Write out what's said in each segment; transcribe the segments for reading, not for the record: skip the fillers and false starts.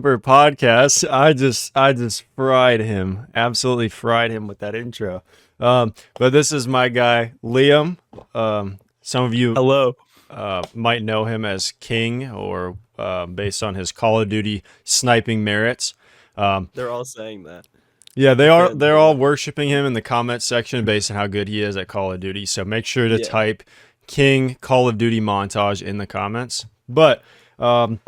For podcast, I just fried him, absolutely fried him with that intro. But this is my guy Liam. Some of you Hello. might know him as King, or based on his Call of Duty sniping merits. Um, They're all saying that. yeah, they The are. fans They're love all it. worshiping him in the comments section based on how good he is at Call of Duty. So make sure to Yeah. type King Call of Duty montage in the comments. But um,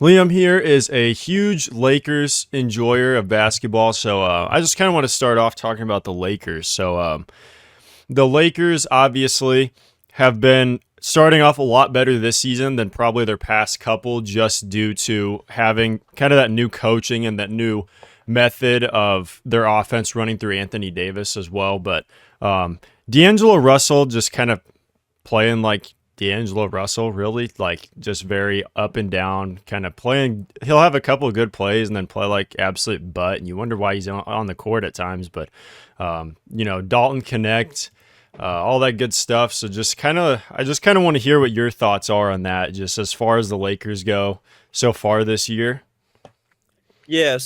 Liam here is a huge Lakers enjoyer of basketball, so I just kind of want to start off talking about the Lakers. The Lakers obviously have been starting off a lot better this season than probably their past couple, just due to having kind of that new coaching and that new method of their offense running through Anthony Davis as well. But D'Angelo Russell just kind of playing like D'Angelo Russell, really, like just very up and down kind of playing. He'll have a couple of good plays and then play like absolute butt, and you wonder why he's on the court at times. But Dalton Connect, all that good stuff. So I just kind of want to hear what your thoughts are on that, just as far as the Lakers go so far this year. Yeah,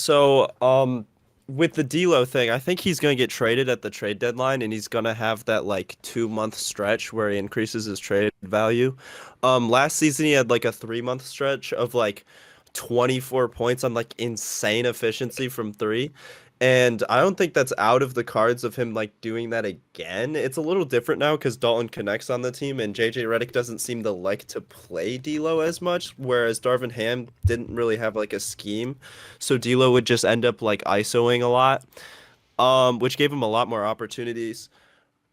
with the D'Lo thing, I think he's going to get traded at the trade deadline and he's going to have that like 2 month stretch where he increases his trade value. Last season he had like a 3 month stretch of like 24 points on like insane efficiency from three. And I don't think that's out of the cards of him like doing that again. It's a little different now because Dalton connects on the team and JJ Redick doesn't seem to like to play D'Lo as much, whereas Darvin Ham didn't really have like a scheme. So D'Lo would just end up like ISOing a lot, which gave him a lot more opportunities.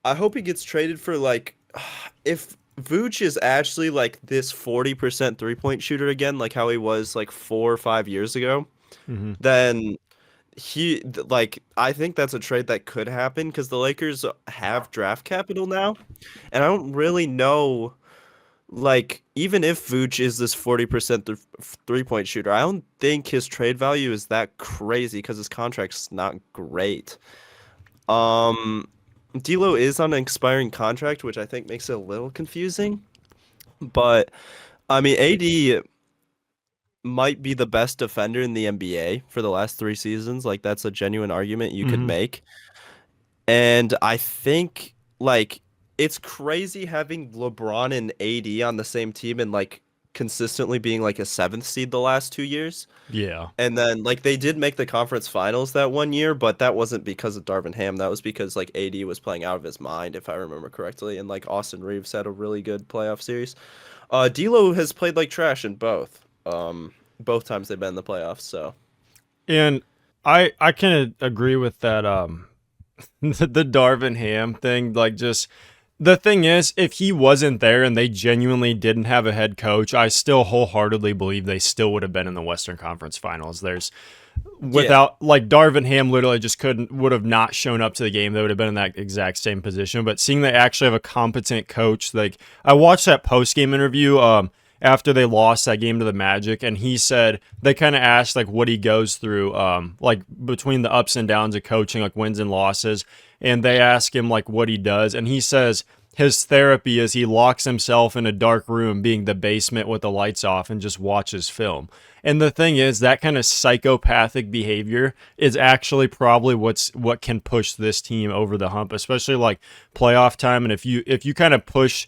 I hope he gets traded for like if Vooch is actually like this 40% three-point shooter again, like how he was like 4 or 5 years ago, Mm-hmm. then like I think that's a trade that could happen because the Lakers have draft capital now, and I don't really know like even if Vooch is this 40% three-point shooter, I don't think his trade value is that crazy because his contract's not great. Um, D'Lo is on an expiring contract, which I think makes it a little confusing. But I mean, AD might be the best defender in the NBA for the last 3 seasons. Like that's a genuine argument you could Mm-hmm. make. And I think like it's crazy having LeBron and AD on the same team and like consistently being like a seventh seed the last 2 years. Yeah. And then like they did make the conference finals that one year, but that wasn't because of Darvin Ham. That was because like AD was playing out of his mind, if I remember correctly, and like Austin Reeves had a really good playoff series. D'Lo has played like trash in both times they've been in the playoffs. So And I can agree with that. The Darvin Ham thing, like just the thing is, if he wasn't there and they genuinely didn't have a head coach, I still wholeheartedly believe they still would have been in the Western Conference Finals. There's yeah, without like Darvin Ham literally just couldn't would have not shown up to the game. They would have been in that exact same position. But seeing they actually have a competent coach, like I watched that post game interview after they lost that game to the Magic, and he said they kind of asked like what he goes through, like between the ups and downs of coaching, like wins and losses, and they ask him like what he does, and he says his therapy is he locks himself in a dark room, being the basement with the lights off, and just watches film. And the thing is, that kind of psychopathic behavior is actually probably what can push this team over the hump, especially like playoff time. And if you kind of push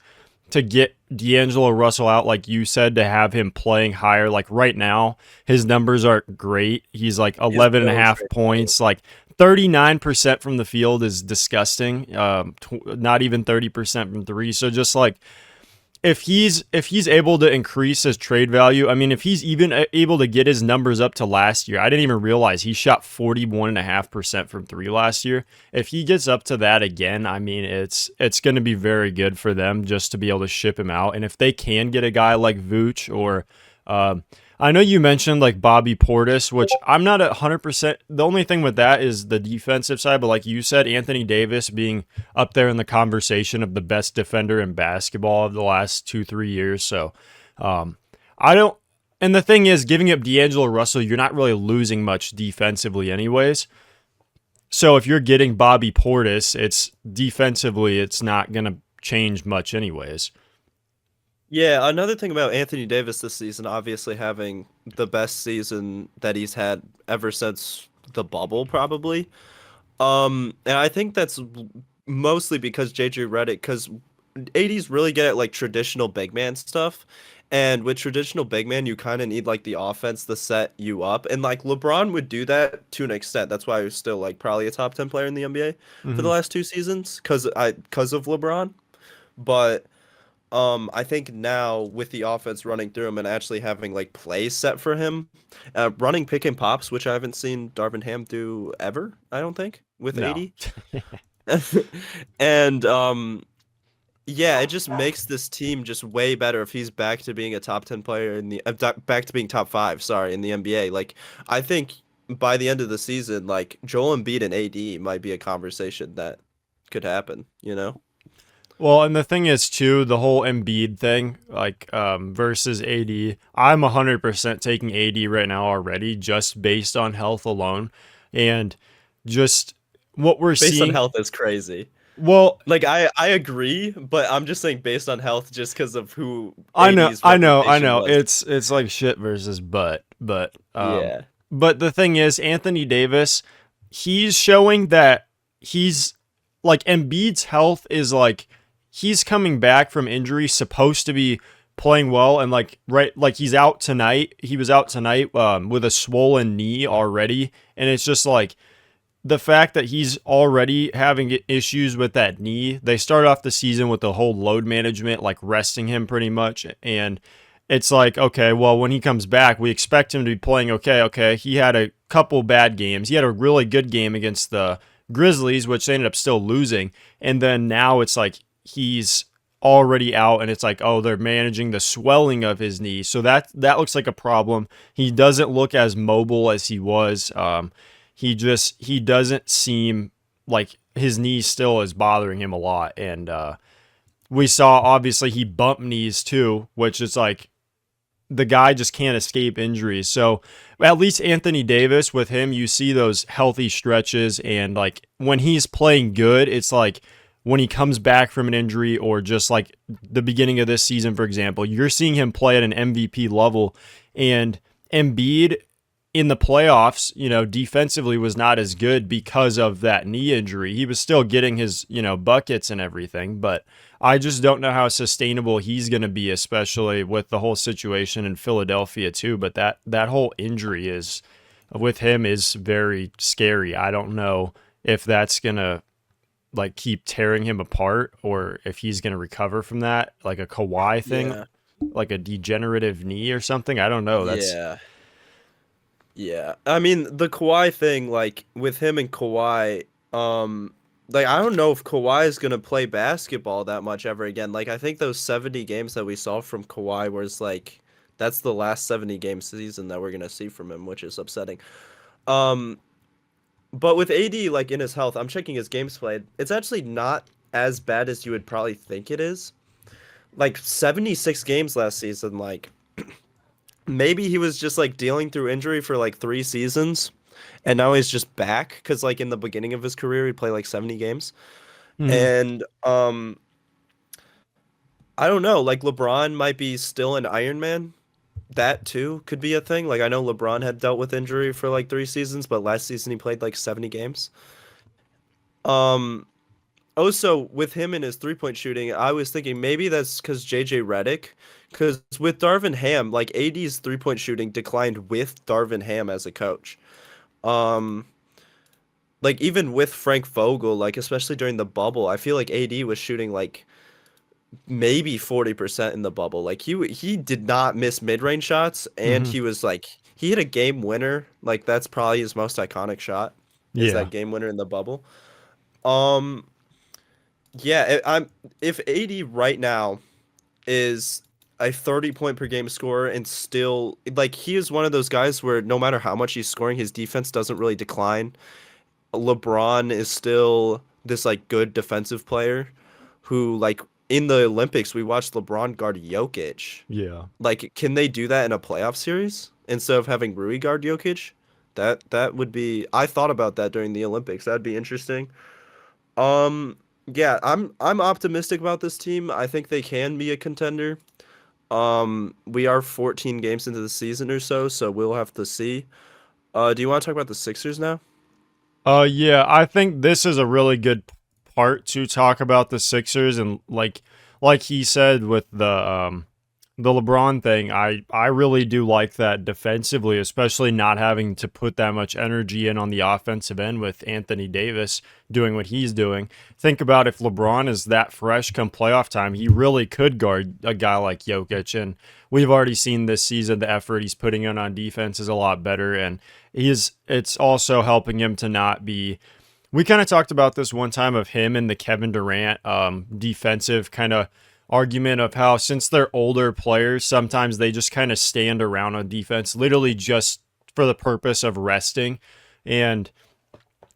to get D'Angelo Russell out, like you said, to have him playing higher. Like right now, his numbers are great. He's like he has 11 and a really half great value. points. Like 39% from the field is disgusting. Not even 30% from three. So just like if he's able to increase his trade value, I mean, if he's even able to get his numbers up to last year, I didn't even realize he shot 41.5% from three last year. If he gets up to that again, I mean, it's going to be very good for them just to be able to ship him out. And if they can get a guy like Vooch or um, I know you mentioned like Bobby Portis, which I'm not 100%. The only thing with that is the defensive side, but like you said, Anthony Davis being up there in the conversation of the best defender in basketball of the last 2, 3 years. So um, I don't. And the thing is, giving up D'Angelo Russell, you're not really losing much defensively, anyways. So if you're getting Bobby Portis, it's defensively, it's not gonna change much, anyways. Yeah, another thing about Anthony Davis this season, obviously having the best season that he's had ever since the bubble, probably. And I think that's mostly because JJ Redick, because AD's really good at like traditional big man stuff. And with traditional big man, you kind of need like the offense to set you up. And like LeBron would do that to an extent. That's why he was still like probably a top 10 player in the NBA for the Hmm. last 2 seasons because of LeBron. But I think now with the offense running through him and actually having like plays set for him, running pick and pops, which I haven't seen Darvin Ham do ever, I don't think, with No. 80. And yeah, it just makes this team just way better if he's back to being a top 10 player in the back to being top 5, sorry, in the NBA. Like I think by the end of the season, like Joel Embiid and AD might be a conversation that could happen, you know? Well, and the thing is too, the whole Embiid thing, like versus AD, I'm 100% taking AD right now already, just based on health alone, and just what we're Based on seeing. health is crazy. Well, Like I agree, but I'm just saying based on health, just because of who AD's I reputation know. was. It's like shit versus Yeah, but the thing is, Anthony Davis, he's showing that he's like Embiid's health is like he's coming back from injury, supposed to be playing well, and like right, like he's out tonight. He was out tonight with a swollen knee already, and it's just like the fact that he's already having issues with that knee. They start off the season with the whole load management, like resting him pretty much. And it's like, okay, well, when he comes back, we expect him to be playing okay. Okay. He had a couple bad games. He had a really good game against the Grizzlies, which they ended up still losing. And then now it's like he's already out and it's like, oh, they're managing the swelling of his knee. So that looks like a problem. He doesn't look as mobile as he was. He doesn't seem like his knee still is bothering him a lot, and we saw obviously he bumped knees too, which is like the guy just can't escape injuries. So at least Anthony Davis, with him, you see those healthy stretches, and like when he's playing good, it's like when he comes back from an injury or just like the beginning of this season, for example, you're seeing him play at an MVP level, and Embiid in the playoffs, defensively was not as good because of that knee injury. He was still getting his, buckets and everything, but I just don't know how sustainable he's going to be, especially with the whole situation in Philadelphia too. But that whole injury is with him is very scary. I don't know if that's going to like keep tearing him apart or if he's going to recover from that, like a Kawhi thing, yeah, like a degenerative knee or something. I don't know. That's yeah, yeah. I mean, the Kawhi thing, like with him and Kawhi, like I don't know if Kawhi is gonna play basketball that much ever again. Like I think those 70 games that we saw from Kawhi was like that's the last 70 game season that we're gonna see from him, which is upsetting. Um, but with AD like in his health, I'm checking his games played. It's actually not as bad as you would probably think it is. Like 76 games last season, like maybe he was just like dealing through injury for like 3 seasons and now he's just back because like in the beginning of his career he'd play like 70 games. Mhm. And I don't know, like LeBron might be still an Iron Man. That too could be a thing. Like I know LeBron had dealt with injury for like 3 seasons, but last season he played like 70 games. Um Also, with him and his 3-point shooting, I was thinking maybe that's because JJ Redick. Because with Darvin Ham, like AD's 3-point shooting declined with Darvin Ham as a coach. Um, like even with Frank Vogel, like especially during the bubble, I feel like AD was shooting like maybe 40% in the bubble. Like he did not miss mid-range shots, and Mhm. he was like he hit a game winner. Like that's probably his most iconic shot, is Yeah. that game winner in the bubble. Um, yeah, I'm if AD right now is a 30 point per game scorer and still like he is one of those guys where no matter how much he's scoring, his defense doesn't really decline. LeBron is still this like good defensive player who like in the Olympics we watched LeBron guard Jokic. Yeah. Like can they do that in a playoff series instead of having Rui guard Jokic? That would be I thought about that during the Olympics. That'd be interesting. Um yeah, I'm optimistic about this team. I think they can be a contender. We are 14 games into the season or so, so we'll have to see. Do you want to talk about the Sixers now? Yeah, I think this is a really good part to talk about the Sixers and like he said with the LeBron thing, I really do like that defensively, especially not having to put that much energy in on the offensive end with Anthony Davis doing what he's doing. Think about if LeBron is that fresh come playoff time, he really could guard a guy like Jokic, and we've already seen this season the effort he's putting in on defense is a lot better, and it's also helping him to not be. We kind of talked about this one time of him and the Kevin Durant defensive kind of argument of how since they're older players, sometimes they just kind of stand around on defense, literally just for the purpose of resting. And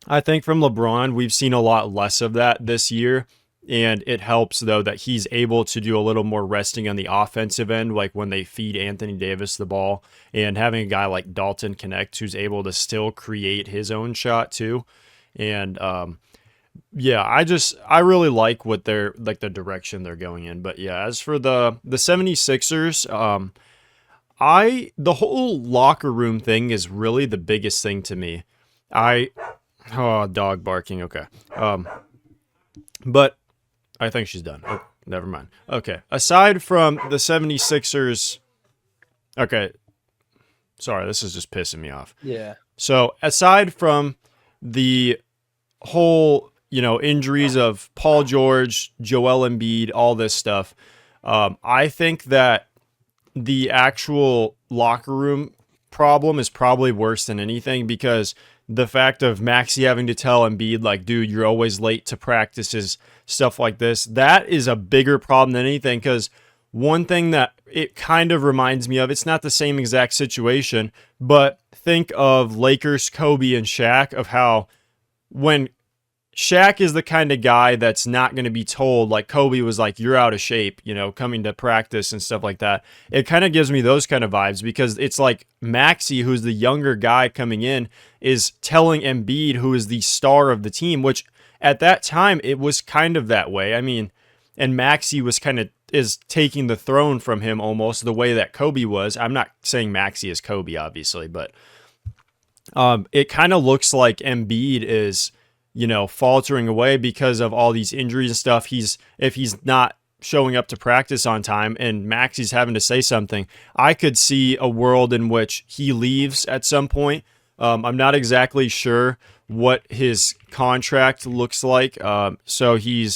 I think from LeBron, we've seen a lot less of that this year. And it helps, though, that he's able to do a little more resting on the offensive end, like when they feed Anthony Davis the ball, and having a guy like Dalton Connect who's able to still create his own shot, too. And yeah, I really like what they're like the direction they're going in. But yeah, as for the 76ers, I the whole locker room thing is really the biggest thing to me. I oh, dog barking. Okay. But I think she's done. Oh, never mind. Okay. Aside from the 76ers, okay, sorry, this is just pissing me off. Yeah. So, aside from the whole, injuries of Paul George, Joel Embiid, all this stuff, I think that the actual locker room problem is probably worse than anything because the fact of Maxey having to tell Embiid, like, dude, you're always late to practices, stuff like this, that is a bigger problem than anything because one thing that it kind of reminds me of, it's not the same exact situation, but think of Lakers, Kobe, and Shaq, of how when Shaq is the kind of guy that's not going to be told, like Kobe was like, you're out of shape, coming to practice and stuff like that. It kind of gives me those kind of vibes because it's like Maxey, who's the younger guy coming in, is telling Embiid, who is the star of the team, which at that time it was kind of that way. I mean, and Maxey was kind of is taking the throne from him almost the way that Kobe was. I'm not saying Maxey is Kobe, obviously, but it kind of looks like Embiid is faltering away because of all these injuries and stuff. If he's not showing up to practice on time and Maxey's having to say something, I could see a world in which he leaves at some point. I'm not exactly sure what his contract looks like. So he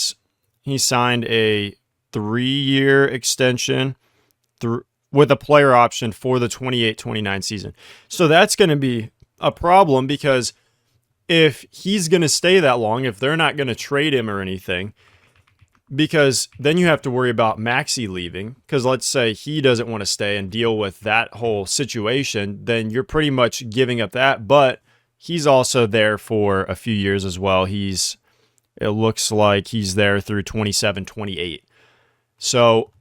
signed a 3-year extension with a player option for the 28-29 season. So that's going to be a problem because if he's going to stay that long, if they're not going to trade him or anything, because then you have to worry about Maxey leaving, because let's say he doesn't want to stay and deal with that whole situation, then you're pretty much giving up that, but he's also there for a few years as well. It looks like he's there through 27, 28. So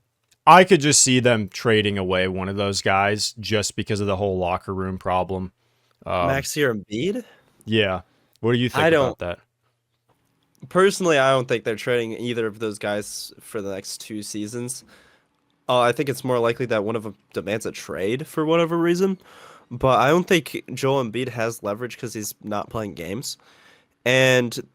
I could just see them trading away one of those guys just because of the whole locker room problem. Maxey or Embiid? Yeah. What do you think I about don't that? personally. I don't think they're trading either of those guys for the next 2 seasons. I think it's more likely that one of them demands a trade for whatever reason. But I don't think Joel Embiid has leverage because he's not playing games. And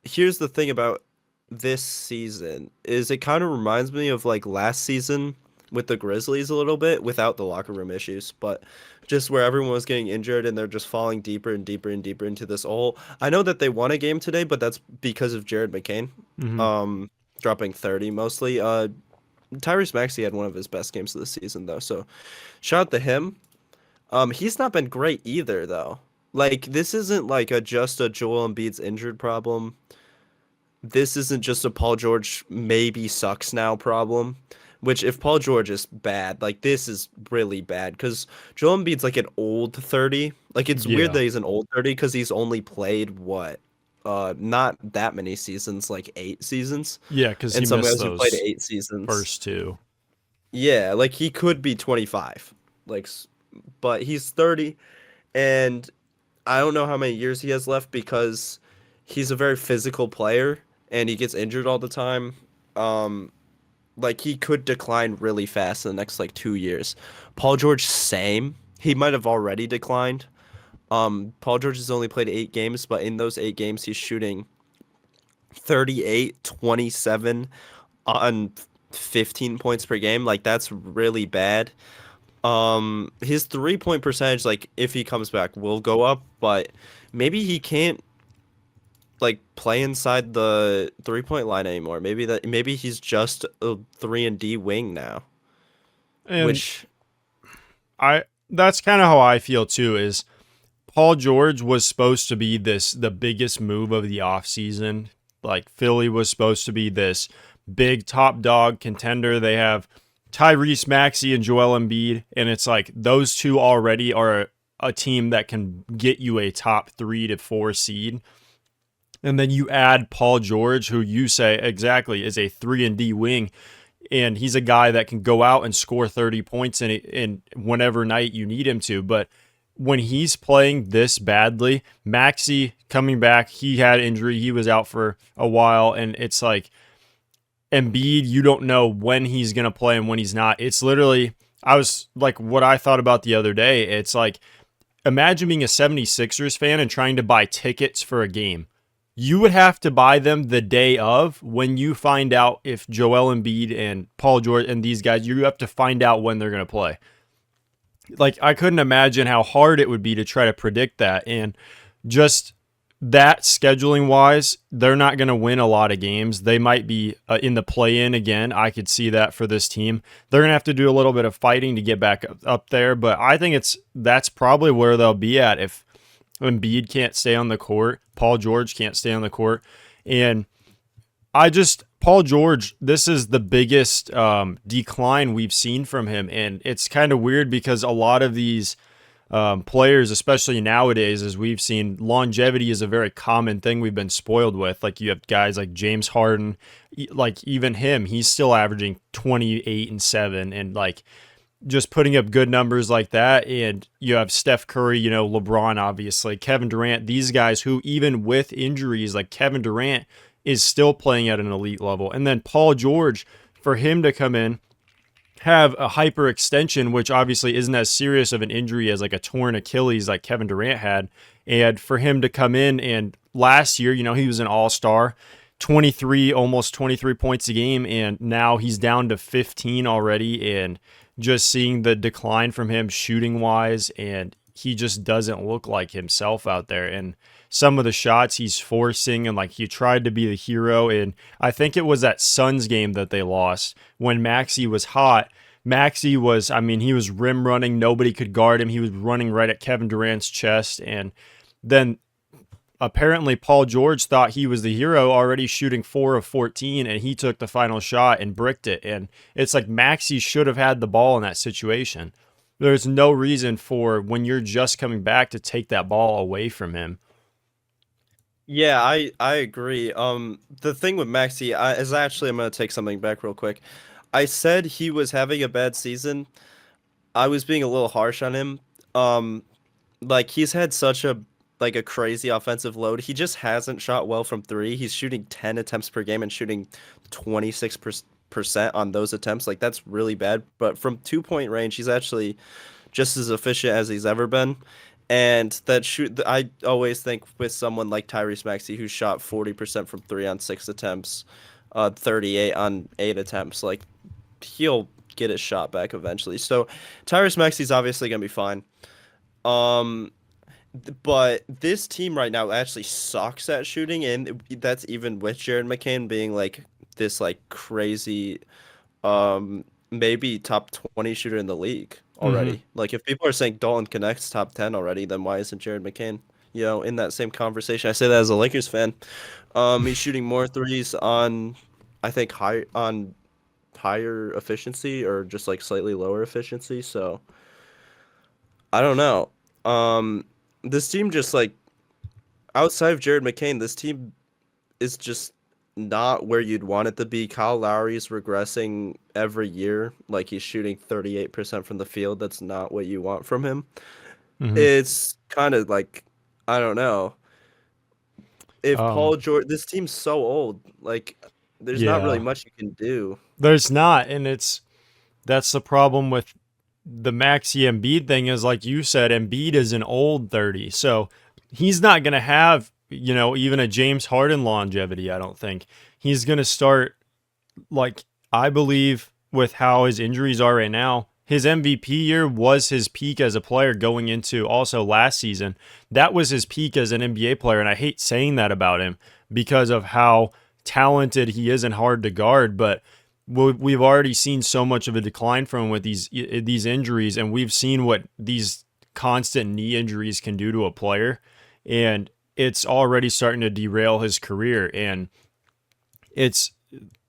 here's the thing about this season is it kind of reminds me of like last season with the Grizzlies a little bit without the locker room issues, but just where everyone was getting injured and they're just falling deeper and deeper and deeper into this hole. I know that they won a game today, but that's because of Jared McCain, Hmm. um, dropping 30 mostly. Tyrese Maxey had one of his best games of the season though, so shout out to him. He's not been great either though. Like this isn't like just a Joel Embiid's injured problem. This isn't just a Paul George maybe sucks now problem. Which if Paul George is bad, like this is really bad because Joel Embiid's like an old 30. Like it's weird Yeah. that he's an old 30 because he's only played what? Not that many seasons, like 8 seasons. Yeah, because he And some missed guys who played those 8 seasons. first two. Yeah, like he could be 25. Like but he's 30 and I don't know how many years he has left because he's a very physical player and he gets injured all the time. Um like he could decline really fast in the next like 2 years. Paul George, same. He might have already declined. Paul George has only played 8 games, but in those 8 games, he's shooting 38, 27 on 15 points per game. Like that's really bad. His 3-point percentage, like if he comes back, will go up, but maybe he can't like play inside the 3-point line anymore. Maybe he's just a 3-and-D wing now, And which I that's kind of how I feel too is Paul George was supposed to be the biggest move of the offseason. Like Philly was supposed to be this big top dog contender. They have Tyrese Maxey and Joel Embiid, and it's like those two already are a team that can get you a top 3 to 4 seed. And then you add Paul George, who you say exactly is a 3-and-D wing, and he's a guy that can go out and score 30 points in whenever night you need him to. But when he's playing this badly, Maxi coming back, he had injury, he was out for a while, and it's like Embiid, you don't know when he's going to play and when he's not. It's literally, I was like, what I thought about the other day, it's like, imagine being a 76ers fan and trying to buy tickets for a game. You would have to buy them the day of when you find out if Joel Embiid and Paul George and these guys, you have to find out when they're going to play. Like, I couldn't imagine how hard it would be to try to predict that. And just that scheduling wise, they're not going to win a lot of games. They might be in the play in again. I could see that for this team. They're going to have to do a little bit of fighting to get back up there, but I think that's probably where they'll be at if Embiid can't stay on the court, Paul George can't stay on the court, and Paul George, this is the biggest decline we've seen from him, and it's kind of weird because a lot of these players, especially nowadays, as we've seen, longevity is a very common thing we've been spoiled with. Like you have guys like James Harden, like even him, he's still averaging 28 and 7, and like just putting up good numbers like that. And you have Steph Curry, LeBron, obviously, Kevin Durant, these guys who, even with injuries, like Kevin Durant is still playing at an elite level. And then Paul George, for him to come in, have a hyperextension, which obviously isn't as serious of an injury as like a torn Achilles like Kevin Durant had. And for him to come in, and last year, he was an all-star, 23, almost 23 points a game, and now he's down to 15 already. And just seeing the decline from him shooting wise, and he just doesn't look like himself out there. And some of the shots he's forcing, and like he tried to be the hero. And I think it was that Suns game that they lost when Maxey was hot. Maxey was, he was rim running. Nobody could guard him. He was running right at Kevin Durant's chest. And then apparently Paul George thought he was the hero, already shooting 4 of 14, and he took the final shot and bricked it. And it's like Maxey should have had the ball in that situation. There's no reason for, when you're just coming back, to take that ball away from him. yeah, I agree. The thing with Maxi is actually I'm gonna take something back real quick. I said he was having a bad season. I was being a little harsh on him. Um, like he's had such a crazy offensive load. He just hasn't shot well from three. He's shooting 10 attempts per game and shooting 26% on those attempts. Like that's really bad. But from 2-point range, he's actually just as efficient as he's ever been. And I always think with someone like Tyrese Maxey who shot 40% from three on 6 attempts, 38 on 8 attempts, like he'll get his shot back eventually. So Tyrese Maxey's obviously gonna be fine. Um, but this team right now actually sucks at shooting, and that's even with Jared McCain being like this like crazy, maybe top 20 shooter in the league Mm-hmm. already. Like if people are saying Dalton Connect's top 10 already, then why isn't Jared McCain, in that same conversation? I say that as a Lakers fan. He's shooting more threes on, I think higher efficiency or just like slightly lower efficiency. So I don't know. Um, this team just like outside of Jared McCain, this team is just not where you'd want it to be. Kyle Lowry's regressing every year. Like he's shooting 38% from the field. That's not what you want from him. Mm-hmm. It's kind of like, I don't know. If Um, Paul George, this team's so old. Like There's not really Yeah. much you can do. There's not, and that's the problem with the Maxi Embiid thing is like you said, Embiid is an old 30. So he's not going to have, even a James Harden longevity, I don't think. He's going to start like I believe with how his injuries are right now, his MVP year was his peak as a player going into also last season. That was his peak as an NBA player, and I hate saying that about him because of how talented he is and hard to guard, but we've already seen so much of a decline from him with these injuries, and we've seen what these constant knee injuries can do to a player, and it's already starting to derail his career, and it's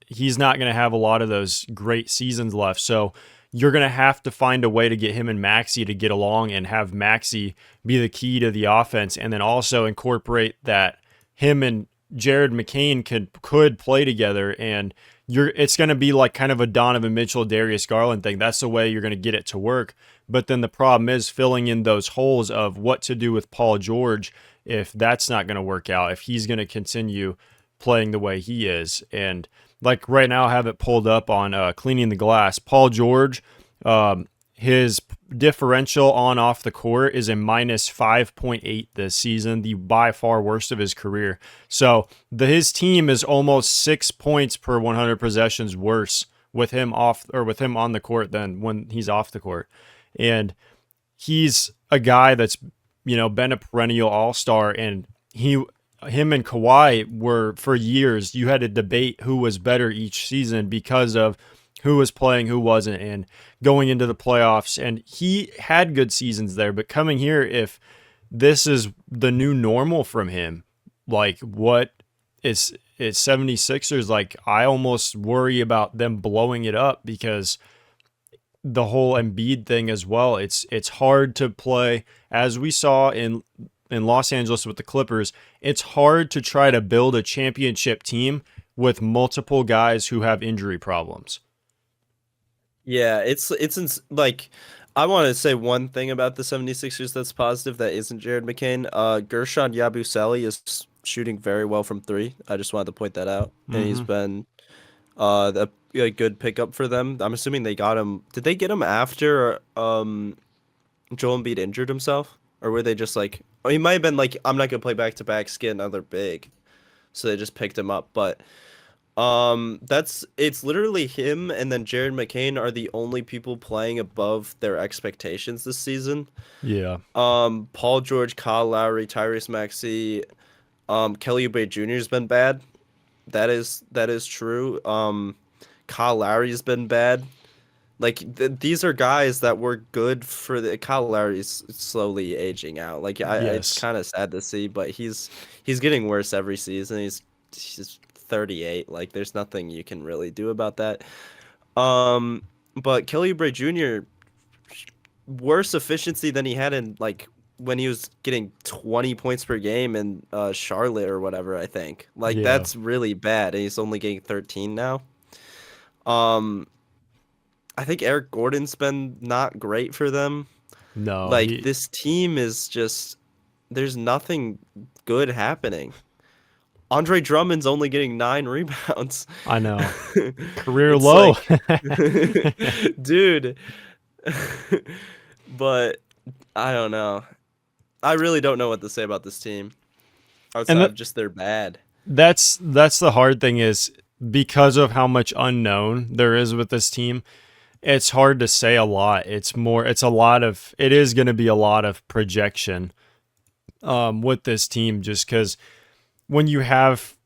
he's not going to have a lot of those great seasons left. So you're going to have to find a way to get him and Maxi to get along and have Maxi be the key to the offense, and then also incorporate that him and Jared McCain could play together, and it's going to be like kind of a Donovan Mitchell, Darius Garland thing. That's the way you're going to get it to work. But then the problem is filling in those holes of what to do with Paul George if that's not going to work out, if he's going to continue playing the way he is. And like right now, I have it pulled up on Cleaning the Glass. Paul George, his differential on off the court is a minus 5.8 this season, the by far worst of his career. So his team is almost 6 points per 100 possessions worse with him on the court than when he's off the court. And he's a guy that's been a perennial all-star, and him and Kawhi were, for years, you had to debate who was better each season because of who was playing, who wasn't, and going into the playoffs. And he had good seasons there, but coming here, if this is the new normal from him, like what is 76ers, like I almost worry about them blowing it up because the whole Embiid thing as well. It's hard to play, as we saw in Los Angeles with the Clippers. It's hard to try to build a championship team with multiple guys who have injury problems. Yeah, like I want to say one thing about the 76ers that's positive that isn't Jared McCain. Gershon Yabusele is shooting very well from three. I just wanted to point that out. And he's been a good pickup for them. I'm assuming they got him. Did they get him after Joel Embiid injured himself? Or were they just like, oh, he might have been like, I'm not going to play back-to-backs, get another big. So they just picked him up. But it's literally him and then Jared McCain are the only people playing above their expectations this season. Yeah. Paul George, Kyle Lowry, Tyrese Maxey, Kelly Oubre Jr. has been bad. That is true. Kyle Lowry's been bad. Like these are guys that were good for the Kyle Lowry's slowly aging out. Like it's kind of sad to see, but he's getting worse every season. He's 38. Like there's nothing you can really do about that. But Kelly Oubre Jr. worse efficiency than he had in like when he was getting 20 points per game in Charlotte or whatever, I think. Like that's really bad, and he's only getting 13 now. I think Eric Gordon's been not great for them. No. Like this team is just there's nothing good happening. Andre Drummond's only getting 9 rebounds. I know. Career low. Like, dude. But I don't know. I really don't know what to say about this team. Outside of just they're bad. That's the hard thing is because of how much unknown there is with this team. It's hard to say a lot. It is going to be a lot of projection with this team, just because when you have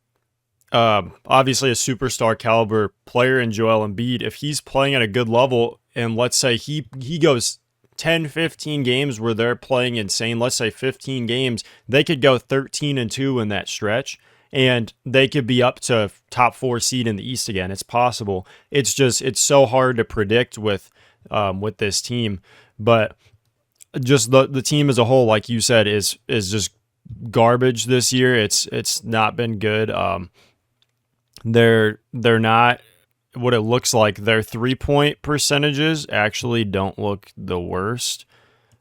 obviously a superstar caliber player in Joel Embiid, if he's playing at a good level, and let's say he goes 10, 15 games where they're playing insane, let's say 15 games, they could go 13-2 in that stretch, and they could be up to top 4 seed in the East again. It's possible. It's so hard to predict with this team. But just the team as a whole, like you said, is just garbage this year. It's not been good. They're not what it looks like. Their 3-point percentages actually don't look the worst.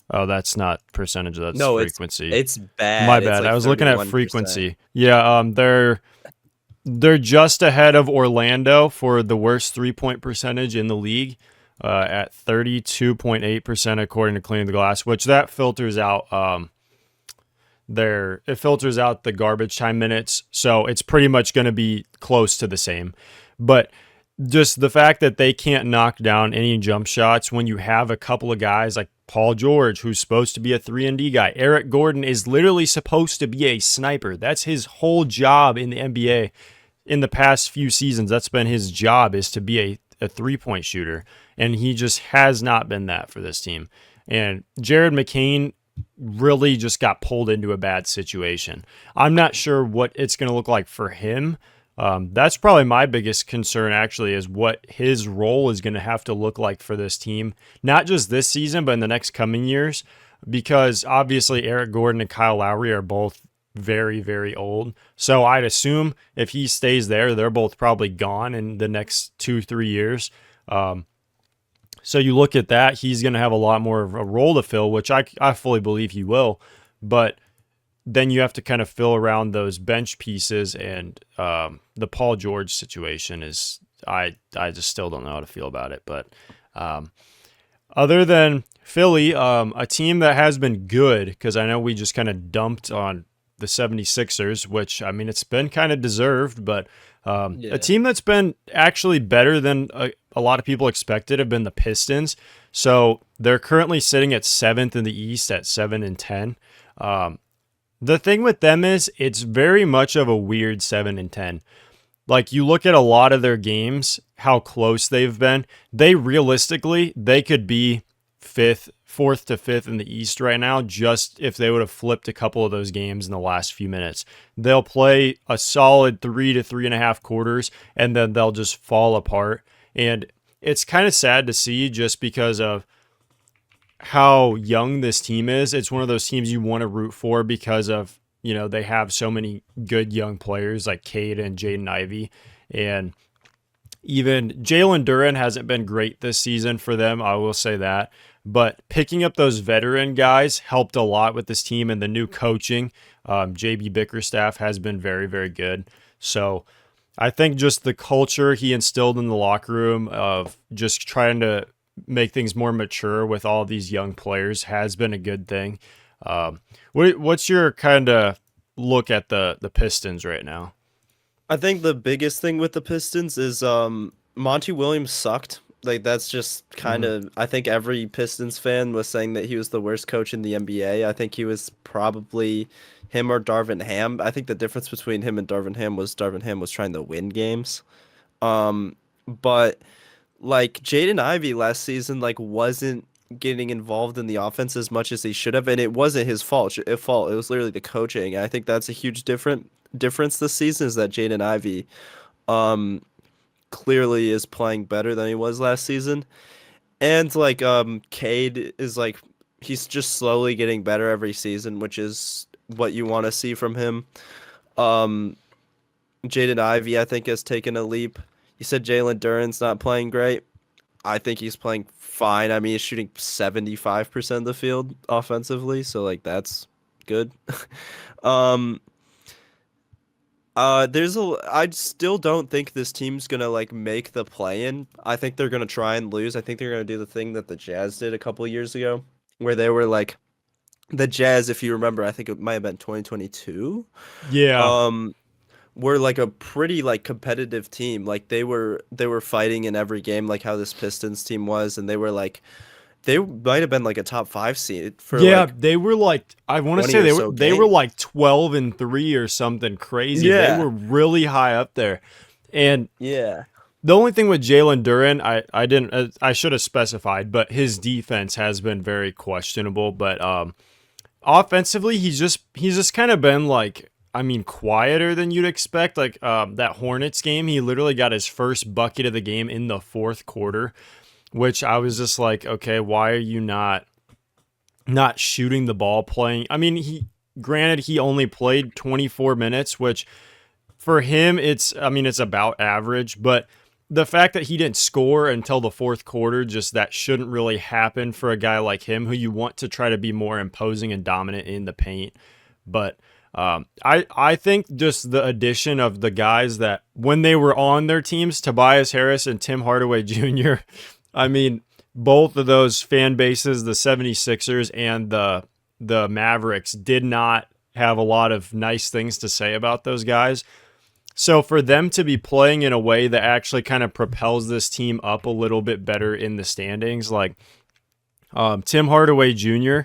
Oh, that's not percentage. That's frequency. It's bad. My bad. Like I was looking at frequency. Yeah, They're just ahead of Orlando for the worst 3-point percentage in the league, at 32.8% according to Cleaning the Glass, which that filters out it filters out the garbage time minutes, so it's pretty much going to be close to the same. But just the fact that they can't knock down any jump shots when you have a couple of guys like Paul George, who's supposed to be a 3-and-D guy. Eric Gordon is literally supposed to be a sniper. That's his whole job in the NBA. In the past few seasons, that's been his job, is to be a 3-point shooter. And he just has not been that for this team. And Jared McCain really just got pulled into a bad situation. I'm not sure what it's going to look like for him. That's probably my biggest concern, actually, is what his role is going to have to look like for this team, not just this season, but in the next coming years, because obviously Eric Gordon and Kyle Lowry are both very, very old. So I'd assume if he stays there, they're both probably gone in the next 2-3 years. So you look at that, he's going to have a lot more of a role to fill, which I fully believe he will. But then you have to kind of fill around those bench pieces, and the Paul George situation is, I just still don't know how to feel about it. But other than Philly, a team that has been good, because I know we just kind of dumped on the 76ers, which, I mean, it's been kind of deserved, but a team that's been actually better than a lot of people expected have been the Pistons. So they're currently sitting at 7th in the East at 7-10. The thing with them is it's very much of a weird 7-10. Like, you look at a lot of their games, how close they've been. They could be 4th to 5th in the East right now, just if they would have flipped a couple of those games in the last few minutes. They'll play a solid 3 to 3.5 quarters, and then they'll just fall apart. And it's kind of sad to see, just because of how young this team is. It's one of those teams you want to root for because of, they have so many good young players like Cade and Jaden Ivey. And even Jalen Duren hasn't been great this season for them, I will say that. But picking up those veteran guys helped a lot with this team, and the new coaching. JB Bickerstaff has been very, very good. So I think just the culture he instilled in the locker room of just trying to make things more mature with all these young players has been a good thing. What's your kind of look at the Pistons right now? I think the biggest thing with the Pistons is Monty Williams sucked. Like, that's just kind of, I think every Pistons fan was saying that he was the worst coach in the NBA. I think he was probably him or Darvin Ham. I think the difference between him and Darvin Ham was trying to win games. But like, Jaden Ivey last season, like, wasn't getting involved in the offense as much as he should have, and it wasn't his fault. It was literally the coaching. And I think that's a huge difference this season, is that Jaden Ivey clearly is playing better than he was last season. And like Cade is, like, he's just slowly getting better every season, which is what you want to see from him. Jaden Ivey, I think, has taken a leap. You said Jalen Duren's not playing great. I think he's playing fine. I mean, he's shooting 75% of the field offensively, so like, that's good. I still don't think this team's gonna like make the play-in. I think they're gonna try and lose. I think they're gonna do the thing that the Jazz did a couple of years ago, where they were like, the Jazz, if you remember, I think it might have been 2022. Yeah. Were like a pretty like competitive team. Like, they were fighting in every game, like how this Pistons team was, and they might have been like a top 5 seed for like, they were like, I want to 20 say or so they were games. like 12-3 or something crazy. Yeah. They were really high up there. And Yeah. the only thing with Jalen Duren, I should have specified, but his defense has been very questionable. But offensively, he's just kind of been like, I mean, quieter than you'd expect. Like that Hornets game, he literally got his first bucket of the game in the 4th quarter, which I was just like, okay, why are you not shooting the ball, playing? I mean, granted, he only played 24 minutes, which for him, it's about average, but the fact that he didn't score until the 4th quarter, just that shouldn't really happen for a guy like him, who you want to try to be more imposing and dominant in the paint. But I think just the addition of the guys that when they were on their teams, Tobias Harris and Tim Hardaway Jr. I mean, both of those fan bases, the 76ers and the Mavericks, did not have a lot of nice things to say about those guys. So for them to be playing in a way that actually kind of propels this team up a little bit better in the standings, like Tim Hardaway Jr.,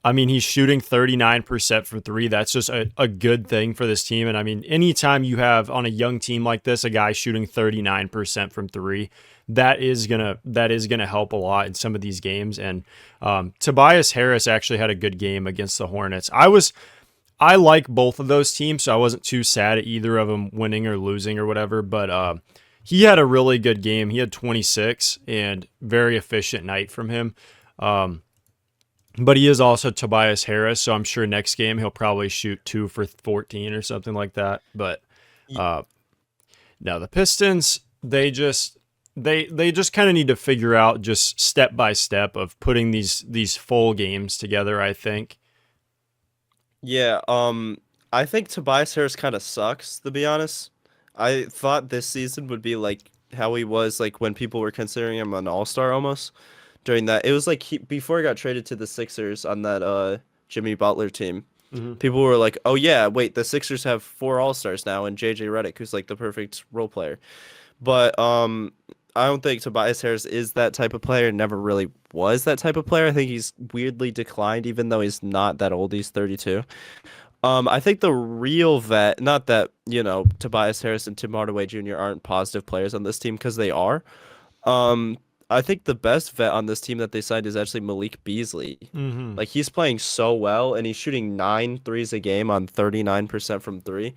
I mean, he's shooting 39% for three. That's just a good thing for this team. And I mean, anytime you have on a young team like this, a guy shooting 39% from three, that is gonna help a lot in some of these games. And Tobias Harris actually had a good game against the Hornets. I like both of those teams, so I wasn't too sad at either of them winning or losing or whatever. But he had a really good game. He had 26 and very efficient night from him. But he is also Tobias Harris, so I'm sure next game he'll probably shoot 2 for 14 or something like that. But no, the Pistons, they just kind of need to figure out just step by step of putting these full games together, I think. Yeah, I think Tobias Harris kind of sucks, to be honest. I thought this season would be like how he was like when people were considering him an all-star almost during that. It was like before he got traded to the Sixers on that Jimmy Butler team. Hmm. People were like, "Oh yeah, wait, the Sixers have 4 all-stars now and JJ Redick, who's like the perfect role player." But I don't think Tobias Harris is that type of player. Never really was that type of player. I think he's weirdly declined, even though he's not that old. He's 32. I think the real vet, not that, Tobias Harris and Tim Hardaway Jr. aren't positive players on this team because they are. Um, I think the best vet on this team that they signed is actually Malik Beasley. Hmm. Like he's playing so well and he's shooting 9 threes a game on 39% from three.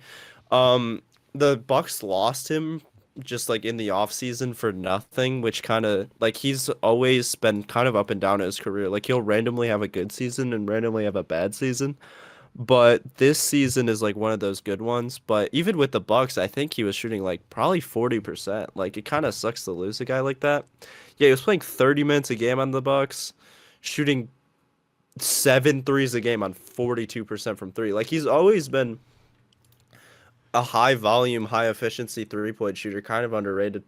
The Bucks lost him just like in the offseason for nothing, which kind of like he's always been kind of up and down in his career. Like he'll randomly have a good season and randomly have a bad season. But this season is like one of those good ones. But even with the Bucks, I think he was shooting like probably 40%. Like it kind of sucks to lose a guy like that. Yeah, he was playing 30 minutes a game on the Bucks, shooting 7 threes a game on 42% from three. Like he's always been a high volume, high efficiency 3-point shooter, kind of underrated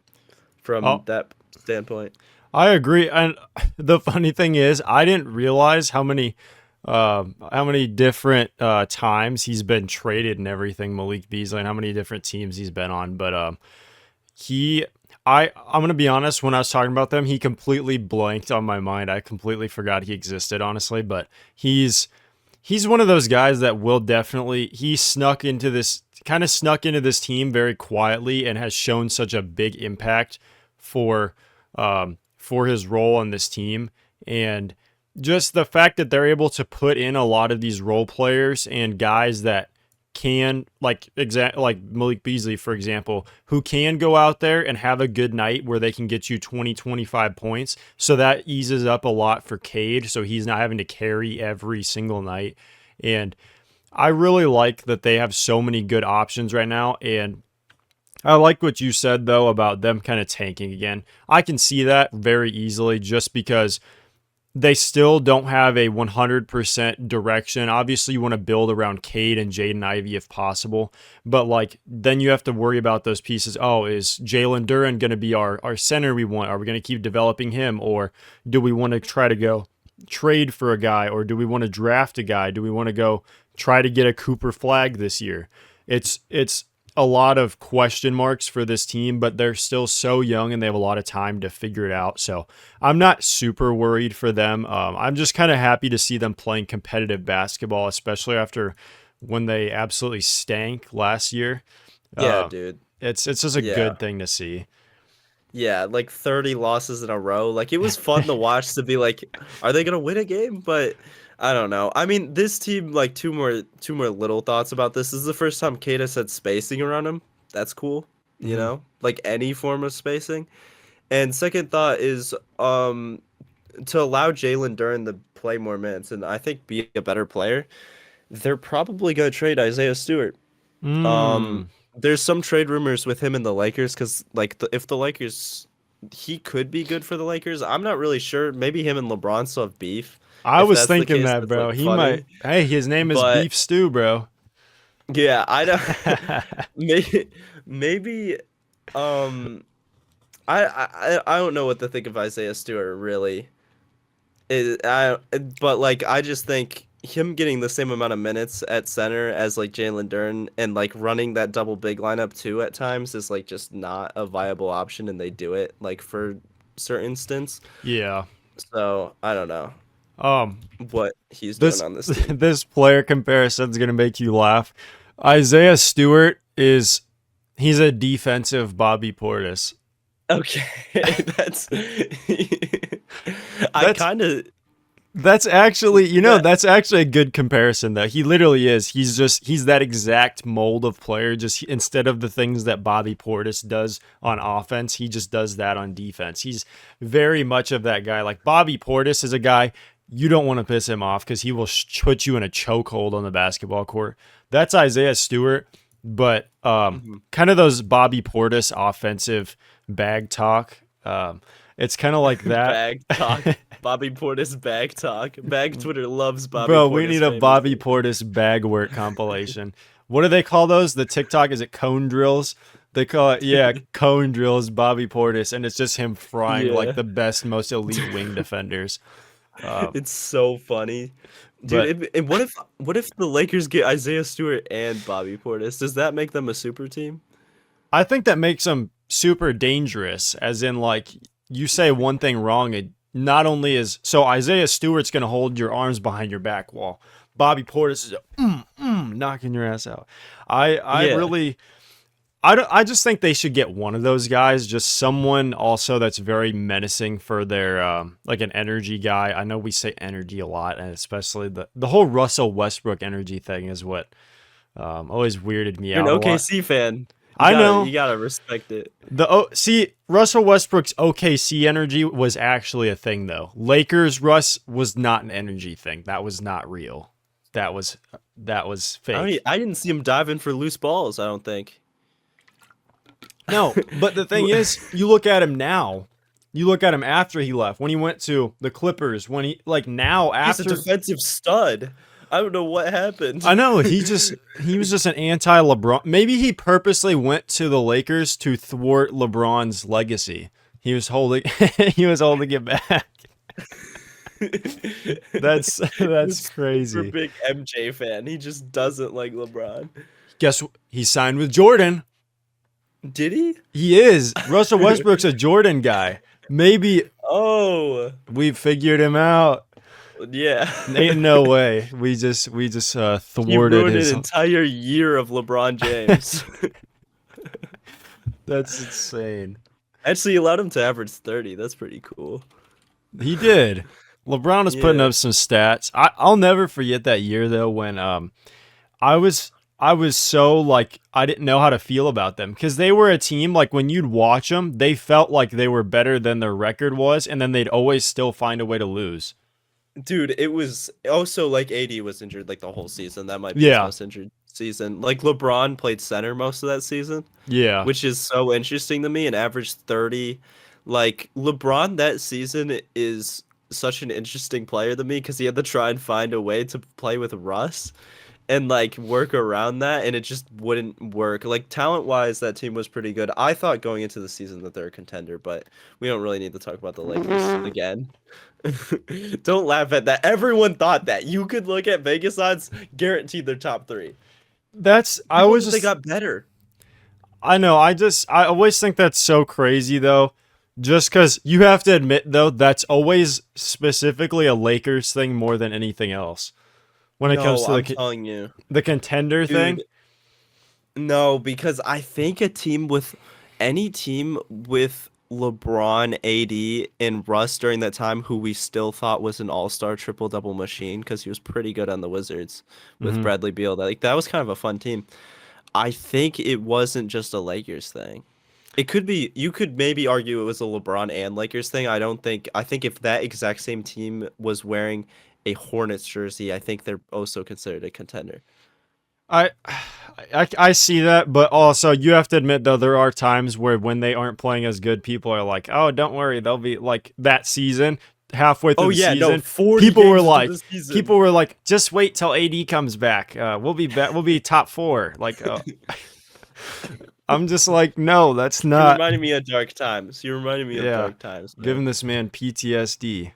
from Oh, that standpoint. I agree. And the funny thing is, I didn't realize how many different times he's been traded and everything, Malik Beasley, and how many different teams he's been on. But he, I'm gonna be honest. When I was talking about them, he completely blanked on my mind. I completely forgot he existed, honestly. But he's one of those guys that will definitely he snuck into this team very quietly and has shown such a big impact for his role on this team. And just the fact that they're able to put in a lot of these role players and guys that can like Malik Beasley, for example, who can go out there and have a good night where they can get you 20-25 points. So that eases up a lot for Cade, so he's not having to carry every single night. And I really like that they have so many good options right now. And I like what you said, though, about them kind of tanking again. I can see that very easily just because they still don't have a 100% direction. Obviously, you want to build around Cade and Jaden Ivey if possible. But like then you have to worry about those pieces. Oh, is Jalen Duren going to be our center we want? Are we going to keep developing him? Or do we want to try to go trade for a guy? Or do we want to draft a guy? Do we want to go try to get a Cooper Flag this year? It's a lot of question marks for this team, but they're still so young and they have a lot of time to figure it out. So I'm not super worried for them. I'm just kind of happy to see them playing competitive basketball, especially after when they absolutely stank last year. Yeah, Uh, dude. it's just a Yeah. good thing to see. Yeah, like 30 losses in a row. Like it was fun to watch to be like, are they gonna win a game? But I don't know. I mean, this team, like two more little thoughts about this. This is the first time Kata said spacing around him. That's cool. Hmm. Like any form of spacing. And second thought is to allow Jalen Duren to play more minutes and I think be a better player, they're probably gonna trade Isaiah Stewart. Um, Mm. there's some trade rumors with him and the Lakers because, like, if the Lakers, he could be good for the Lakers. I'm not really sure. Maybe him and LeBron still have beef. I If was that's the thinking case, that, that's bro. like He might. funny. Hey, his name is But Beef Stew, bro. Yeah, I don't. maybe, maybe. Um, I don't know what to think of Isaiah Stewart really. But like I just think him getting the same amount of minutes at center as like Jalen Duren and like running that double big lineup too at times is like just not a viable option, and they do it like for certain stints. Yeah. So I don't know Um, what he's doing this on this team. this player comparison is gonna make you laugh. Isaiah Stewart is he's a defensive Bobby Portis. Okay, that's I That's kind of That's actually, that. that's actually a good comparison though. He literally is. He's that exact mold of player. Just instead of the things that Bobby Portis does on offense, he just does that on defense. He's very much of that guy. Like Bobby Portis is a guy you don't want to piss him off because he will put you in a chokehold on the basketball court. That's Isaiah Stewart, but Mhm. kind of those Bobby Portis offensive bag talk. It's kind of like that. Bag talk. Bobby Portis bag talk. Bag Twitter loves Bobby Bro, we need Portis a Bobby famously. Portis bag work compilation. What do they call those? The TikTok, is it cone drills? They call it, yeah, cone drills, Bobby Portis, and it's just him frying like Yeah. the best, most elite wing defenders. Um, It's so funny. Dude, but and what if the Lakers get Isaiah Stewart and Bobby Portis? Does that make them a super team? I think that makes them super dangerous, as in, like, you say one thing wrong, it not only is so Isaiah Stewart's going to hold your arms behind your back wall. Bobby Portis is knocking your ass out. I Yeah. really I just think they should get one of those guys, just someone also that's very menacing for their like an energy guy. I know we say energy a lot, and especially the whole Russell Westbrook energy thing is what always weirded me You're an out a lot. OKC fan. You I gotta you know gotta respect it. see Russell Westbrook's OKC energy was actually a thing though. Lakers Russ was not an energy thing. That was not real. That was I mean, fake. I didn't see him diving for loose balls, I don't think. No, but the thing is, you look at him now. You look at him after he left, when he went to the Clippers, when he like now He's a after defensive stud. I don't know what happened. I know he was just an anti-LeBron. Maybe he purposely went to the Lakers to thwart LeBron's legacy. He was holding he was holding it back. That's This super crazy. big MJ fan. He just doesn't like LeBron. Guess he signed with Jordan. Did he? He is. Russell Westbrook's a Jordan guy. Maybe Oh, we figured him out. yeah. Ain't no way. We just You thwarted ruined an his. entire year of LeBron James. That's insane. Actually, you allowed him to average 30. That's pretty cool. He did. LeBron was putting Yeah. up some stats. I'll never forget that year though when I was I was so like I didn't know how to feel about them because they were a team like when you'd watch them, they felt like they were better than their record was, and then they'd always still find a way to lose. Dude, it was also like AD was injured like the whole season. That might be his Yeah, most injured season. Like LeBron played center most of that season, yeah. which is so interesting to me and averaged 30. Like LeBron that season is such an interesting player to me because he had to try and find a way to play with Russ and like work around that, and it just wouldn't work. Like talent wise, that team was pretty good. I thought going into the season that they're a contender, but we don't really need to talk about the Lakers again. Don't laugh at that. Everyone thought that. You could look at Vegas odds, guaranteed they're top three. That's I People was think they just got better. I know I always think that's so crazy though. Just because you have to admit though, that's always specifically a Lakers thing more than anything else. When it comes No, to I'm telling you, the contender thing. dude. No, because I think any team with LeBron, AD, and Russ during that time, who we still thought was an all-star triple-double machine because he was pretty good on the Wizards with Hmm. Bradley Beal. That was kind of a fun team. I think it wasn't just a Lakers thing. It could be, you could maybe argue it was a LeBron and Lakers thing. I think if that exact same team was wearing a Hornets jersey, I think they're also considered a contender. I, I see that, but also you have to admit though there are times where when they aren't playing as good, people are like, "Oh, don't worry, they'll be like that season." halfway through Oh the yeah, no, season, 40 people were games into like, the season. just wait till AD comes back. We'll be back. We'll be top 4. Like, I'm just like, no, that's You not. reminded me of dark times. You reminded me of Yeah, dark times, man. giving this man PTSD.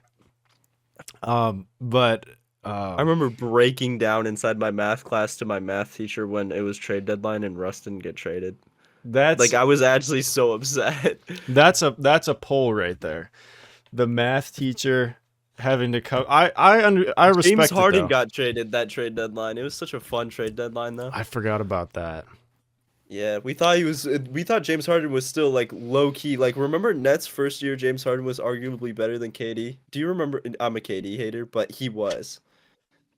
But I um, remember breaking down inside my math class to my math teacher when it was trade deadline and Russ didn't get traded. that's Like I was actually so upset. that's a poll right there. The math teacher having to come. I James respect it Harden though. got traded that trade deadline. It was such a fun trade deadline though. I forgot about that. Yeah, we thought James Harden was still like low key. Like remember Nets first year James Harden was arguably better than KD. Do you remember I'm a KD hater, but he was.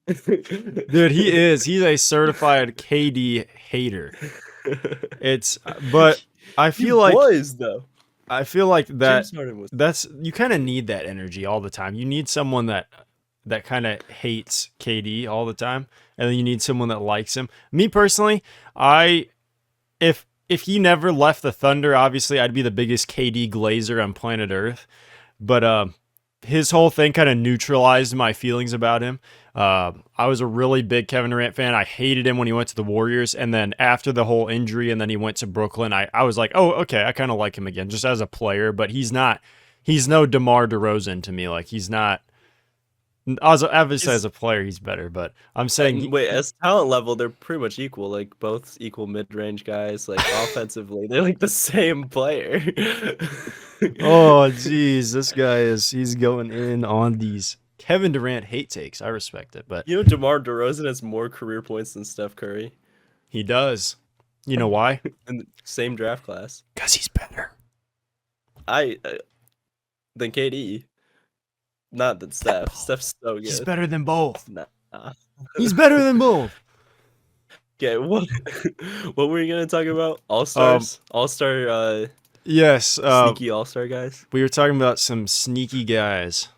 Dude, he is. He's a certified KD hater. It's but I He feel like was though. that James Harden was. that's you kind of need that energy all the time. You need someone that kind of hates KD all the time, and then you need someone that likes him. Me personally, I if he never left the Thunder, obviously I'd be the biggest KD glazer on planet Earth. But his whole thing kind of neutralized my feelings about him. I was a really big Kevin Durant fan. I hated him when he went to the Warriors, and then after the whole injury, and then he went to Brooklyn. I was like, oh, okay, I kind of like him again, just as a player. But he's not. He's no DeMar DeRozan to me. Like he's not. Obviously, He's as a player, he's better. But I'm saying, wait, as talent level, they're pretty much equal. Like both equal mid-range guys. Like offensively, they're like the same player. oh, geez, this guy he's going in on these Kevin Durant hate takes. I respect it, but You know, DeMar DeRozan has more career points than Steph Curry he does. You know why? in the same draft class. Because he's better. I than KD, not than Steph. Steph's so good. He's better than both. Nah. He's better than both. Okay, what what were you gonna talk about? All stars, all star, Yes. sneaky all star guys. We were talking about some sneaky guys.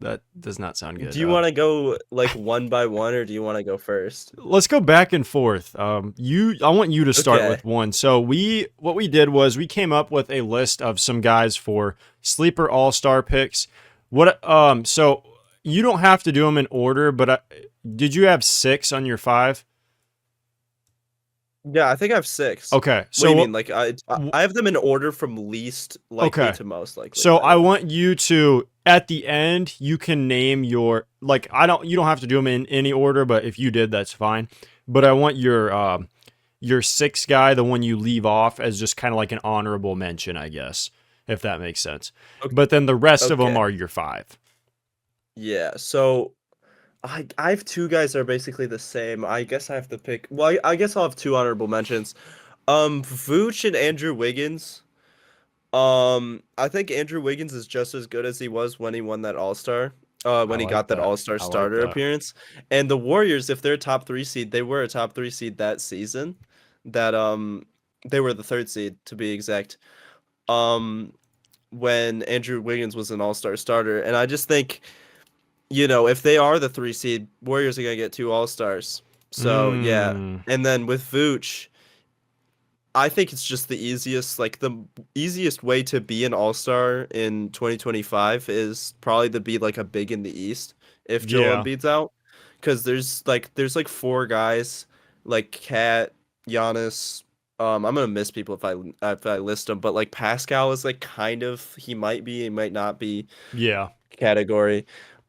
That does not sound good. Do you want to go like one by one, or do you want to go first? Let's go back and forth. I want you to start Okay. with one. So what we did was we came up with a list of some guys for sleeper all-star picks. So you don't have to do them in order, but did you have 6 on your 5? Yeah, I think I have 6. Okay. What So do you mean? Like I have them in order from least likely Okay. to most likely. So by I the way. want you to at the end you can name your you don't have to do them in any order, but if you did that's fine. But I want your 6th guy, the one you leave off, as just kind of like an honorable mention, I guess, if that makes sense. Okay. But then the rest of them Okay. are your 5. Yeah, so I have 2 guys that are basically the same. I guess I have to pick. Well, I guess I'll have 2 honorable mentions. Vooch and Andrew Wiggins. I think Andrew Wiggins is just as good as he was when he won that All-Star. When he like got that that. All-Star I like starter that. appearance. And the Warriors, if they're a top 3 seed, they were a top 3 seed that season. That they were the 3rd seed to be exact. When Andrew Wiggins was an All-Star starter, and I just think, you know, if they are the 3 seed, Warriors are gonna get 2 All-Stars. So yeah, and then with Vooch, I think it's just the easiest way to be an All-Star in 2025 is probably to be like a big in the East if Joel Yeah. Embiid's out, because there's 4 guys like Cat, Giannis. I'm gonna miss people if I list them, but like Pascal is like kind of he might be, he might not be Yeah. category.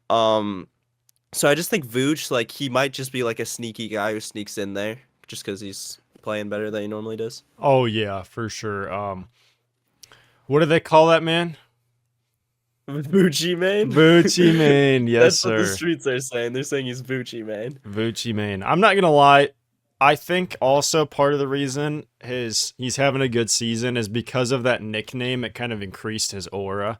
Um, so I just think Vooch, like he might just be like a sneaky guy who sneaks in there just because he's playing better than he normally does. Oh yeah, for sure. What do they call that man? Vucci man. Bucci Mane. Yes, That's what the sir. streets are saying. They're saying he's Vucci man. Bucci Mane. I'm not gonna lie. I think also part of the reason he's having a good season is because of that nickname. It kind of increased his aura.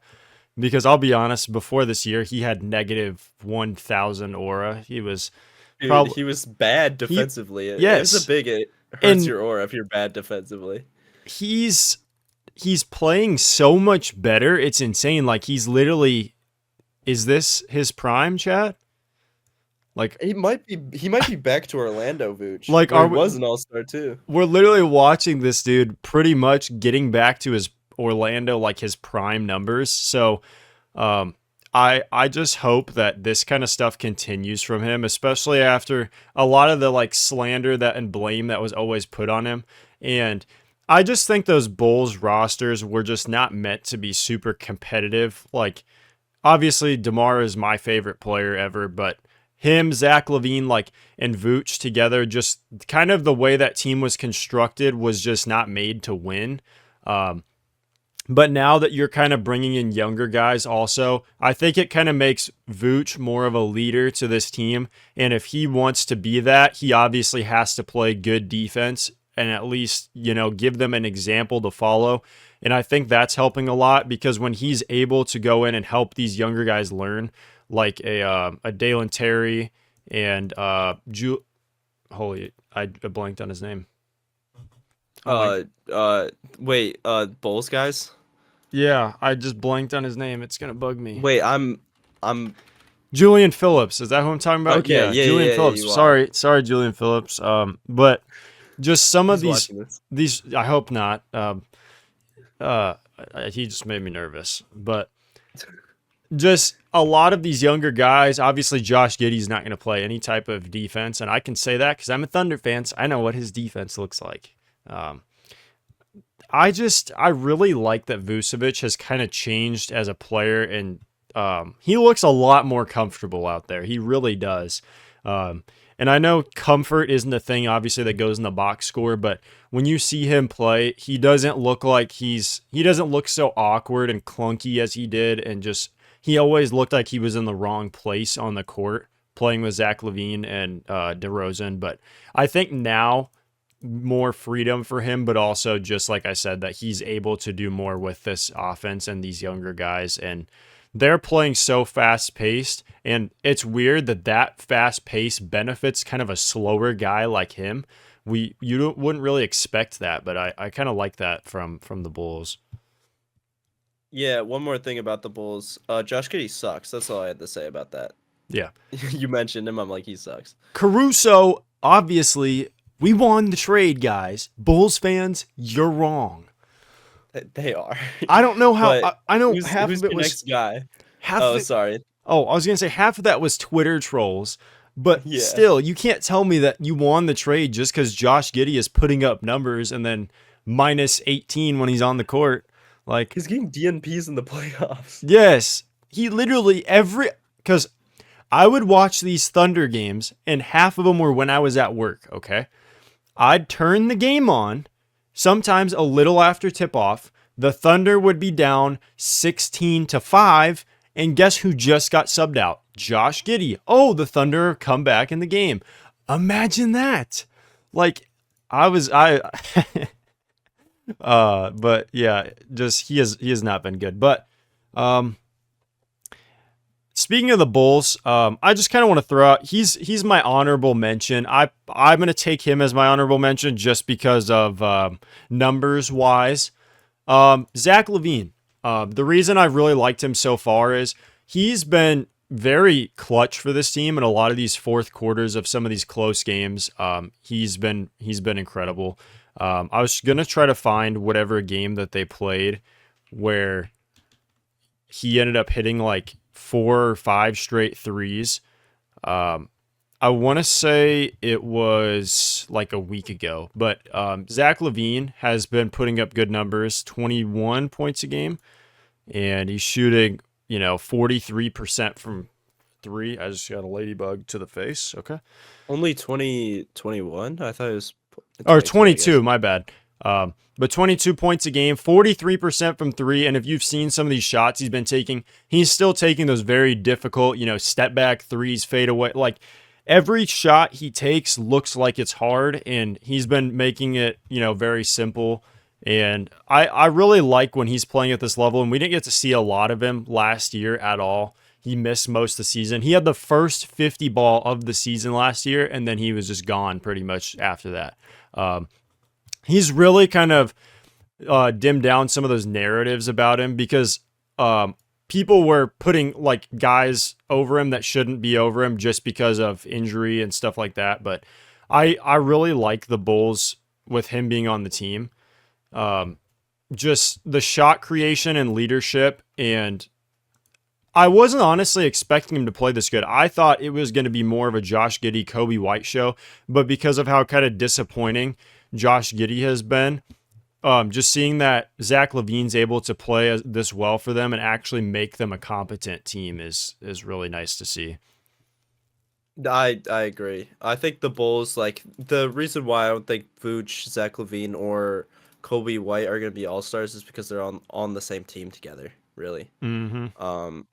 Because I'll be honest, before this year, he had negative 1,000 aura. He was Dude, probably he was bad defensively. yes. It's a big it hurts And your aura if you're bad defensively. he's playing so much better. It's insane. Like he's literally, is this his prime, Chad? Like He might be back to Orlando Vooch. Like, where are he we- was an all-star too. we're literally watching this dude pretty much getting back to his Orlando, like his prime numbers. So, I just hope that this kind of stuff continues from him, especially after a lot of the like slander that and blame that was always put on him. And I just think those Bulls rosters were just not meant to be super competitive. Like obviously DeMar is my favorite player ever, but him, Zach LaVine, like and Vooch together, just kind of the way that team was constructed was just not made to win. Um, but now that you're kind of bringing in younger guys also, I think it kind of makes Vooch more of a leader to this team. And if he wants to be that, he obviously has to play good defense and at least, give them an example to follow. And I think that's helping a lot because when he's able to go in and help these younger guys learn, like a Dalen Terry and I blanked on his name. Wait, Bulls guys? Yeah, I just blanked on his name. It's gonna bug me. Wait, I'm Julian Phillips. Is that who I'm talking about? okay. Yeah, Julian yeah, Phillips. you are. Sorry, Julian Phillips. But just some of He's watching this. these. I hope not. He just made me nervous. But just a lot of these younger guys. Obviously, Josh Giddey's not going to play any type of defense, and I can say that because I'm a Thunder fan. So I know what his defense looks like. I really like that Vucevic has kind of changed as a player, and he looks a lot more comfortable out there. He really does. And I know comfort isn't a thing, obviously, that goes in the box score, but when you see him play, he doesn't look like he doesn't look so awkward and clunky as he did, and just he always looked like he was in the wrong place on the court playing with Zach LaVine and DeRozan. But I think now more freedom for him, but also just like I said, that he's able to do more with this offense and these younger guys, and they're playing so fast paced, and it's weird that fast pace benefits kind of a slower guy like him. Wouldn't really expect that, but I kind of like that from the Bulls. Yeah, one more thing about the Bulls. Josh Giddey sucks. That's all I had to say about that. Yeah. You mentioned him. I'm like, he sucks. Caruso, obviously, we won the trade, guys. Bulls fans, you're wrong. They are. I don't know how. But I know who's half of it your was next guy? half. Sorry. Oh, I was gonna say half of that was Twitter trolls, but Yeah. still, you can't tell me that you won the trade just because Josh Giddey is putting up numbers and then minus 18 when he's on the court. Like, He's getting DNPs in the playoffs. yes, he literally because I would watch these Thunder games, and half of them were when I was at work. Okay, I'd turn the game on, sometimes a little after tip off. The Thunder would be down 16-5, and guess who just got subbed out? Josh Giddey. Oh, the Thunder come back in the game. Imagine that. Like, but yeah, just he has not been good. But speaking of the Bulls, I just kind of want to throw out he's my honorable mention. I'm gonna take him as my honorable mention just because of numbers wise. Zach LaVine. The reason I've really liked him so far is he's been very clutch for this team in a lot of these fourth quarters of some of these close games. He's been incredible. I was gonna try to find whatever game that they played where he ended up hitting like 4 or 5 straight threes. I want to say it was like a week ago, but Zach LaVine has been putting up good numbers, 21 points a game, and he's shooting, 43% from 3. I just got a ladybug to the face. Okay. Only 21? I thought it was Or 22, I 22, guess. my bad. But 22 points a game, 43% from 3. And if you've seen some of these shots he's been taking, he's still taking those very difficult, step back threes, fade away. Like every shot he takes looks like it's hard, and he's been making it, very simple. And I really like when he's playing at this level, and we didn't get to see a lot of him last year at all. He missed most of the season. He had the first 50 ball of the season last year, and then he was just gone pretty much after that. He's really kind of dimmed down some of those narratives about him because people were putting like guys over him that shouldn't be over him just because of injury and stuff like that. But I really like the Bulls with him being on the team. Just the shot creation and leadership, and I wasn't honestly expecting him to play this good. I thought it was going to be more of a Josh Giddey, Kobe White show, but because of how kind of disappointing Josh Giddey has been, just seeing that Zach LaVine's able to play this well for them and actually make them a competent team is really nice to see. I agree. I think the Bulls, like, the reason why I don't think Vooch, Zach LaVine, or Kobe White are going to be all-stars is because they're on the same team together, really. Mm-hmm.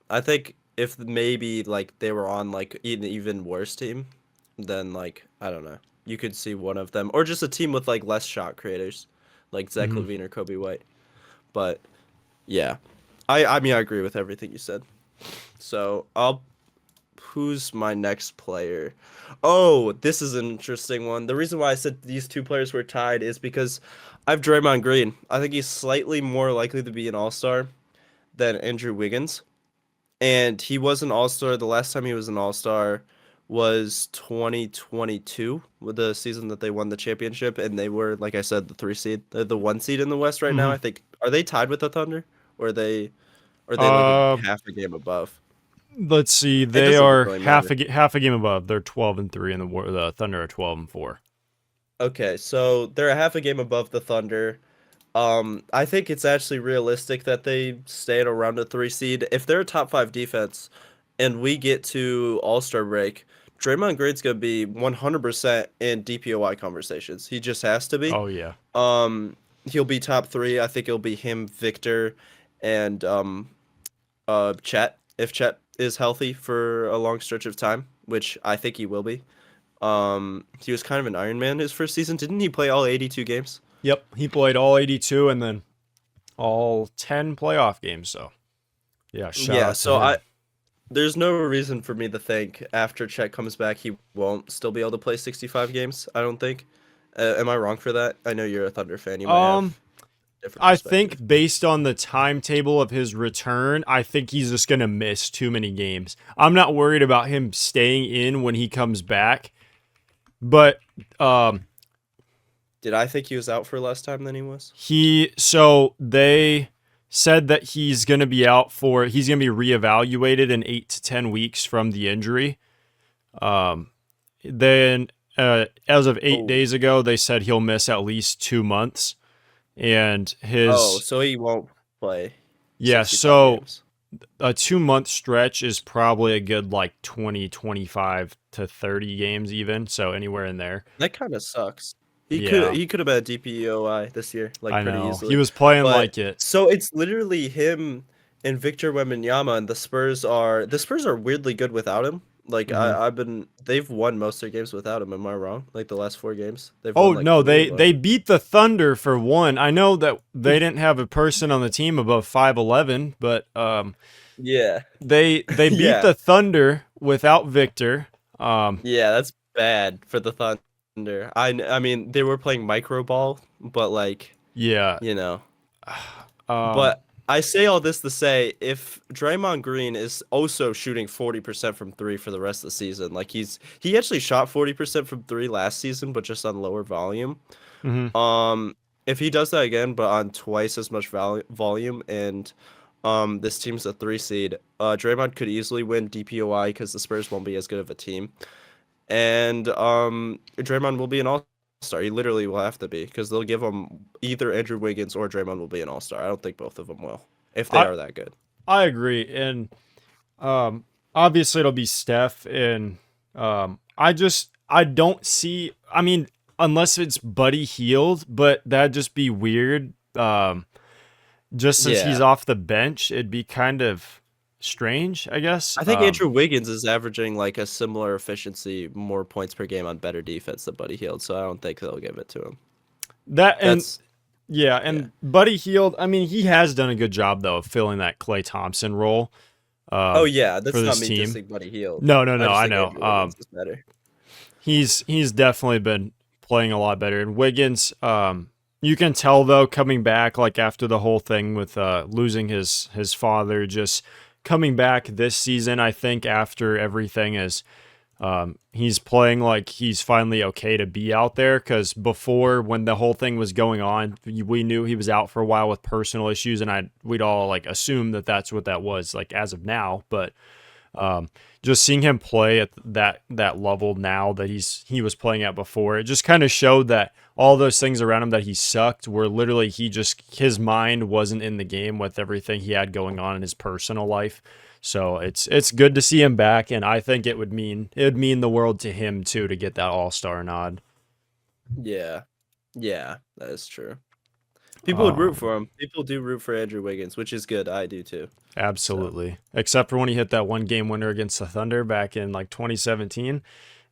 I think if maybe, like, they were on, like, an even worse team, then, like, I don't know. You could see one of them, or just a team with, like, less shot creators, like Zach Mm-hmm. LaVine or Kobe White. But, yeah. I mean, I agree with everything you said. So, who's my next player? Oh, this is an interesting one. The reason why I said these two players were tied is because I have Draymond Green. I think he's slightly more likely to be an all-star than Andrew Wiggins. And he was an all-star. The last time he was an all-star was 2022, with the season that they won the championship, and they were, like I said, the 3 seed, the 1 seed in the West right now. Mm-hmm. I think, are they tied with the Thunder, or are they like Uh, a half a game above? let's see. It They doesn't are really half matter. half a game above. They're 12-3, and the Thunder are 12-4. Okay, so they're a half a game above the Thunder. I think it's actually realistic that they stay at around a 3 seed. If they're a top 5 defense and we get to All-Star break, Draymond Green's gonna be 100% in DPOI conversations. He just has to be. Oh yeah. He'll be top 3. I think it'll be him, Victor, and Chet. If Chet is healthy for a long stretch of time, which I think he will be. He was kind of an Iron Man his first season. Didn't he play all 82 games? Yep. He played all 82 and then all 10 playoff games. So yeah, shout Yeah, out to so him. there's no reason for me to think after Chet comes back he won't still be able to play 65 games. I don't think. Am I wrong for that? I know you're a Thunder fan. You might Um, have a different I perspective. think based on the timetable of his return, I think he's just gonna miss too many games. I'm not worried about him staying in when he comes back, but Did I think he was out for less time than he was? they said that he's gonna be out for he's gonna be reevaluated in 8 to 10 weeks from the injury. Then as of eight Oh, days ago, they said he'll miss at least 2 months, and oh, his so he won't play yeah, 65 so games. a 2 month stretch is probably a good like 20, 25 to 30 games even. So anywhere in there. That kind of sucks. He could Yeah, he could have been a DPOI this year, like I pretty know. He easily. was playing But like it. so it's literally him and Victor Wembanyama, and the Spurs are weirdly good without him. Like Hmm. they've won most of their games without him. Am I wrong? Like the last 4 games, they've Oh won like no, 3 or they whatever. beat the Thunder for one. I know that they didn't have a person on the team above 5'11", but Yeah, they beat yeah, the Thunder without Victor. Um, yeah. That's bad for the Thunder. I mean they were playing micro ball, but like yeah. you know. Um, But I say all this to say, if Draymond Green is also shooting 40% from 3 for the rest of the season, like he actually shot 40% from 3 last season, but just on lower volume. mhm. Um, if he does that again, but on twice as much volume, and this team's a 3 seed, Draymond could easily win DPOI because the Spurs won't be as good of a team, and Draymond will be an all-star. He literally will have to be because they'll give him either Andrew Wiggins or Draymond will be an all-star. I don't think both of them will if they I are that good. I agree, and obviously it'll be Steph, and I don't see. I mean, unless it's Buddy Healed, but that'd just be weird. Just since he's Yeah. off the bench, it'd be kind of strange, I guess. I think Andrew Wiggins is averaging like a similar efficiency, more points per game on better defense than Buddy Hield, so I don't think they'll give it to him. That and That's yeah, yeah. and Buddy Healed. I mean, he has done a good job though of filling that Klay Thompson role Oh yeah, for that's not this me team. dissing Buddy Hield. No, no, I no. just I think know. Andrew Wiggins is better. He's definitely been playing a lot better. And Wiggins, you can tell though coming back like after the whole thing with losing his father, just coming back this season. I think after everything is He's playing like he's finally okay to be out there because before, when the whole thing was going on, we knew he was out for a while with personal issues, and we'd all like assume that that's what that was like as of now. But um, just seeing him play at that level now that he was playing at before, it just kind of showed that all those things around him that he sucked were literally his mind wasn't in the game with everything he had going on in his personal life. So it's good to see him back, and I think it would mean the world to him too to get that All-Star nod. Yeah. Yeah, that is true. People would root Um, for him. People do root for Andrew Wiggins, which is good. I do too. So Absolutely. Except for when he hit that one game winner against the Thunder back in like 2017,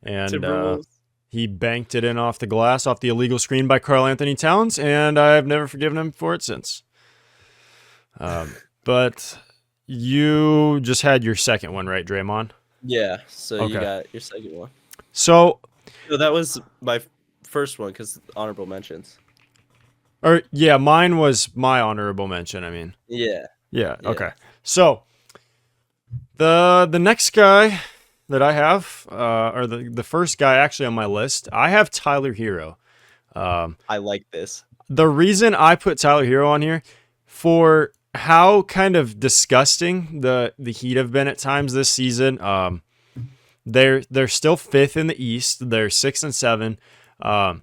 and Timberwolves. he banked it in off the glass off the illegal screen by Karl Anthony Towns, and I've never forgiven him for it since. But you just had your second one, right, Draymond? Yeah. So you Okay. got your second one. So, So that was my first one because honorable mentions. or yeah, mine was my honorable mention. I mean, Yeah. yeah, Yeah. okay. So the next guy that I have, or the first guy actually on my list, I have Tyler Hero. I like this. The reason I put Tyler Hero on here for how kind of disgusting the Heat have been at times this season. They're still fifth in the East. They're 6-7. Bam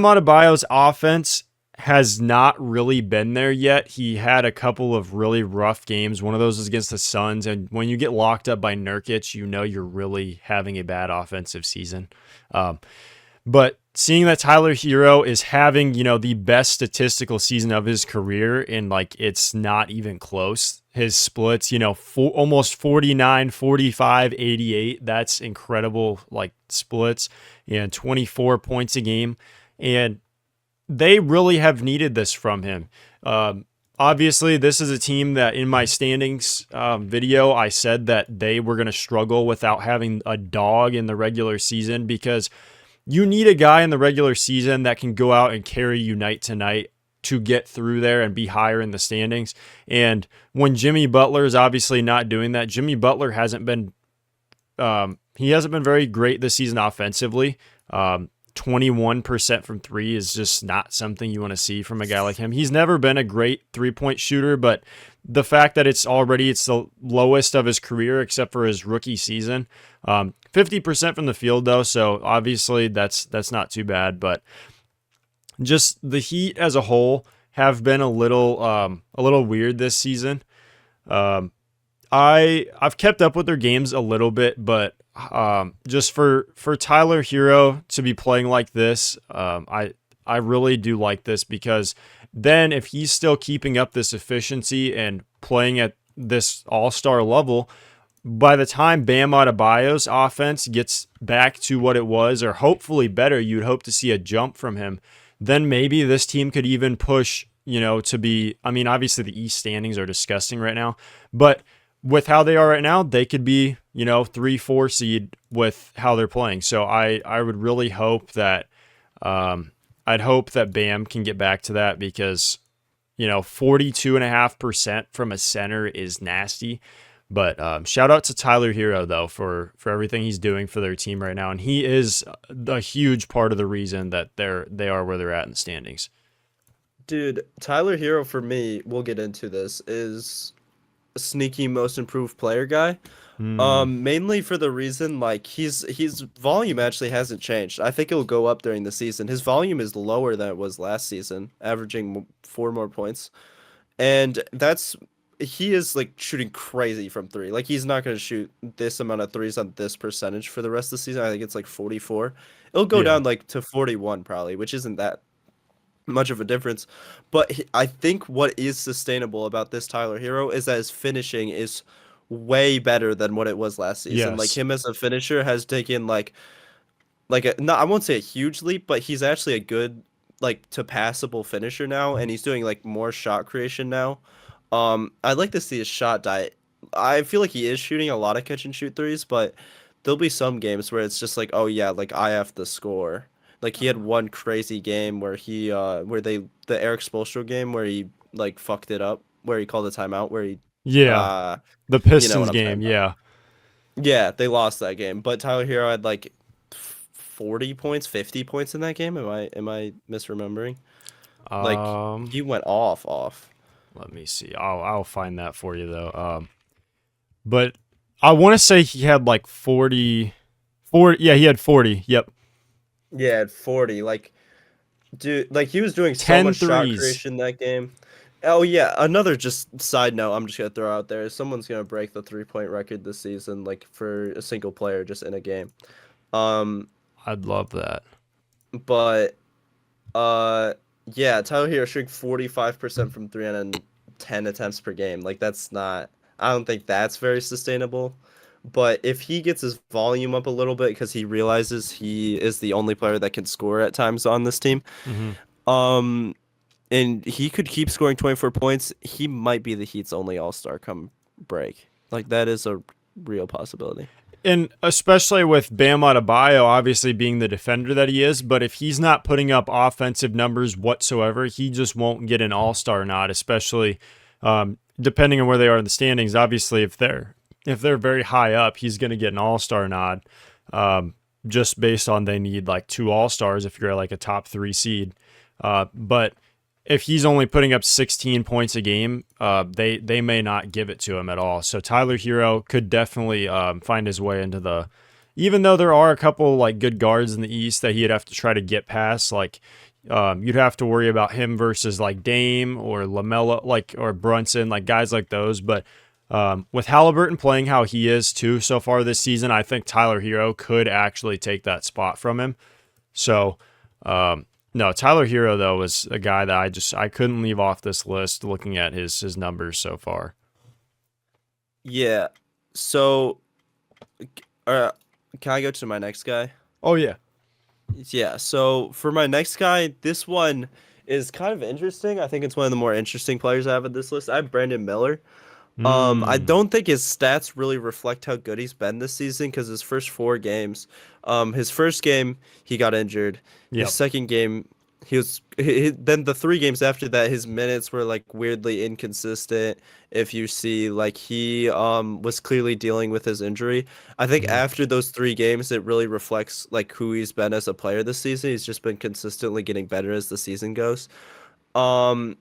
Adebayo's offense has not really been there yet. He had a couple of really rough games. One of those was against the Suns, and when you get locked up by Nurkic, you know you're really having a bad offensive season. Um, but seeing that Tyler Hero is having, the best statistical season of his career, and like it's not even close. His splits, almost 49, 45, 88. That's incredible, like splits, and 24 points a game. And they really have needed this from him. Obviously, this is a team that in my standings video, I said that they were going to struggle without having a dog in the regular season because you need a guy in the regular season that can go out and carry you night to night to get through there and be higher in the standings. And when Jimmy Butler is obviously not doing that, Jimmy Butler he hasn't been very great this season offensively. 21% from three is just not something you want to see from a guy like him. He's never been a great 3-point shooter, but the fact that it's the lowest of his career except for his rookie season. 50% from the field though, so obviously that's not too bad, but just the Heat as a whole have been a little weird this season. Um, I've kept up with their games a little bit, but just for Tyler Hero to be playing like this, I really do like this because then if he's still keeping up this efficiency and playing at this all-star level, by the time Bam Adebayo's offense gets back to what it was, or hopefully better, you'd hope to see a jump from him. Then maybe this team could even push, to be. I mean, obviously the East standings are disgusting right now, but with how they are right now, they could be, 3-4 seed with how they're playing. So I would really hope that, I'd hope that Bam can get back to that because, 42.5% from a center is nasty. But shout out to Tyler Hero though for everything he's doing for their team right now, and he is a huge part of the reason that they are where they're at in the standings. Dude, Tyler Hero for me, we'll get into this, is a sneaky most improved player guy. Hmm. Mainly for the reason like his volume actually hasn't changed. I think it'll go up during the season. His volume is lower than it was last season, averaging 4 more points. And he is like shooting crazy from three. Like he's not going to shoot this amount of threes on this percentage for the rest of the season. I think it's like 44. It'll go Yeah. down like to 41 probably, which isn't that much of a difference. But I think what is sustainable about this Tyler Hero is that his finishing is way better than what it was last season. Like Yes. him as a finisher has taken like a no, I won't say a huge leap, but he's actually a good like to passable finisher now, and he's doing like more shot creation now. I'd like to see his shot diet. I feel like he is shooting a lot of catch and shoot threes, but there'll be some games where it's just like, oh yeah, like I have to score. Like he had one crazy game where the Eric Spoelstra game where he like fucked it up, where he called a timeout, where he Yeah. uh The you know what Pistons I'm saying game. about. Yeah. Yeah, they lost that game, but Tyler Hero had like 40 points, 50 points in that game. Am I misremembering? Like Um, he went off. Let me see. I'll find that for you though. But I want to say he had like 40, 40. Yeah, he had 40. Yep. Yeah, at 40. Like dude, like he was doing so 10 much shot threes. creation that game. Oh yeah, another just side note I'm just gonna throw out there is someone's gonna break the 3-point record this season, like for a single player just in a game. Um, I'd love that. but uh, yeah, Tyler Hero shooting 45% from three and 10 attempts per game. Like that's not. I don't think that's very sustainable. But if he gets his volume up a little bit because he realizes he is the only player that can score at times on this team, Hmm. um, and he could keep scoring 24 points, he might be the Heat's only All-Star come break. Like that is a real possibility. And especially with Bam Adebayo obviously being the defender that he is, but if he's not putting up offensive numbers whatsoever, he just won't get an All-Star nod, especially depending on where they are in the standings. Obviously, if they're very high up, he's going to get an All-Star nod, just based on they need like two All-Stars if you're like a top three seed. But if he's only putting up 16 points a game, they may not give it to him at all. So Tyler Hero could definitely find his way into the. Even though there are a couple like good guards in the East that he'd have to try to get past, like you'd have to worry about him versus like Dame or LaMelo, like or Brunson, like guys like those. But with Halliburton playing how he is too so far this season, I think Tyler Hero could actually take that spot from him. So, no, Tyler Hero though was a guy that I couldn't leave off this list looking at his numbers so far. Yeah. So, uh, can I go to my next guy? Oh yeah. Yeah. So for my next guy, this one is kind of interesting. I think it's one of the more interesting players I have on this list. I have Brandon Miller. I Mm, don't think his stats really reflect how good he's been this season because his first four games, his first game he got injured. His yep. second game, then the 3 games after that, his minutes were like weirdly inconsistent. If you see, like he was clearly dealing with his injury. I think Mhm. after those 3 games, it really reflects like who he's been as a player this season. He's just been consistently getting better as the season goes. Um,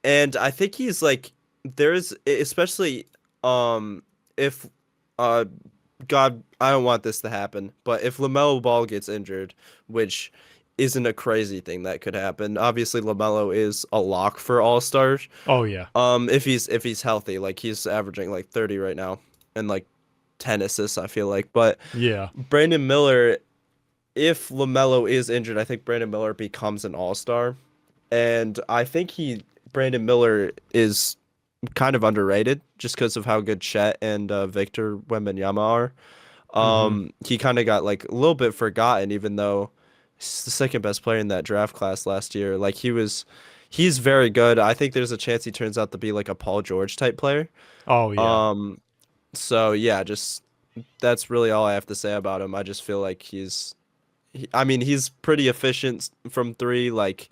and I think he's like there's especially if uh God, I don't want this to happen, but if LaMelo Ball gets injured, which isn't a crazy thing that could happen. Obviously LaMelo is a lock for All-Stars. Oh yeah. If he's healthy, like he's averaging like 30 right now and like 10 assists, I feel like. But Yeah. Brandon Miller, if LaMelo is injured, I think Brandon Miller becomes an All-Star. And I think Brandon Miller is kind of underrated just because of how good Chet and Victor Wembanyama are. Hmm. He kind of got like a little bit forgotten, even though he's the second best player in that draft class last year. Like he's very good. I think there's a chance he turns out to be like a Paul George type player. Oh yeah. Um, so yeah, just that's really all I have to say about him. I just feel like I mean, he's pretty efficient from three. Like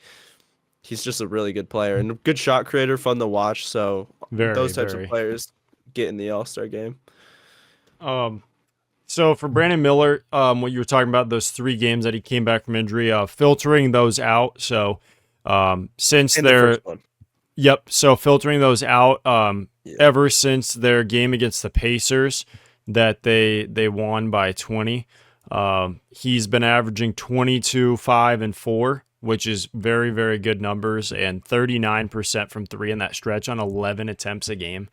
he's just a really good player and a good shot creator, fun to watch. So Very, those types of very. players get in the All-Star game. Um, so for Brandon Miller, what you were talking about, those 3 games that he came back from injury, filtering those out. So since In the they're first one. Yep. So filtering those out, Yeah. ever since their game against the Pacers, that they won by 20, he's been averaging 22, 5, and 4, which is very, very good numbers, and 39% from three in that stretch on 11 attempts a game.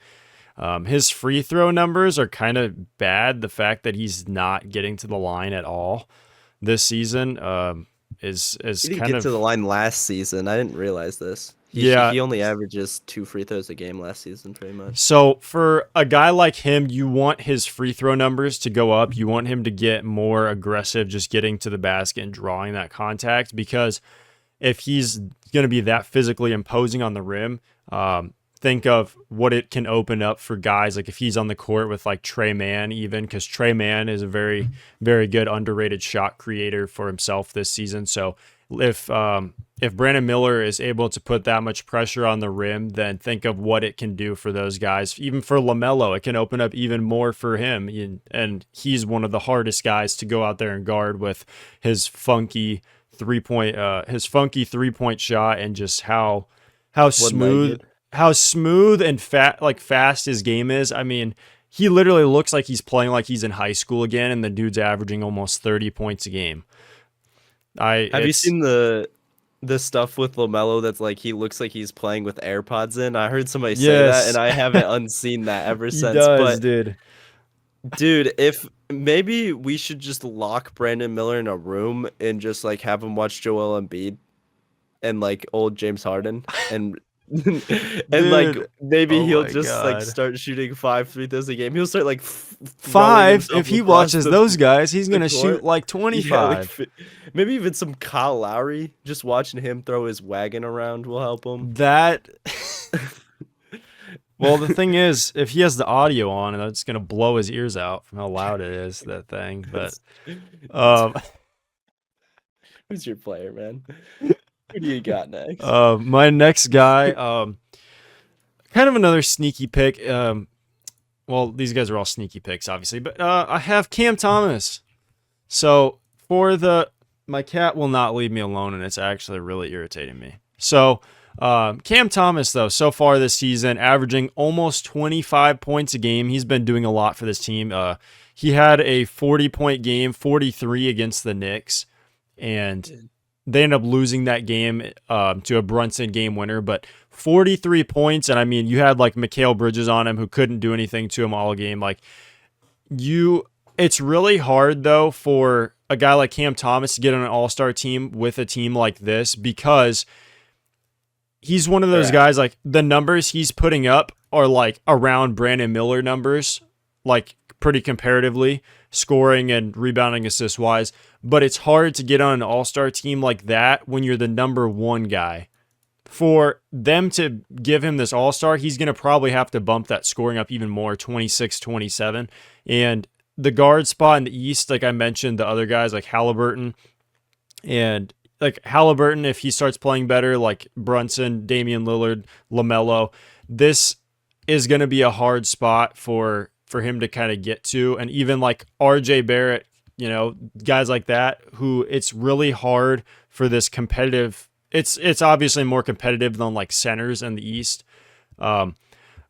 His free throw numbers are kind of bad. The fact that he's not getting to the line at all this season is He didn't kind get to the of line last season. I didn't realize this. He yeah. he only averages 2 free throws a game last season, pretty much. So for a guy like him, you want his free throw numbers to go up. You want him to get more aggressive, just getting to the basket and drawing that contact. Because if he's going to be that physically imposing on the rim, think of what it can open up for guys. Like if he's on the court with like Trey Mann, even because Trey Mann is a very, very good underrated shot creator for himself this season. So if if Brandon Miller is able to put that much pressure on the rim, then think of what it can do for those guys. Even for LaMelo, it can open up even more for him. And he's one of the hardest guys to go out there and guard with his funky 3-point shot, and just how smooth One-legged. how smooth and fast his game is. I mean, he literally looks like he's playing like he's in high school again, and the dude's averaging almost 30 points a game. Have you It's seen the stuff with LaMelo that's like he looks like he's playing with AirPods in? I heard somebody say that, and Yes, I haven't unseen that ever he since. does, But dude. dude, if maybe we should just lock Brandon Miller in a room and just like have him watch Joel Embiid and like old James Harden and and like Dude, maybe oh he'll my just like god. start shooting 5 3 throws a game. He'll start like throwing Five, if himself he across watches those guys, he's the gonna shoot court. like Yeah, like 25. maybe even some Kyle Lowry. Just watching him throw his wagon around will help him. That well, the thing is, if he has the audio on, it's gonna blow his ears out from how loud it is, that thing. But That's, that's um who's your player, man? Who do you got next? my next guy, kind of another sneaky pick. Well, these guys are all sneaky picks, obviously, but I have Cam Thomas. So for the my cat will not leave me alone, and it's actually really irritating me. So Cam Thomas, though, so far this season, averaging almost 25 points a game. He's been doing a lot for this team. He had a 40-point game, 43 against the Knicks, and they ended up losing that game to a Brunson game winner. But 43 points, and I mean, you had like Mikal Bridges on him who couldn't do anything to him all game. Like it's really hard though for a guy like Cam Thomas to get on an all-star team with a team like this, because he's one of those Yeah. guys, like the numbers he's putting up are like around Brandon Miller numbers, like pretty comparatively, scoring and rebounding assist wise. But it's hard to get on an all-star team like that when you're the number one guy. For them to give him this all-star, he's going to probably have to bump that scoring up even more, 26, 27. And the guard spot in the East, like I mentioned, the other guys like Halliburton, and like Halliburton, if he starts playing better, like Brunson, Damian Lillard, LaMelo, this is going to be a hard spot for him to kind of get to. And even like RJ Barrett, guys like that, who it's really hard for this competitive. It's obviously more competitive than like centers in the East.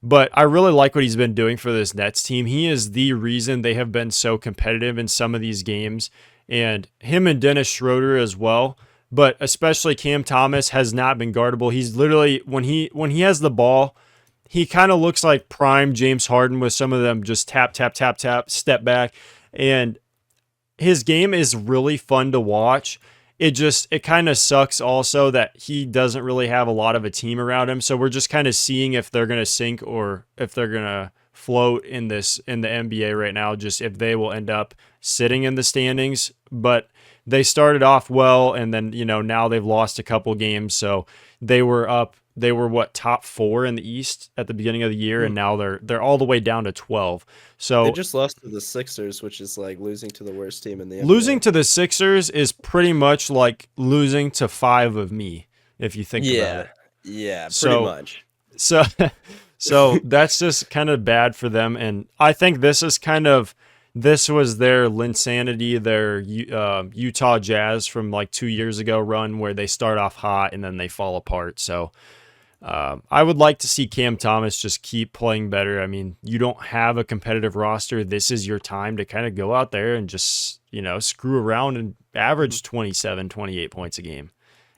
But I really like what he's been doing for this Nets team. He is the reason they have been so competitive in some of these games, and him and Dennis Schroeder as well. But especially Cam Thomas has not been guardable. He's literally, when he has the ball, he kind of looks like prime James Harden, with some of them just tap, tap, tap, tap, step back. And his game is really fun to watch. It kind of sucks also that he doesn't really have a lot of a team around him. So we're just kind of seeing if they're going to sink or if they're going to float in the NBA right now, just if they will end up sitting in the standings. But they started off well, and then now they've lost a couple games. So they were what, top 4 in the East at the beginning of the year, and now they're all the way down to 12. They So just lost to the Sixers, which is like losing to the worst team in the losing NBA. to the Sixers is pretty much like losing to 5 of me, if you think about Yeah. it. Yeah, pretty So much. so so that's just kind of bad for them, and I think this was their Linsanity, their Utah Jazz from like 2 years ago run, where they start off hot and then they fall apart. So I would like to see Cam Thomas just keep playing better. I mean, you don't have a competitive roster. This is your time to kind of go out there and just, screw around and average 27, 28 points a game.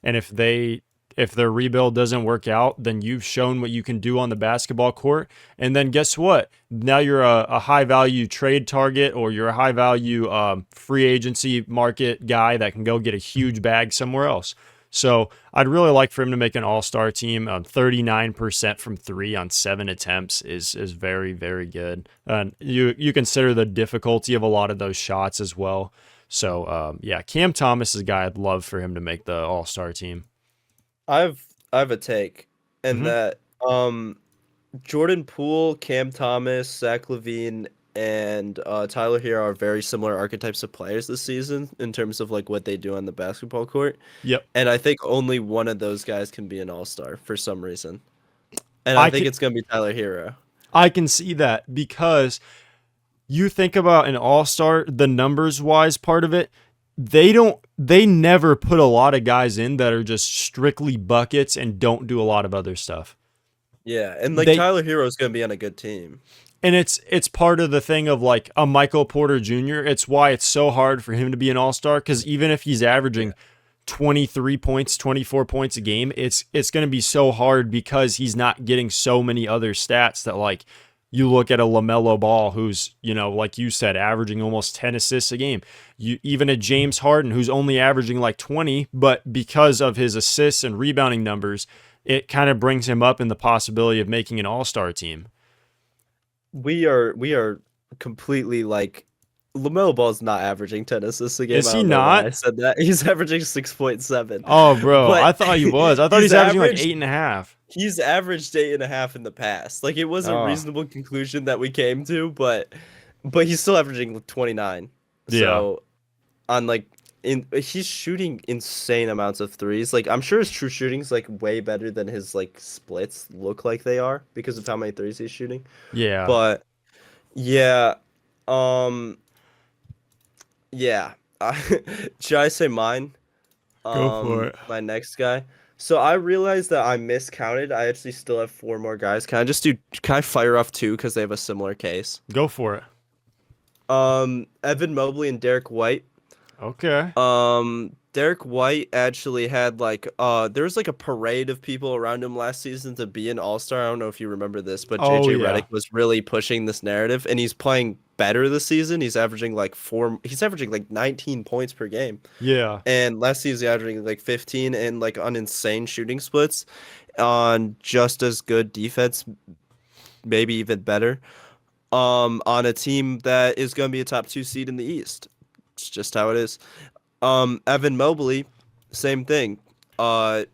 And if their rebuild doesn't work out, then you've shown what you can do on the basketball court. And then guess what? Now you're a high value trade target, or you're a high value free agency market guy that can go get a huge bag somewhere else. So I'd really like for him to make an all-star team. 39% from 3 on 7 attempts is very, very good. You consider the difficulty of a lot of those shots as well. So yeah, Cam Thomas is a guy I'd love for him to make the all-star team. I've a take, and Mhm. that Jordan Poole, Cam Thomas, Zach LaVine, and Tyler Hero are very similar archetypes of players this season in terms of like what they do on the basketball court. Yep. And I think only one of those guys can be an all-star for some reason. And I I think can it's going to be Tyler Hero. I can see that because you think about an all-star, the numbers wise part of it, they never put a lot of guys in that are just strictly buckets and don't do a lot of other stuff. Yeah, and like They Tyler Hero is going to be on a good team. and it's part of the thing of like a Michael Porter Jr. It's why it's so hard for him to be an all-star cuz even if he's Yeah. averaging 23 points, 24 points a game, it's going to be so hard because he's not getting so many other stats that like you look at a LaMelo Ball who's, like you said, averaging almost 10 assists a game. You even a James Harden who's only averaging like 20, but because of his assists and rebounding numbers, it kind of brings him up in the possibility of making an all-star team. We are completely like LaMelo Ball's not averaging 10 assists a game. Is I he don't know why not? I said that. He's averaging 6.7. Oh, bro, But I thought he was. I thought he's he's averaging like averaged 8.5. he's averaged 8.5 in the past. Like it was a Oh, reasonable conclusion that we came to, but he's still averaging 29. yeah. So on like he's shooting insane amounts of threes. Like I'm sure his true shooting's like way better than his like splits look like they are because of how many threes he's shooting. Yeah. But yeah, um yeah. Should I say mine? Go for it. My next guy. So I realized that I miscounted. I actually still have four more guys. Can I fire off two because they have a similar case? Go for it. Evan Mobley and Derek White. Okay. Derek White actually had like there was like a parade of people around him last season to be an all-star. I don't know if you remember this, but Oh, JJ yeah. Redick was really pushing this narrative and he's playing better this season. He's averaging like 19 points per game. Yeah. And last season he was averaging like 15 and like on insane shooting splits on just as good defense, maybe even better. On a team that is going to be a top 2 seed in the East. It's just how it is. Evan Mobley, same thing.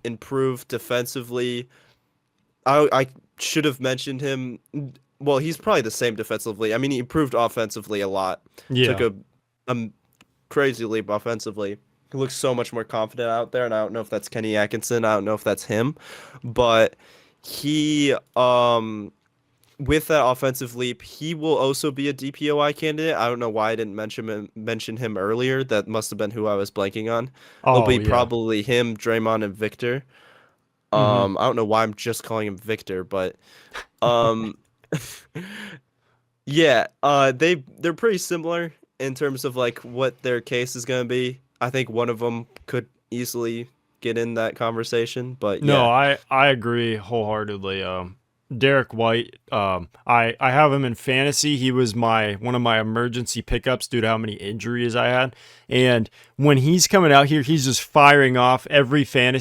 Improved defensively. I should have mentioned him. Well, he's probably the same defensively. I mean, he improved offensively a lot. Took Yeah. a crazy leap offensively. He looks so much more confident out there, and I don't know if that's Kenny Atkinson. I don't know if that's him, but he with that offensive leap, he will also be a DPOI candidate. I don't know why I didn't mention him earlier. That must have been who I was blanking on. It'll Oh, be yeah. probably him, Draymond, and Victor. Hmm. I don't know why I'm just calling him Victor, but um, yeah, they're pretty similar in terms of like what their case is gonna be. I think one of them could easily get in that conversation, but No, yeah, I agree wholeheartedly. Derek White, I have him in fantasy. He was one of my emergency pickups due to how many injuries I had. And when he's coming out here, he's just firing off every game.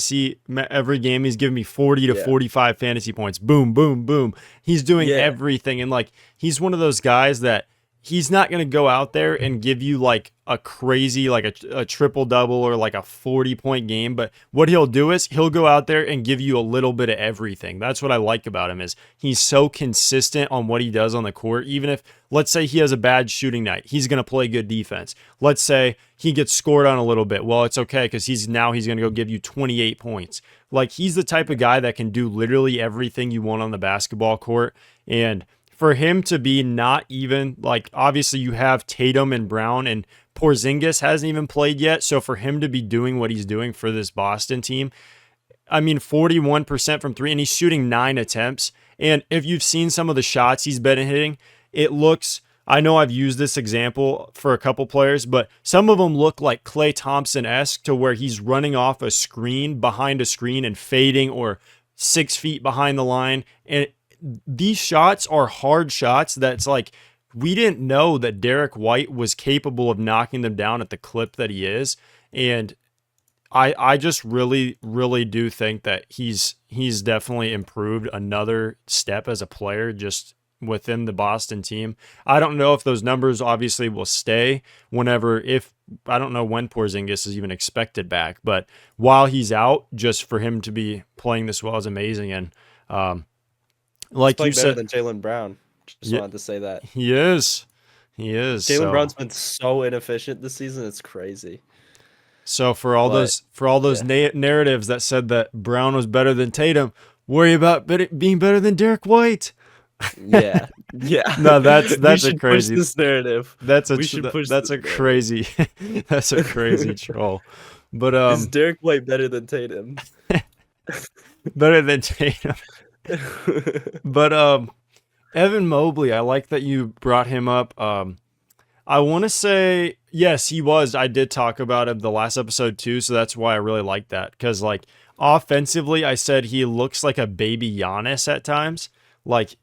He's giving me 40 to yeah, 45 fantasy points. Boom, boom, boom. He's doing yeah, everything. And like, he's one of those guys that he's not going to go out there and give you like a crazy, like a triple double or like a 40-point game. But what he'll do is he'll go out there and give you a little bit of everything. That's what I like about him is he's so consistent on what he does on the court. Even if, let's say he has a bad shooting night, he's going to play good defense. Let's say he gets scored on a little bit. Well, it's okay because he's going to go give you 28 points. Like he's the type of guy that can do literally everything you want on the basketball court. And for him to be not even like obviously you have Tatum and Brown and Porzingis hasn't even played yet. So for him to be doing what he's doing for this Boston team, I mean 41% from three and he's shooting 9 attempts. And if you've seen some of the shots he's been hitting, it looks I know I've used this example for a couple players, but some of them look like Klay Thompson-esque to where he's running off a screen behind a screen and fading or 6 feet behind the line. And these shots are hard shots that's like we didn't know that Derek White was capable of knocking them down at the clip that he is. And I just really do think that he's definitely improved another step as a player just within the Boston team. I don't know if those numbers obviously will stay if I don't know when Porzingis is even expected back, but while he's out, just for him to be playing this well is amazing. And he's like you playing better said, than Jaylen Brown. Just yeah, wanted to say that. he is. He is. Jalen Brown's been so inefficient this season. It's crazy. So for all But those yeah, narratives that said that Brown was better than Tatum, worry about being better than Derek White. yeah, yeah. No, We that's a should push crazy. this narrative. That's We should push that's this a narrative. crazy that's a crazy troll. But Is Derek White better than Tatum? better than Tatum. But Evan Mobley, I like that you brought him up. I want to say yes, he was. I did talk about him the last episode too, so that's why I really like that cuz like offensively, I said he looks like a baby Giannis at times. Like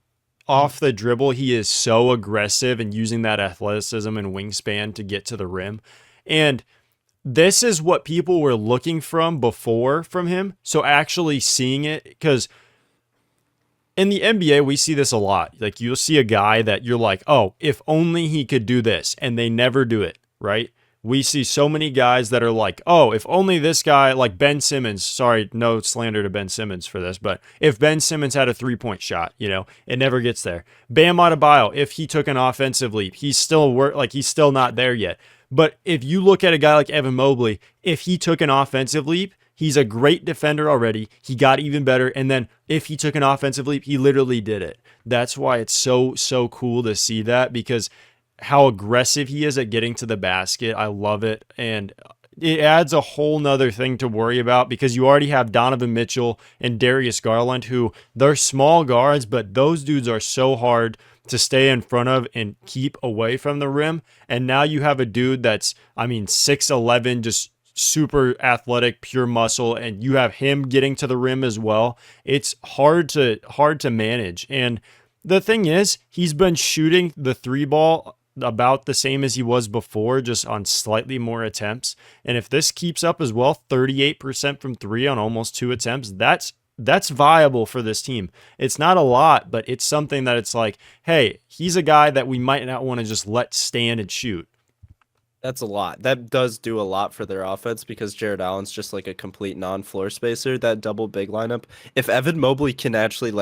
off the dribble, he is so aggressive and using that athleticism and wingspan to get to the rim. And this is what people were looking from before from him. So actually seeing it, because in the NBA, we see this a lot. Like you'll see a guy that you're like, oh, if only he could do this, and they never do it, right? We see so many guys that are like, oh, if only this guy, like Ben Simmons, sorry, no slander to Ben Simmons for this, but if Ben Simmons had a 3-point shot, it never gets there. Bam Adebayo, if he took an offensive leap, he's still not there yet. But if you look at a guy like Evan Mobley, if he took an offensive leap, he's a great defender already. He got even better. And then if he took an offensive leap, he literally did it. That's why it's so cool to see that, because how aggressive he is at getting to the basket. I love it. And it adds a whole nother thing to worry about because you already have Donovan Mitchell and Darius Garland, who they're small guards, but those dudes are so hard to stay in front of and keep away from the rim. And now you have a dude that's, 6'11", just super athletic, pure muscle, and you have him getting to the rim as well. It's hard to manage. And the thing is, he's been shooting the three ball about the same as he was before, just on slightly more attempts. And if this keeps up as well, 38% from three on almost 2 attempts, that's viable for this team. It's not a lot, but it's something that it's like, hey, he's a guy that we might not want to just let stand and shoot. That's a lot. That does do a lot for their offense because Jared Allen's just like a complete non-floor spacer, that double big lineup. If Evan Mobley can actually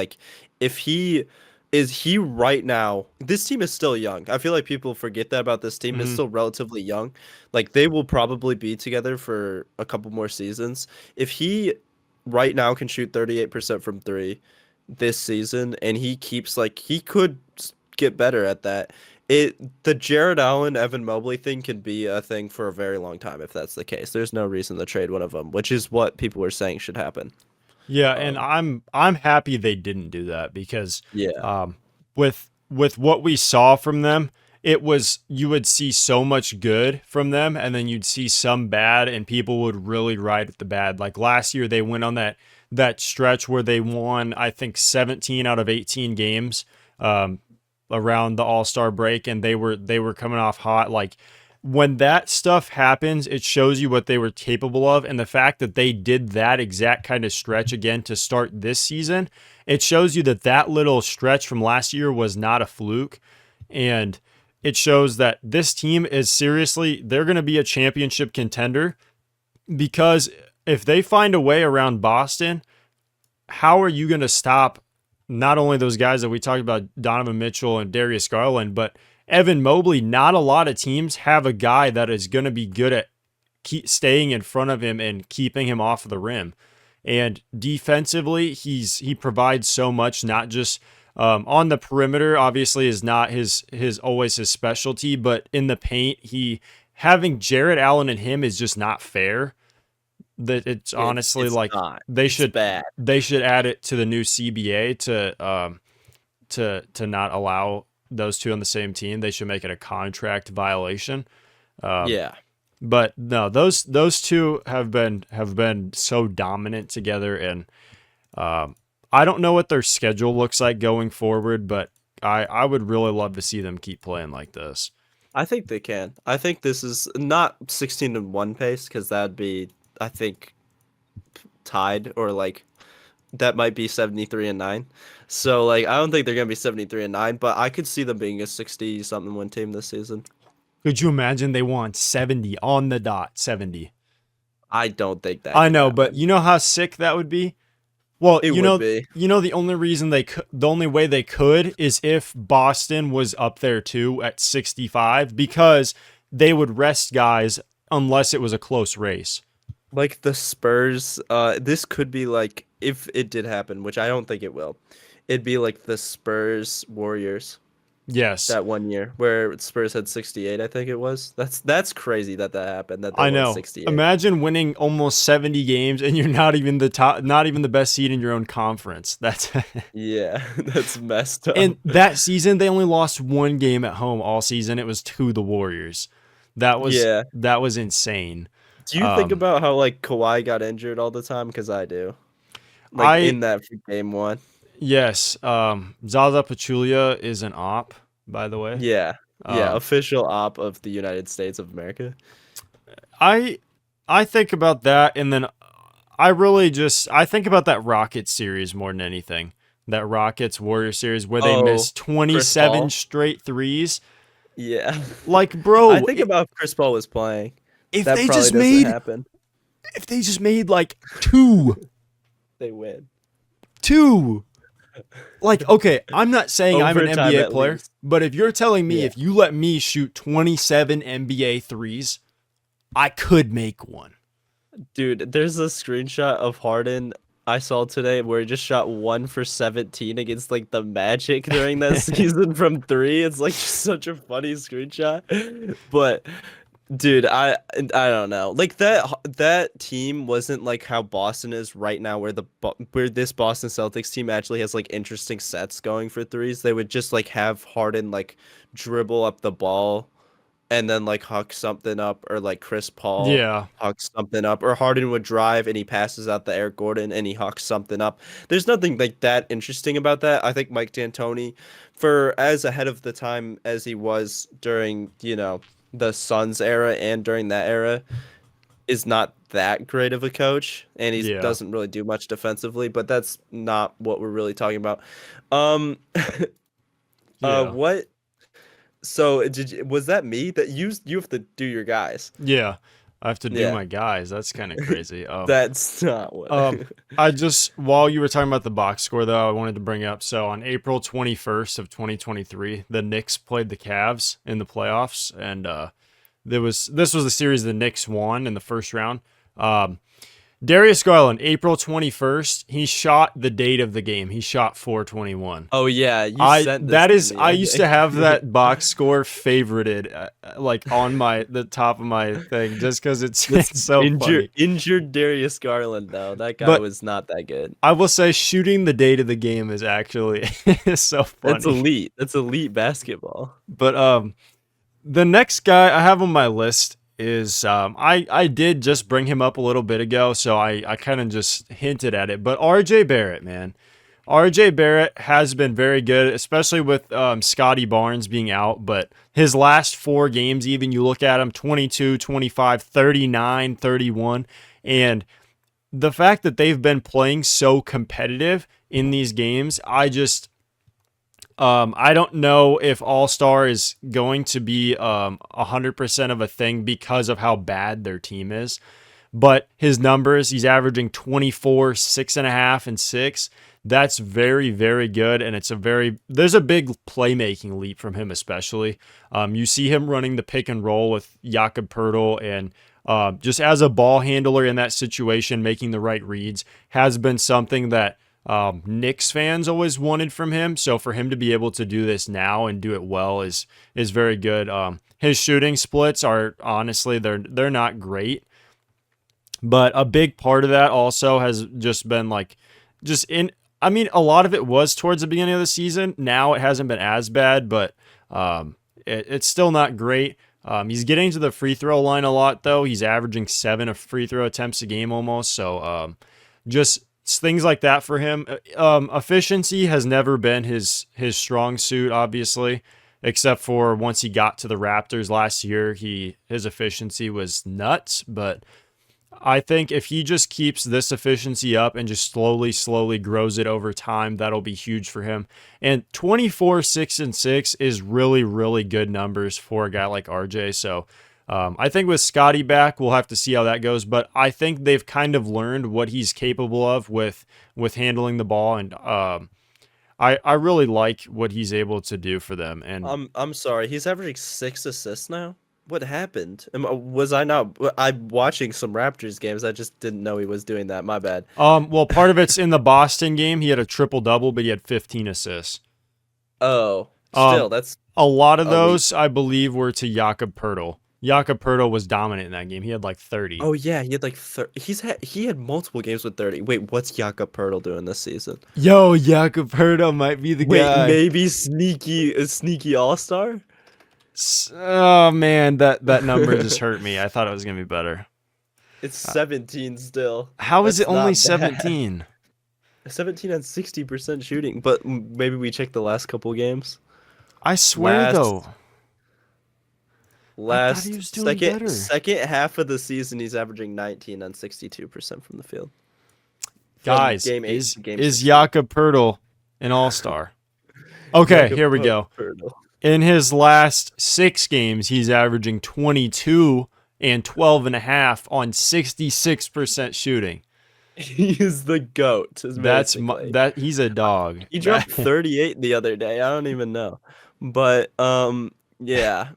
if he right now, this team is still young. I feel like people forget that about this team. It's Mhm. still relatively young. Like they will probably be together for a couple more seasons. If he right now can shoot 38% from three this season and he keeps he could get better at that. The Jared Allen Evan Mobley thing can be a thing for a very long time if that's the case. There's no reason to trade one of them, which is what people were saying should happen. Yeah, and Um, I'm happy they didn't do that because yeah, with what we saw from them, it was you would see so much good from them, and then you'd see some bad, and people would really ride with the bad. Like last year, they went on that stretch where they won, I think, 17 out of 18 games around the All-Star break, and they were coming off hot. Like when that stuff happens, it shows you what they were capable of. And the fact that they did that exact kind of stretch again to start this season, it shows you that that little stretch from last year was not a fluke. And it shows that this team is seriously, they're going to be a championship contender because if they find a way around Boston, how are you going to stop not only those guys that we talked about, Donovan Mitchell and Darius Garland, but Evan Mobley? Not a lot of teams have a guy that is going to be good at staying in front of him and keeping him off of the rim. And defensively, he provides so much, not just on the perimeter, obviously is not his always his specialty, but in the paint, having Jared Allen and him is just not fair. That it's honestly it's like not. they It's should bad. they should add it to the new CBA to not allow those two on the same team. They should make it a contract violation. Um, Yeah. but no, those two have been so dominant together, and I don't know what their schedule looks like going forward, but I would really love to see them keep playing like this. I think they can. I think this is not 16-1 pace because that'd be, I think, tied or that might be 73-9. So I don't think they're gonna be 73-9, but I could see them being a 60 something win team this season. Could you imagine they won 70 on the dot, 70? I don't think that I can know, but happen. you know how sick that would be? Well, It would be. the only reason the only way they could is if Boston was up there too at 65 because they would rest guys unless it was a close race. Like the Spurs, this could be like if it did happen, which I don't think it will. It'd be like the Spurs Warriors Yes, that one year where Spurs had 68, I think it was. That's crazy that that happened, that they I won know. 68. Imagine winning almost 70 games and you're not even the best seed in your own conference. That's Yeah, that's messed up. And that season they only lost one game at home all season. It was to the Warriors. Yeah. That was insane. Do you think Um, about how like Kawhi got injured all the time? Because I do. Like I in that game one. Yes, Zaza Pachulia is an op, by the way. Yeah. Yeah, Um, official op of the United States of America. I I think about that, and then I think about that Rockets series more than anything. That Rockets Warrior series where they Oh, missed Chris 27 Paul. straight threes. Yeah. Like, I bro, think about if Chris Paul was playing. if That they probably just doesn't made happen. if they just made like They win. two. Like, okay, I'm not saying I'm an Overtime NBA at player, least. but if you're telling me Yeah. if you let me shoot 27 NBA threes, I could make one. Dude, there's a screenshot of Harden I saw today where he just shot 1 for 17 against like the Magic during that season from three. It's like just such a funny screenshot. But dude, I don't know. Like that team wasn't like how Boston is right now, where where this Boston Celtics team actually has like interesting sets going for threes. They would just like have Harden like dribble up the ball and then like huck something up, or like Chris Paul Yeah, hucks something up, or Harden would drive and he passes out the Eric Gordon and he hucks something up. There's nothing like that interesting about that. I think Mike D'Antoni, for as ahead of the time as he was during, the Suns era and during that era, is not that great of a coach, and he yeah, doesn't really do much defensively, but that's not what we're really talking about. Um yeah, what so was that me that you have to do your guys? yeah. I have to do Yeah. my guys. That's kind of crazy. That's not what. Um, I just while you were talking about the box score though, I wanted to bring up. So on April 21st of 2023, the Knicks played the Cavs in the playoffs, and this was the series the Knicks won in the first round. Um, Darius Garland, April 21st, he shot the date of the game. He shot 421. Oh yeah, you sent this to me, I I used to think. have that box score favorited like on the top of my thing just cuz it's This it's so funny. injured Darius Garland though. That guy But was not that good. I will say shooting the date of the game is actually so That's funny. elite. That's elite basketball. But the next guy I have on my list is I did just bring him up a little bit ago, so I kind of just hinted at it. But RJ Barrett, man. RJ Barrett has been very good, especially with Scotty Barnes being out. But his last four games, even you look at him 22, 25, 39, 31. And the fact that they've been playing so competitive in these games, I don't know if All Star is going to be 100% of a thing because of how bad their team is. But his numbers, he's averaging 24, 6.5, and 6. That's very, very good. And there's a big playmaking leap from him, especially. You see him running the pick and roll with Jakob Pertl, and just as a ball handler in that situation, making the right reads has been something that Knicks fans always wanted from him. So for him to be able to do this now and do it well is very good. His shooting splits are honestly they're not great, but a big part of that also has just been like just in. I mean, a lot of it was towards the beginning of the season. Now it hasn't been as bad, but it's still not great. He's getting to the free throw line a lot, though. He's averaging 7 of free throw attempts a game almost. So just things like that for him. Efficiency has never been his strong suit, obviously, except for once he got to the Raptors last year. His efficiency was nuts, but I think if he just keeps this efficiency up and just slowly grows it over time, that'll be huge for him. And 24, 6, and 6 is really, really good numbers for a guy like RJ. So I think with Scotty back, we'll have to see how that goes. But I think they've kind of learned what he's capable of with handling the ball, and I really like what he's able to do for them. And I'm sorry. He's averaging 6 assists now. What happened? Was I not? I'm watching some Raptors games. I just didn't know he was doing that. My bad. well, part of it's in the Boston game. He had a triple double, but he had 15 assists. Oh, Um, still, that's a lot of elite. those, I believe, were to Jakob Pertl. Jakob Pertl was dominant in that game. He had like 30. Oh yeah, he had like he had multiple games with 30. Wait, what's Jakob Pertl doing this season? Yo, Jakob Pertl might be the Wait, guy. maybe a sneaky all-star? Oh man, that number just hurt me. I thought it was gonna be better. It's 17 still. How is That's it only not bad. 17? 17 on 60% shooting, but maybe we check the last couple games. I swear Last though, I thought he was doing better. second half of the season, he's averaging 19 on 62% from the field. From Guys, game 8 is to game is 16. Jakob Pertl an all-star? Okay, Jakob here we go. Pertl. In his last 6 games, he's averaging 22 and 12.5 on 66% shooting. He is the GOAT. Basically. He's a dog. He dropped 38 the other day. I don't even know. But yeah.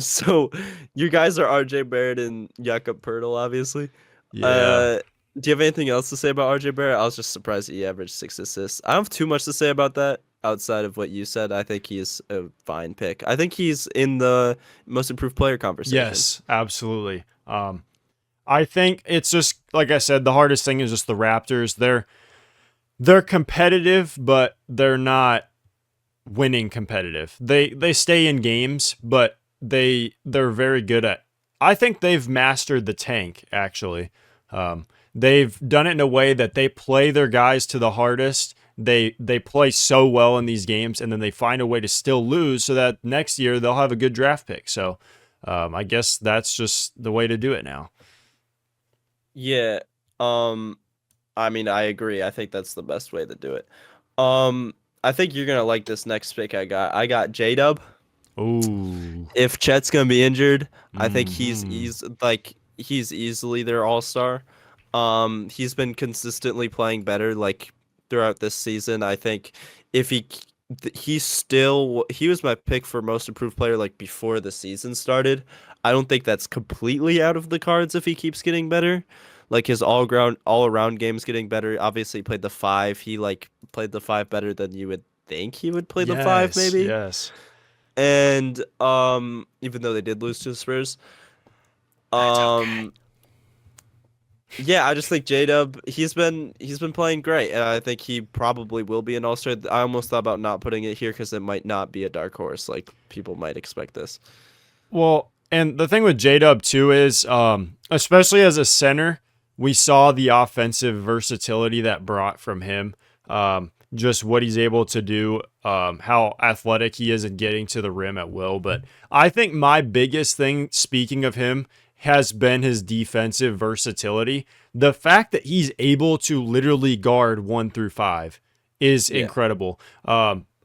So you guys are RJ Barrett and Jakob Pertl, obviously. Yeah. Do you have anything else to say about RJ Barrett? I was just surprised that he averaged 6 assists. I don't have too much to say about that outside of what you said. I think he's a fine pick. I think he's in the most improved player conversation. Yes, absolutely. I think it's just like I said, the hardest thing is just the Raptors. They're competitive, but they're not winning competitive. They stay in games, but they're very good at. I think they've mastered the tank actually. They've done it in a way that they play their guys to the hardest. They play so well in these games, and then they find a way to still lose, so that next year they'll have a good draft pick. So I guess that's just the way to do it now. Yeah. I mean, I agree. I think that's the best way to do it. I think you're gonna like this next pick I got. I got J-Dub. Ooh. If Chet's gonna be injured, I think Mhm. he's easily their all-star. He's been consistently playing better like throughout this season. I think if he was my pick for most improved player like before the season started. I don't think that's completely out of the cards if he keeps getting better. Like his all around game's getting better. Obviously he played the 5. He like played the 5 better than you would think he would play the 5 Yes, maybe. yes. And even though they did lose to the Spurs. That's okay. Um yeah, I just think J-Dub, he's been playing great, and I think he probably will be an all-star. I almost thought about not putting it here because it might not be a dark horse. Like people might expect this. Well, and the thing with J-Dub too is, especially as a center, we saw the offensive versatility that brought from him. Just what he's able to do, how athletic he is in getting to the rim at will. But I think my biggest thing, speaking of him, has been his defensive versatility. The fact that he's able to literally guard 1 through 5 is Yeah. incredible.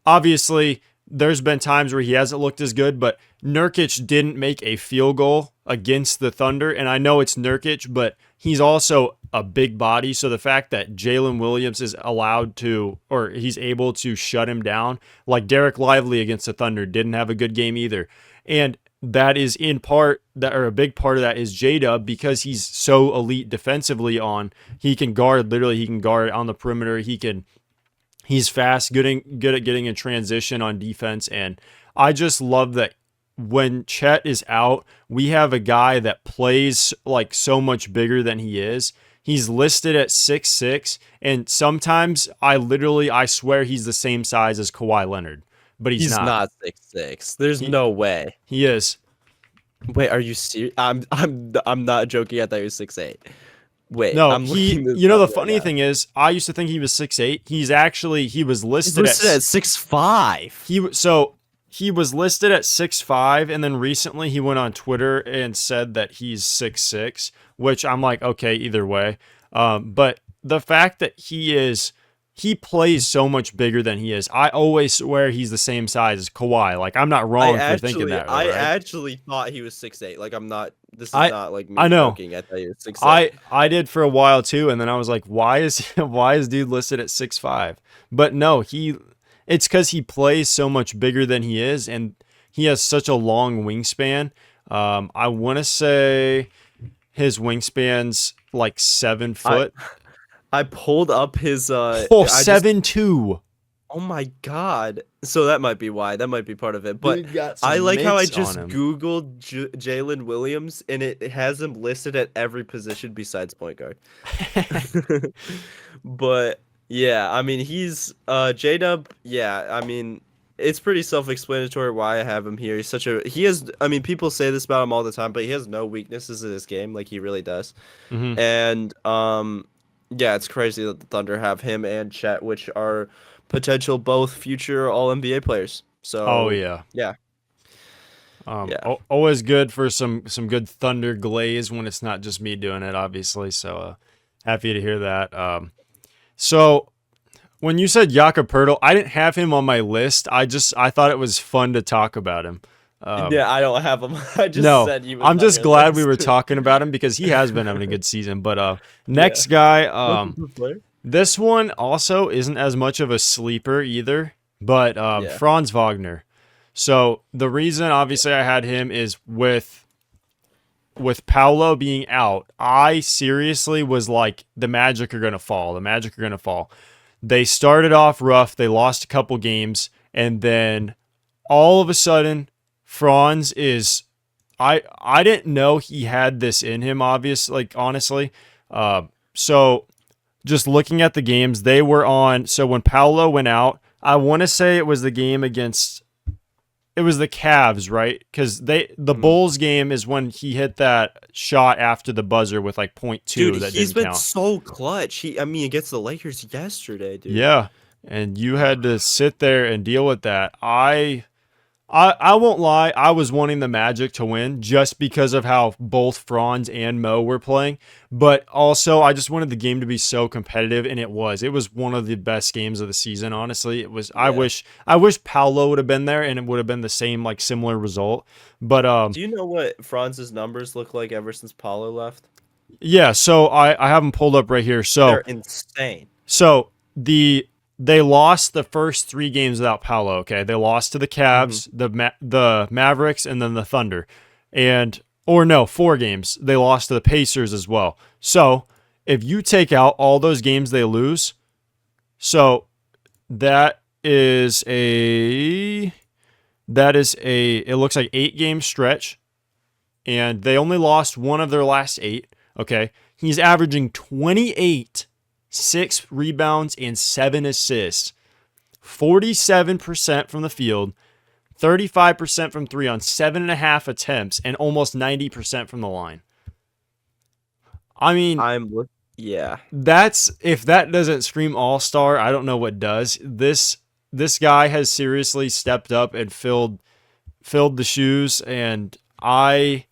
Obviously, there's been times where he hasn't looked as good, but Nurkic didn't make a field goal against the Thunder, and I know it's Nurkic, but he's also a big body, so the fact that Jalen Williams is allowed to, or he's able to shut him down, like Derek Lively against the Thunder didn't have a good game either, and that is in part that, or a big part of that is J-Dub, because he's so elite defensively he can guard, literally he can guard on the perimeter, he's fast, good at getting in transition on defense, and I just love that when Chet is out, we have a guy that plays like so much bigger than he is. He's listed at 6'6", and sometimes I swear he's the same size as Kawhi Leonard, but he's He's not. not 6'6". There's He no way. he is. Wait, are you serious? I'm not joking. I thought he was 6'8". Wait, No, I'm looking this you know, up the right funny now. thing is, I used to think he was 6'8". He was He's listed listed at 6'5". he was listed at 6'5", and then recently he went on Twitter and said that he's 6'6", which I'm like, okay, either way. But the fact that he plays so much bigger than he is. I always swear he's the same size as Kawhi. Like, I'm not I wrong for thinking actually, that, I right? actually thought he was 6'8". Like I'm not. This is I not like I me know. joking. I thought he was 6'8". I did for a while too, and then I was like, why is why is dude listed at 6'5"? But no, it's because he plays so much bigger than he is, and he has such a long wingspan. I want to say his wingspan's like 7 I foot. I pulled up his Oh, I just 7'2". oh my god. So that might be why. That might be part of it. But Dude got I some like how I mitts on just him. googled Jalen Williams and it has him listed at every position besides point guard. But yeah, I mean he's J-Dub, yeah, I mean it's pretty self-explanatory why I have him here. He has, I mean people say this about him all the time, but he has no weaknesses in his game like he really does. Hmm. And yeah, it's crazy that the Thunder have him and Chet, which are potential both future All NBA players. Oh So yeah. yeah, yeah. Always good for some good Thunder glaze when it's not just me doing it, obviously. So happy to hear that. So when you said Jakob Poeltl, I didn't have him on my list. I thought it was fun to talk about him. Um, Yeah, I don't have him. I just no, said he was I'm on just your glad we were list. talking about him because he has been having a good season. But Yeah. next guy, That's a good player. this one also isn't as much of a sleeper either, but Yeah. Franz Wagner. So the reason, obviously, I had him is with Paolo being out. I seriously was like, the Magic are gonna fall. The Magic are gonna fall. They started off rough. They lost a couple games, and then all of a sudden, Franz is. I didn't know he had this in him. Obviously, like honestly. So just looking at the games, they were on. So when Paolo went out, I want to say it was the game against. It was the Cavs, right? Because the Mhm. Bulls game is when he hit that shot after the buzzer with like point Dude, two that he's didn't been count. so clutch. I mean, against the Lakers yesterday, dude. Yeah, and you had to sit there and deal with that. I won't lie, I was wanting the Magic to win just because of how both Franz and Mo were playing. But also, I just wanted the game to be so competitive, and it was. It was one of the best games of the season, honestly. It was. I Yeah. wish Paolo would have been there, and it would have been the same, like similar result. But Do you know what Franz's numbers look like ever since Paulo left? yeah. So I have them pulled up right here. They're insane. So they lost the first 3 games without Paolo. Okay, they lost to the Hmm. Cavs, the Mavericks, and then the Thunder, and or no, 4 games. They lost to the Pacers as well. So if you take out all those games they lose, so that is a it looks like 8 game stretch, and they only lost one of their last 8. Okay, he's averaging 28, 6 rebounds, and 7 assists. 47% from the field, 35% from 3 on 7.5 attempts, and almost 90% from the line. I mean, Yeah. that's if that doesn't scream all-star, I don't know what does. This guy has seriously stepped up and filled the shoes, and I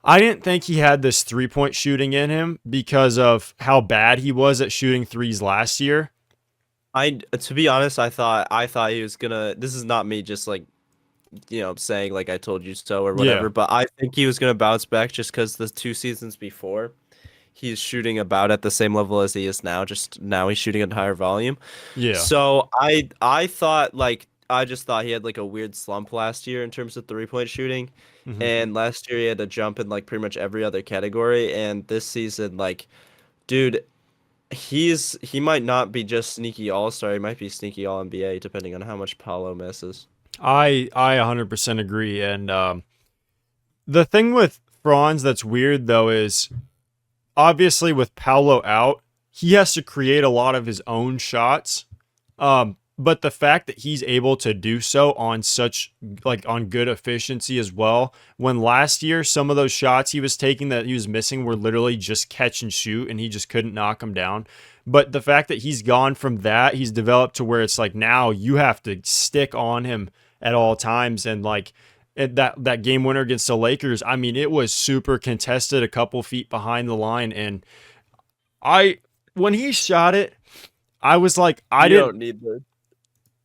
didn't think he had this 3-point shooting in him because of how bad he was at shooting threes last year. To be honest, I thought he was gonna. This is not me just like, saying like I told you so or Yeah. whatever, but I think he was gonna bounce back just because the 2 seasons before he's shooting about at the same level as he is now, just now he's shooting at higher volume. Yeah. So I thought like I just thought he had like a weird slump last year in terms of 3-point shooting. Hmm. And last year he had a jump in like pretty much every other category. And this season, like, dude, he might not be just sneaky all-star, he might be sneaky all NBA depending on how much Paolo misses. I 100% agree. And the thing with Franz that's weird though is obviously with Paolo out, he has to create a lot of his own shots. But the fact that he's able to do so on such like on good efficiency as well, when last year some of those shots he was taking that he was missing were literally just catch and shoot, and he just couldn't knock them down. But the fact that he's gone from that, he's developed to where it's like now you have to stick on him at all times, and like that game winner against the Lakers, I mean, it was super contested, a couple feet behind the line, and I when he shot it. I was like, I You didn't. don't need the.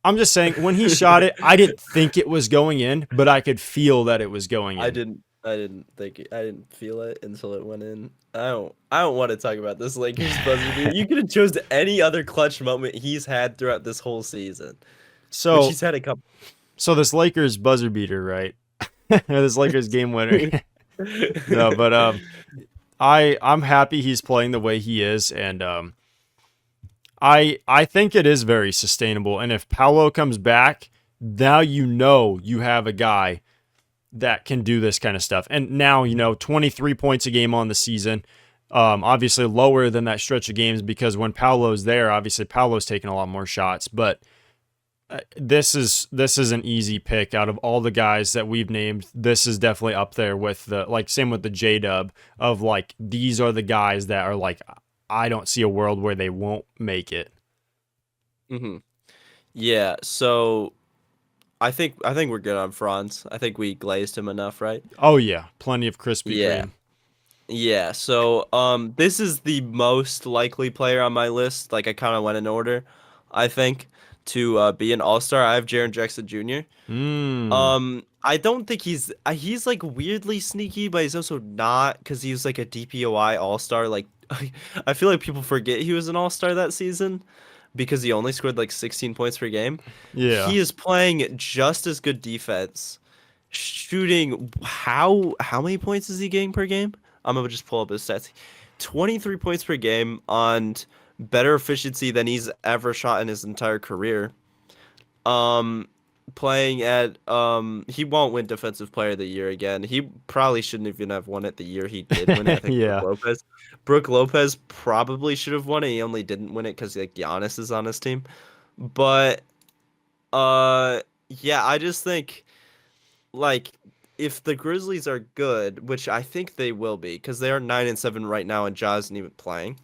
I'm just saying, when he shot it, I didn't think it was going in, but I could feel that it was going I in. didn't. I didn't think. I didn't feel it until it went in. I don't. I don't want to talk about this Lakers buzzer beater. You could have chosen any other clutch moment he's had throughout this whole season, which So, he's had a couple. so this Lakers buzzer beater, right? This Lakers game winner. No, but I'm happy he's playing the way he is, and I think it is very sustainable. And if Paolo comes back, now you have a guy that can do this kind of stuff. And now 23 points a game on the season. Obviously lower than that stretch of games because when Paolo's there, obviously Paolo's taking a lot more shots. But this is an easy pick out of all the guys that we've named. This is definitely up there with the same with the J Dub of these are the guys that are I don't see a world where they won't make it. hmm Yeah. So I think we're good on Franz. I think we glazed him enough, right? Oh yeah, plenty of Krispy Yeah. Kreme. Yeah. So this is the most likely player on my list. Like I kind of went in order. I think to be an All Star. I have Jaren Jackson Jr. Mm. I don't think he's like weirdly sneaky, but he's also not because he was like a DPOI All-Star. Like I feel like people forget he was an All-Star that season because he only scored like 16 points per game. Yeah. He is playing just as good defense, shooting how many points is he getting per game? I'm gonna just pull up his stats. 23 points per game on better efficiency than he's ever shot in his entire career. Um, Playing at he won't win Defensive Player of the Year again. He probably shouldn't even have won it the year he did win it. I think Yeah. Brooke Lopez probably should have won it. He only didn't win it because like Giannis is on his team. But uh, yeah, I just think like if the Grizzlies are good, which I think they will be, because they are 9-7 right now, and Ja isn't even playing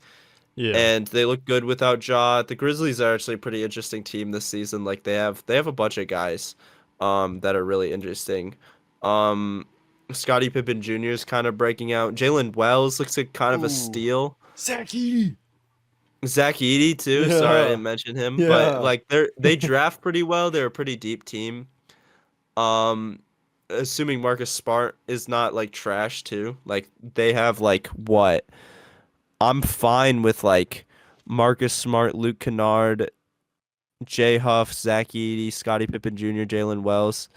Yeah. and they look good without Ja. The Grizzlies are actually a pretty interesting team this season. Like they have a bunch of guys that are really interesting. Um Scottie Pippen Jr. is kind of breaking out. Jalen Wells looks like kind of a Ooh. steal. Zach Edey. Zach Edey too. Sorry I Yeah. didn't mention him, but Yeah. like they draft pretty well. They're a pretty deep team. Um Assuming Marcus Smart is not like trash too. Like they have like what? I'm fine with like Marcus Smart, Luke Kennard, Jay Huff, Zach Edey, Scottie Pippen Jr., Jalen Wells,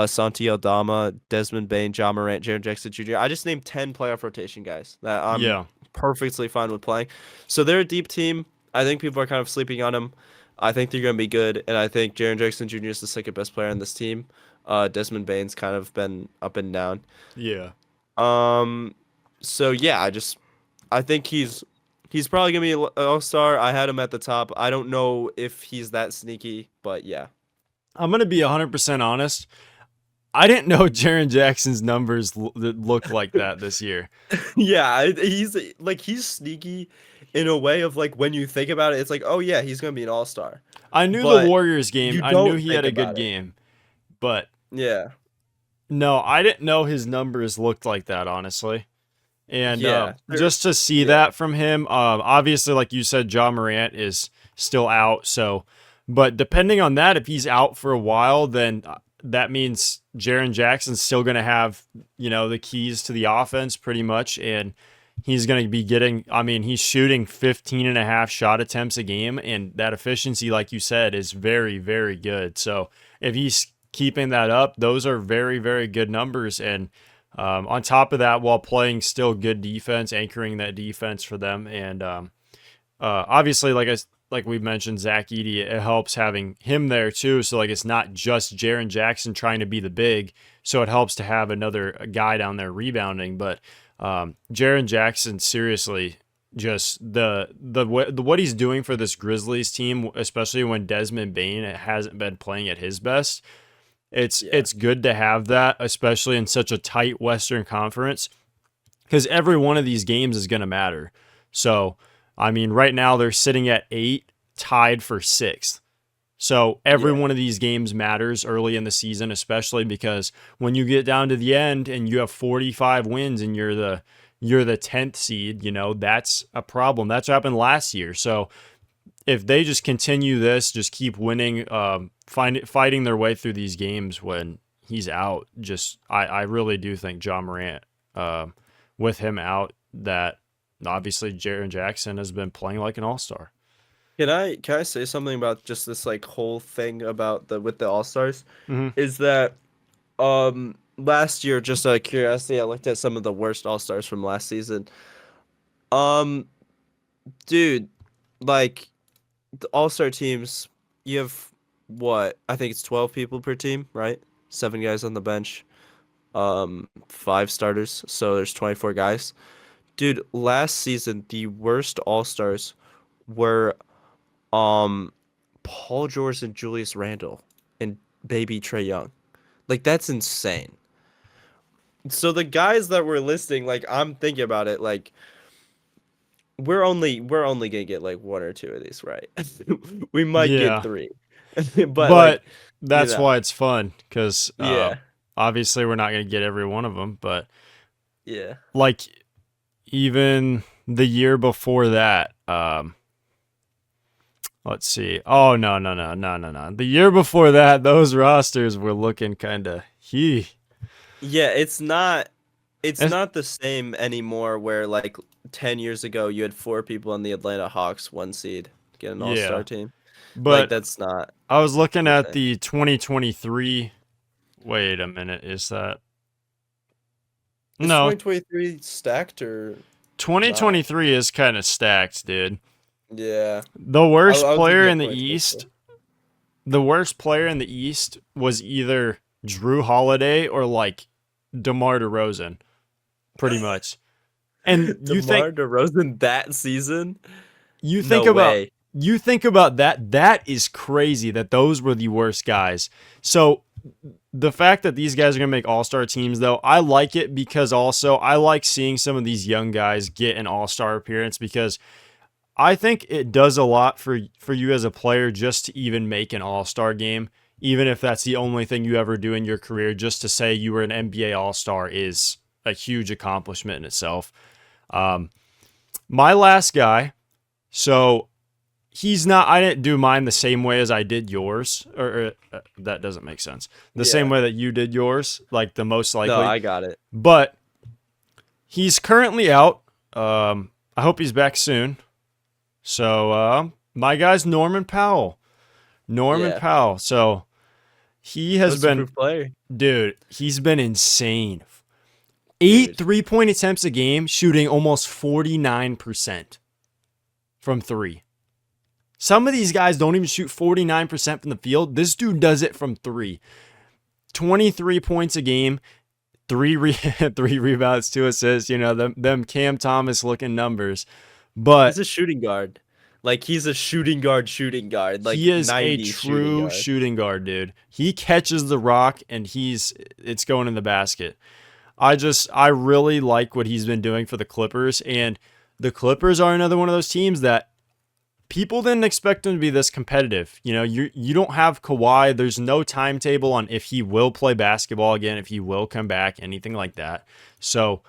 Santi Aldama, Desmond Bain, John Morant, Jaren Jackson Jr. I just named 10 playoff rotation guys that I'm Yeah. perfectly fine with playing. So they're a deep team. I think people are kind of sleeping on them. I think they're going to be good, and I think Jaren Jackson Jr. is the second best player on this team. Desmond Bain's kind of been up and down. Yeah. Um, so yeah, I think he's probably gonna be an all star. I had him at the top. I don't know if he's that sneaky, but yeah. I'm gonna be 100% honest. I didn't know Jaron Jackson's numbers looked like that this year. Yeah, he's sneaky in a way of like when you think about it, it's like, oh yeah, he's gonna be an all star, I knew the but Warriors game. you I knew don't he had think a good about it. game, but Yeah, no, I didn't know his numbers looked like that, honestly. And yeah, just to see yeah, that from him, obviously, like you said, John Morant is still out. So, but depending on that, if he's out for a while, then that means Jaren Jackson's still going to have, the keys to the offense pretty much. And he's going to be getting, I mean, he's shooting 15 and a half shot attempts a game. And that efficiency, like you said, is very, very good. So if he's keeping that up, those are very, very good numbers. And on top of that, while playing still good defense, anchoring that defense for them, and obviously, like we mentioned, Zach Edey, it helps having him there too. So it's not just Jaren Jackson trying to be the big. So it helps to have another guy down there rebounding. But Jaren Jackson, seriously, just the what he's doing for this Grizzlies team, especially when Desmond Bain hasn't been playing at his best. yeah, It's good to have that, especially in such a tight Western Conference, because every one of these games is going to matter. So, I mean, right now they're sitting at 8, tied for 6th. So every yeah, one of these games matters early in the season, especially because when you get down to the end and you have 45 wins and you're the 10th seed, that's a problem. That's what happened last year. So if they just continue this, just keep winning, fighting their way through these games when he's out, I really do think John Morant, with him out, that obviously Jaren Jackson has been playing like an all-star. Can I say something about just this like whole thing about the with the All-Stars? Hmm. Is that last year, just out of curiosity, I looked at some of the worst All-Stars from last season. Um dude, like the All-Star teams, you have what? I think it's 12 people per team, right? 7 guys on the bench, 5 starters, so there's 24 guys. Dude, last season the worst All-Stars were um Paul George and Julius Randle and baby Trey Young. Like that's insane. So the guys that we're listing, like I'm thinking about it, like we're only gonna get like 1 or 2 of these right. We might get Yeah, 3. But but like, that's you know, why it's fun because yeah, obviously we're not going to get every one of them, but yeah. like even the year before that, let's see. Oh no, no, no, no, no, no. The year before that, those rosters were looking kind of Yeah, it's It's- not the same anymore where like 10 years ago you had 4 people on the Atlanta Hawks 1 seed get an all-star Yeah, team. Like but that's not I was looking the at same. the 2023. Wait a minute, is that Is no? 2023 stacked or not? 2023 is kind of stacked, dude. Yeah. The I, worst I was player looking in at the 2024. East, the worst player in the East was either Drew Holiday or like DeMar DeRozan, pretty much. And DeMar DeRozan that season? you think No about way. you think about that. That is crazy that those were the worst guys. So the fact that these guys are going to make all-star teams, though, I like it because also I like seeing some of these young guys get an all-star appearance because I think it does a lot for you as a player just to even make an all-star game, even if that's the only thing you ever do in your career. Just to say you were an NBA all-star is a huge accomplishment in itself. Um, my last guy, so he's not. I didn't do mine the same way as I did yours, or that doesn't make sense. The same Yeah. way that you did yours, like the most No, likely. I got it. But he's currently out. I hope he's back soon. So my guy's Norman Powell. Norman Yeah. Powell. So he has Most been, improved player. dude, he's been insane. Eight Dude. 3-point attempts a game, shooting almost 49% from three. Some of these guys don't even shoot 49% from the field. This dude does it from three. 23 points a game, three rebounds, 2 assists. You know, them Cam Thomas looking numbers. He's But a shooting guard. Like he's a shooting guard, he like is a 90 shooting true guard. shooting guard, dude. He catches the rock and it's going in the basket. I really like what he's been doing for the Clippers, and the Clippers are another one of those teams that people didn't expect them to be this competitive. You know, you don't have Kawhi. There's no timetable on if he will play basketball again, if he will come back, anything like that. So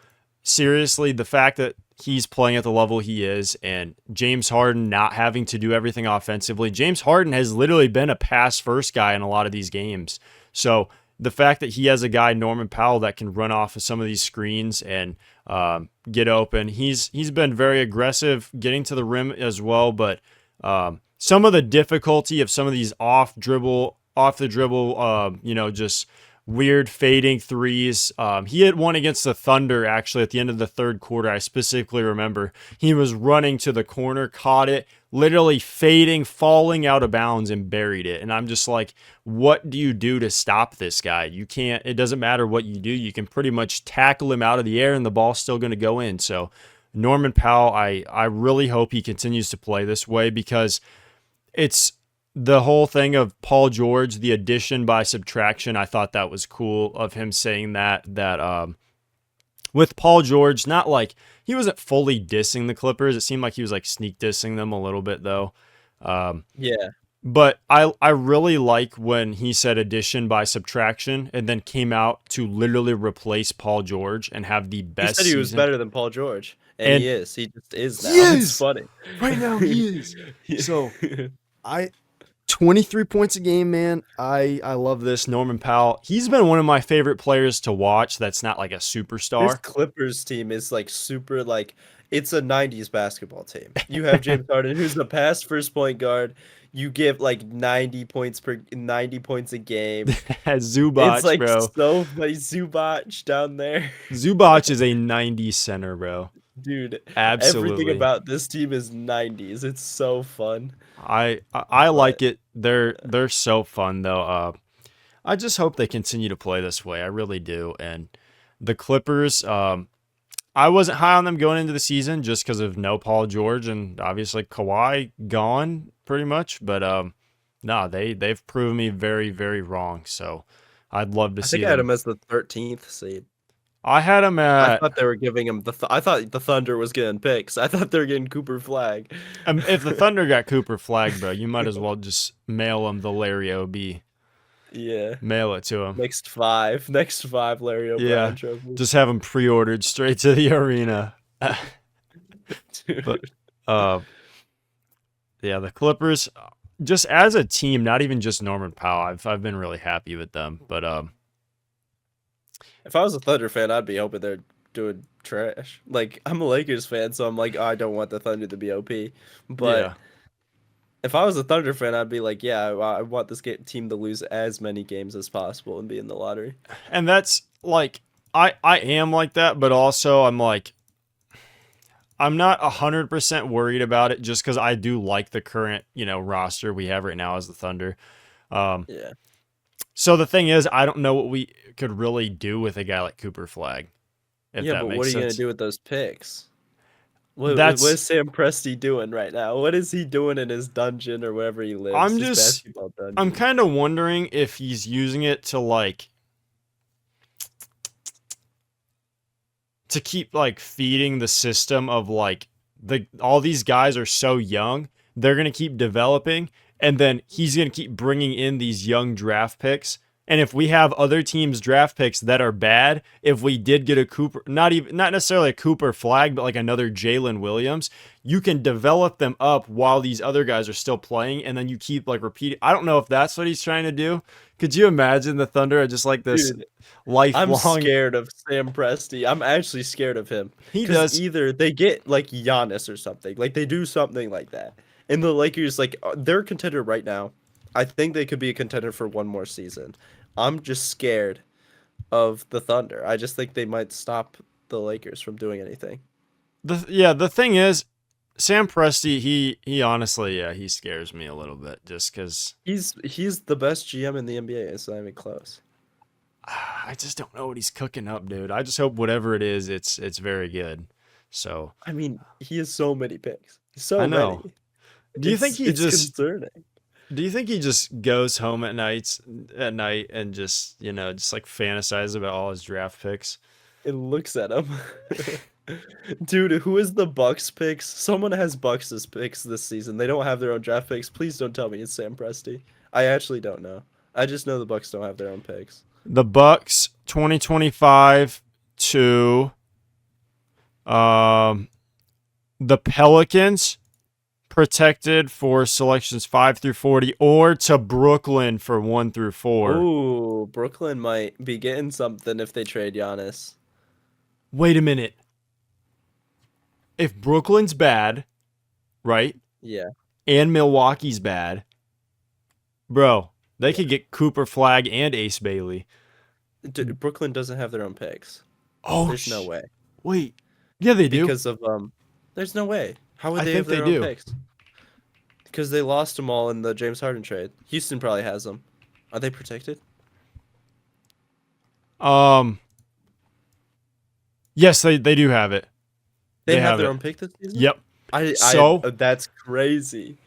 seriously, the fact that he's playing at the level he is and James Harden not having to do everything offensively. James Harden has literally been a pass first guy in a lot of these games. So the fact that he has a guy, Norman Powell, that can run off of some of these screens and get open, he's been very aggressive getting to the rim as well. But some of the difficulty of some of these off the dribble, just weird fading threes. He had one against the Thunder actually at the end of the third quarter. I specifically remember he was running to the corner, caught it, literally fading, falling out of bounds, and buried it. And I'm just like, what do you do to stop this guy? You can't. It doesn't matter what you do. You can pretty much tackle him out of the air, and the ball's still going to go in. So Norman Powell, I really hope he continues to play this way because it's the whole thing of Paul George, the addition by subtraction. I thought that was cool of him saying that with Paul George, not like he wasn't fully dissing the Clippers. It seemed like he was like sneak dissing them a little bit though. Yeah. But I really like when he said addition by subtraction and then came out to literally replace Paul George and have the He best said he was season. better than Paul George, and he And is. He just is he now. It's is funny. right now. He is. So I 23 points a game, man. I love this Norman Powell. He's been one of my favorite players to watch. That's not like a This superstar. Clippers team is like super like it's a 90s basketball team. You have James Harden, who's the past first point guard. You give like 90 points a game. It's Zubac, like bro. so funny. Zubac down there. Zubac is a 90s center, bro. Dude, everything Absolutely. about this team is 90s. It's so fun. I But like it. They're so fun though. I just hope they continue to play this way. I really do. And the Clippers, I wasn't high on them going into the season just because of no Paul George and obviously Kawhi gone pretty much. But no, they've proven me very, very wrong. So I'd love to I see think I had them. him as the 13th seed. I had them I at thought they were giving him I thought the Thunder was getting picks. I thought they were getting Cooper Flag. if the Thunder got Cooper Flag, bro, you might as well just mail him the Larry OB. Yeah. Mail it to him. Next five Larry Yeah, O'Brien trophies. just have them pre-ordered straight to the arena. But Dude. uh, yeah, the Clippers, just as a team, not even just Norman Powell. I've been really happy with them. But If I was a Thunder fan, I'd be hoping they're doing trash. Like I'm a Lakers fan, so I'm like, oh, I don't want the Thunder to be OP. yeah, But if I was a Thunder fan, I'd be like, yeah, I want this team to lose as many games as possible and be in the lottery. and that's like I am like that, but also I'm like I'm not 100% worried about it just because I do like the current roster we have right now as the Thunder. Um, Yeah. so the thing is, I don't know what we could really do with a guy like Cooper Flag, if Yeah, that but what makes are you gonna sense. do with those picks? What That's is Sam Presti doing right now? What is he doing in his dungeon or wherever he lives? I'm His just basketball I'm dungeon. kind of wondering if he's using it to keep like feeding the system of like the all these guys are so young, they're going to keep developing and then he's going to keep bringing in these young draft picks. And if we have other teams draft picks that are bad, if we did get a Cooper, not necessarily a Cooper Flag, but like another Jalen Williams, you can develop them up while these other guys are still playing, and then you keep like repeating. I don't know if that's what he's trying to do. Could you imagine the Thunder are just like this Dude, I'm lifelong? scared of Sam Presti. I'm actually scared of him. He Because does. either they get like Giannis or something. Like they do something like that. And the Lakers, like they're a contender right now. I think they could be a contender for one more season. I'm just scared of the Thunder. I just think they might stop the Lakers from doing anything. The thing is, Sam Presti, he honestly, yeah, he scares me a little bit just because He's the best GM in the NBA. It's not even close. I just don't know what he's cooking up, dude. I just hope whatever it is, it's very good. So I mean, he has so many picks. I So know. many. Do you think he It's just concerning. do you think he just goes home at night and just just like fantasizes about all his draft picks? It looks at him. Dude, who is the Bucks picks? Someone has Bucks' picks this season. They don't have their own draft picks. Please don't tell me it's Sam Presti. I actually don't know. I just know the Bucks don't have their own picks. The Bucks 2025 to um the Pelicans protected for selections 5 through 40 or to Brooklyn for 1 through 4. Ooh, Brooklyn might be getting something if they trade Giannis. Wait a minute. If Brooklyn's bad, right? Yeah, And Milwaukee's bad, bro, they yeah. could get Cooper Flag and Ace Bailey. Brooklyn doesn't have their own picks. Oh, There's no way. wait. Yeah, they do. Because of there's no way. How would I they think have they their own do. picks? Because they lost them all in the James Harden trade. Houston probably has them. Are they protected? Um, yes, they do have it. They They have have their it. own pick this season? Yep. I So that's crazy.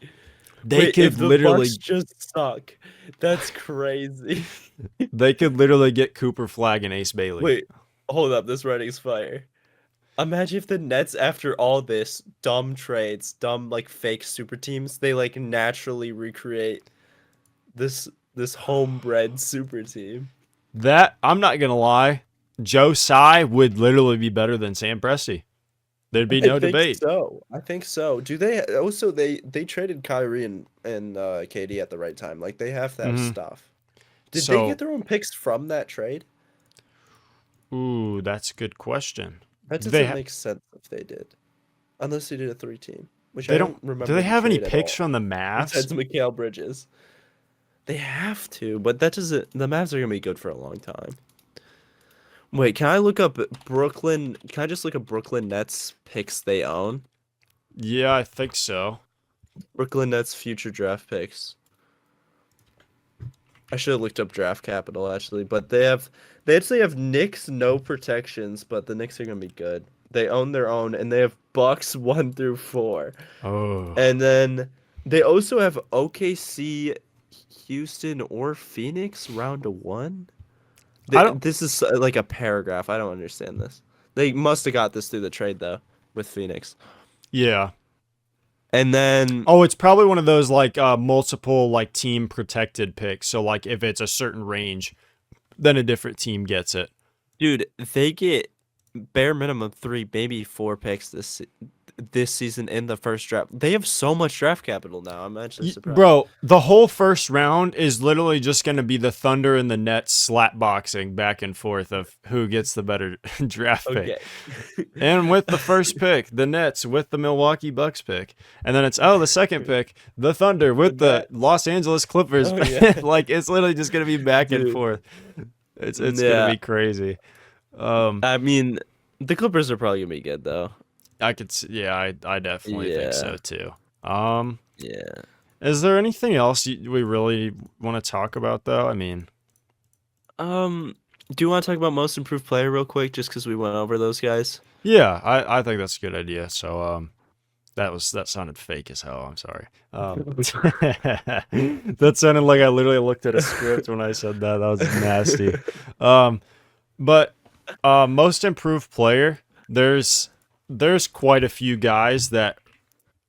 they Wait, could if the Bucks literally just suck, that's crazy. they could literally get Cooper Flag and Ace Bailey. Wait, hold up, this writing's fire. Imagine if the Nets, after all this dumb trades, dumb like fake super teams, they like naturally recreate this this homebred super team. That I'm not gonna lie, Joe Tsai would literally be better than Sam Presti. There'd be I no think debate. so. I think so. Do they also they traded Kyrie and KD at the right time? Like they have to have Hmm. stuff. Did they get So, their own picks from that trade? ooh, that's a good question. That Do they doesn't ha- make sense if they did. Unless they did a three team, which I they don't? don't Do they remember the have any trade at picks all. from the Mavs? Besides Mikal Bridges. They have to, but that doesn't the Mavs are gonna be good for a long time. Wait, can I look up Brooklyn? Can I just look up Brooklyn Nets picks they own? Yeah, I think so. Brooklyn Nets future draft picks. I should have looked up draft capital actually, but they actually have Knicks no protections, but the Knicks are gonna be good. They own their own, and they have Bucks 1 through 4, Oh, and then they also have OKC, Houston, or Phoenix round to one. I don't. This is like a paragraph. I don't understand this. They must have got this through the trade though with Phoenix, Yeah. and then Oh, it's probably one of those like multiple like team protected picks. So like if it's a certain range, then a different team gets it. dude, they get bare minimum 3, maybe 4 picks this season in the first draft. They have so much draft capital now. I'm actually surprised. Bro, the whole first round is literally just going to be the Thunder and the Nets slap boxing back and forth of who gets the better draft pick. Okay. And with the first pick, the Nets with the Milwaukee Bucks pick. And then it's, the second pick, the Thunder with the Los Angeles Clippers. Oh, yeah. Like, it's literally just going to be back and Dude. forth. It's going to Yeah. be crazy. I mean, the Clippers are probably gonna be good though. I could, yeah, I definitely think so Yeah. too. Yeah. Is there anything else we really want to talk about though? I mean, Do you want to talk about most improved player real quick, just because we went over those guys? yeah, I think that's a good idea. So that sounded fake as hell. I'm sorry. That sounded like I literally looked at a script when I said that. That was nasty. But most improved player, there's quite a few guys that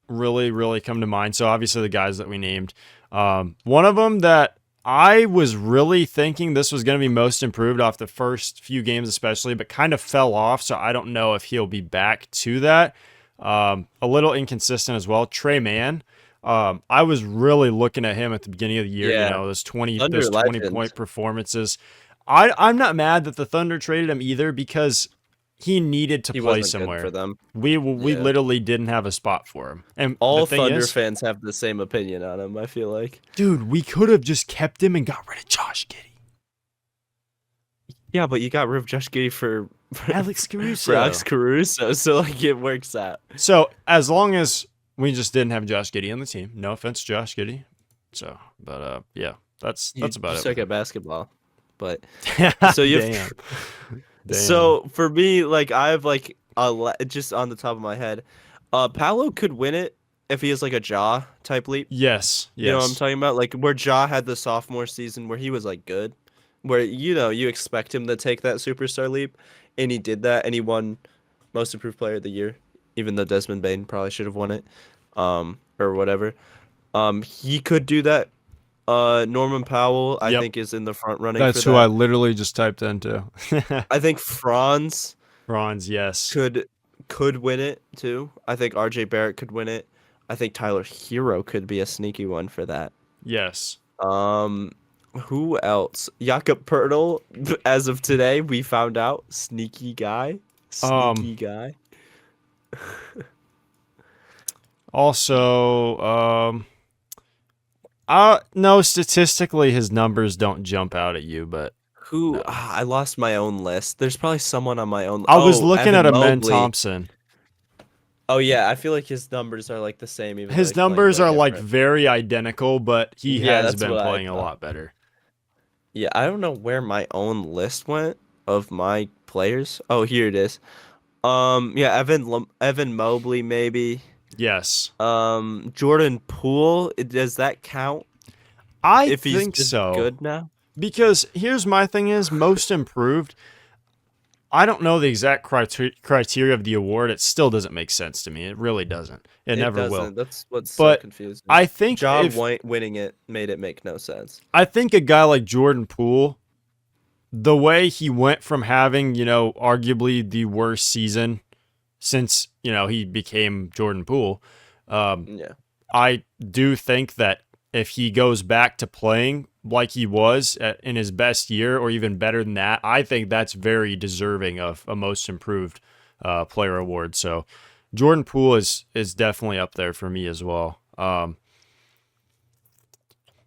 really come to mind. So obviously the guys that we named. One of them that I was really thinking this was going to be most improved off the first few games, especially, but kind of fell off. So I don't know if he'll be back to that. A little inconsistent as well. Trey Mann. I was really looking at him at the beginning of the year. Yeah. You know, those 20 Thunder legend. point performances. I'm not mad that the Thunder traded him either because he needed to He play wasn't good somewhere. for them. We Yeah. literally didn't have a spot for him. And All the thing Thunder is, fans have the same opinion on him, I feel like. dude, we could have just kept him and got rid of Josh Giddey. Yeah, but you got rid of Josh Giddey for Alex Caruso. for Alex Caruso, so like it works out. So as long as we just didn't have Josh Giddey on the team, no offense, Josh Giddey. So, but yeah, that's about You it. suck at basketball, but So so you damn. Damn. so for me, like I have like just on the top of my head, Paolo could win it if he has like a jaw type leap. yes, You know what I'm talking about? Like where Ja had the sophomore season where he was like good, where you expect him to take that superstar leap, and he did that, and he won Most Improved Player of the Year, even though Desmond Bain probably should have won it, or whatever. He could do that. Norman Powell, I Yep. think, is in the front running. That's for who that. I literally just typed into. I think Franz Bronze, yes. could win it too. I think RJ Barrett could win it. I think Tyler Hero could be a sneaky one for that. Yes. Who else? Jakob Pertl, as of today, we found out sneaky guy. Sneaky guy. Also, no, statistically his numbers don't jump out at you, but Who? no. I lost my own list. There's probably someone on my own. I was looking Evan at a Ben Mobley. Thompson. Oh yeah, I feel like his numbers are like the same. Even though His he's playing numbers way are like different. very identical, but he Yeah, has that's been what I playing a thought. lot better. Yeah, I don't know where my own list went of my players. Oh, here it is. Yeah, Evan Mobley maybe. Yes. Jordan Poole. Does that count? I If he's think just so. good now. Because here's my thing is most improved. I don't know the exact criteria of the award. It still doesn't make sense to me. It really doesn't. It It never will. doesn't. That's what's so But confusing. I think Winning it made it make no sense. I think a guy like Jordan Poole, the way he went from having, arguably the worst season since, he became Jordan Poole, um, Yeah. I do think that if he goes back to playing like he was in his best year or even better than that, I think that's very deserving of a most improved player award. So Jordan Poole is definitely up there for me as well.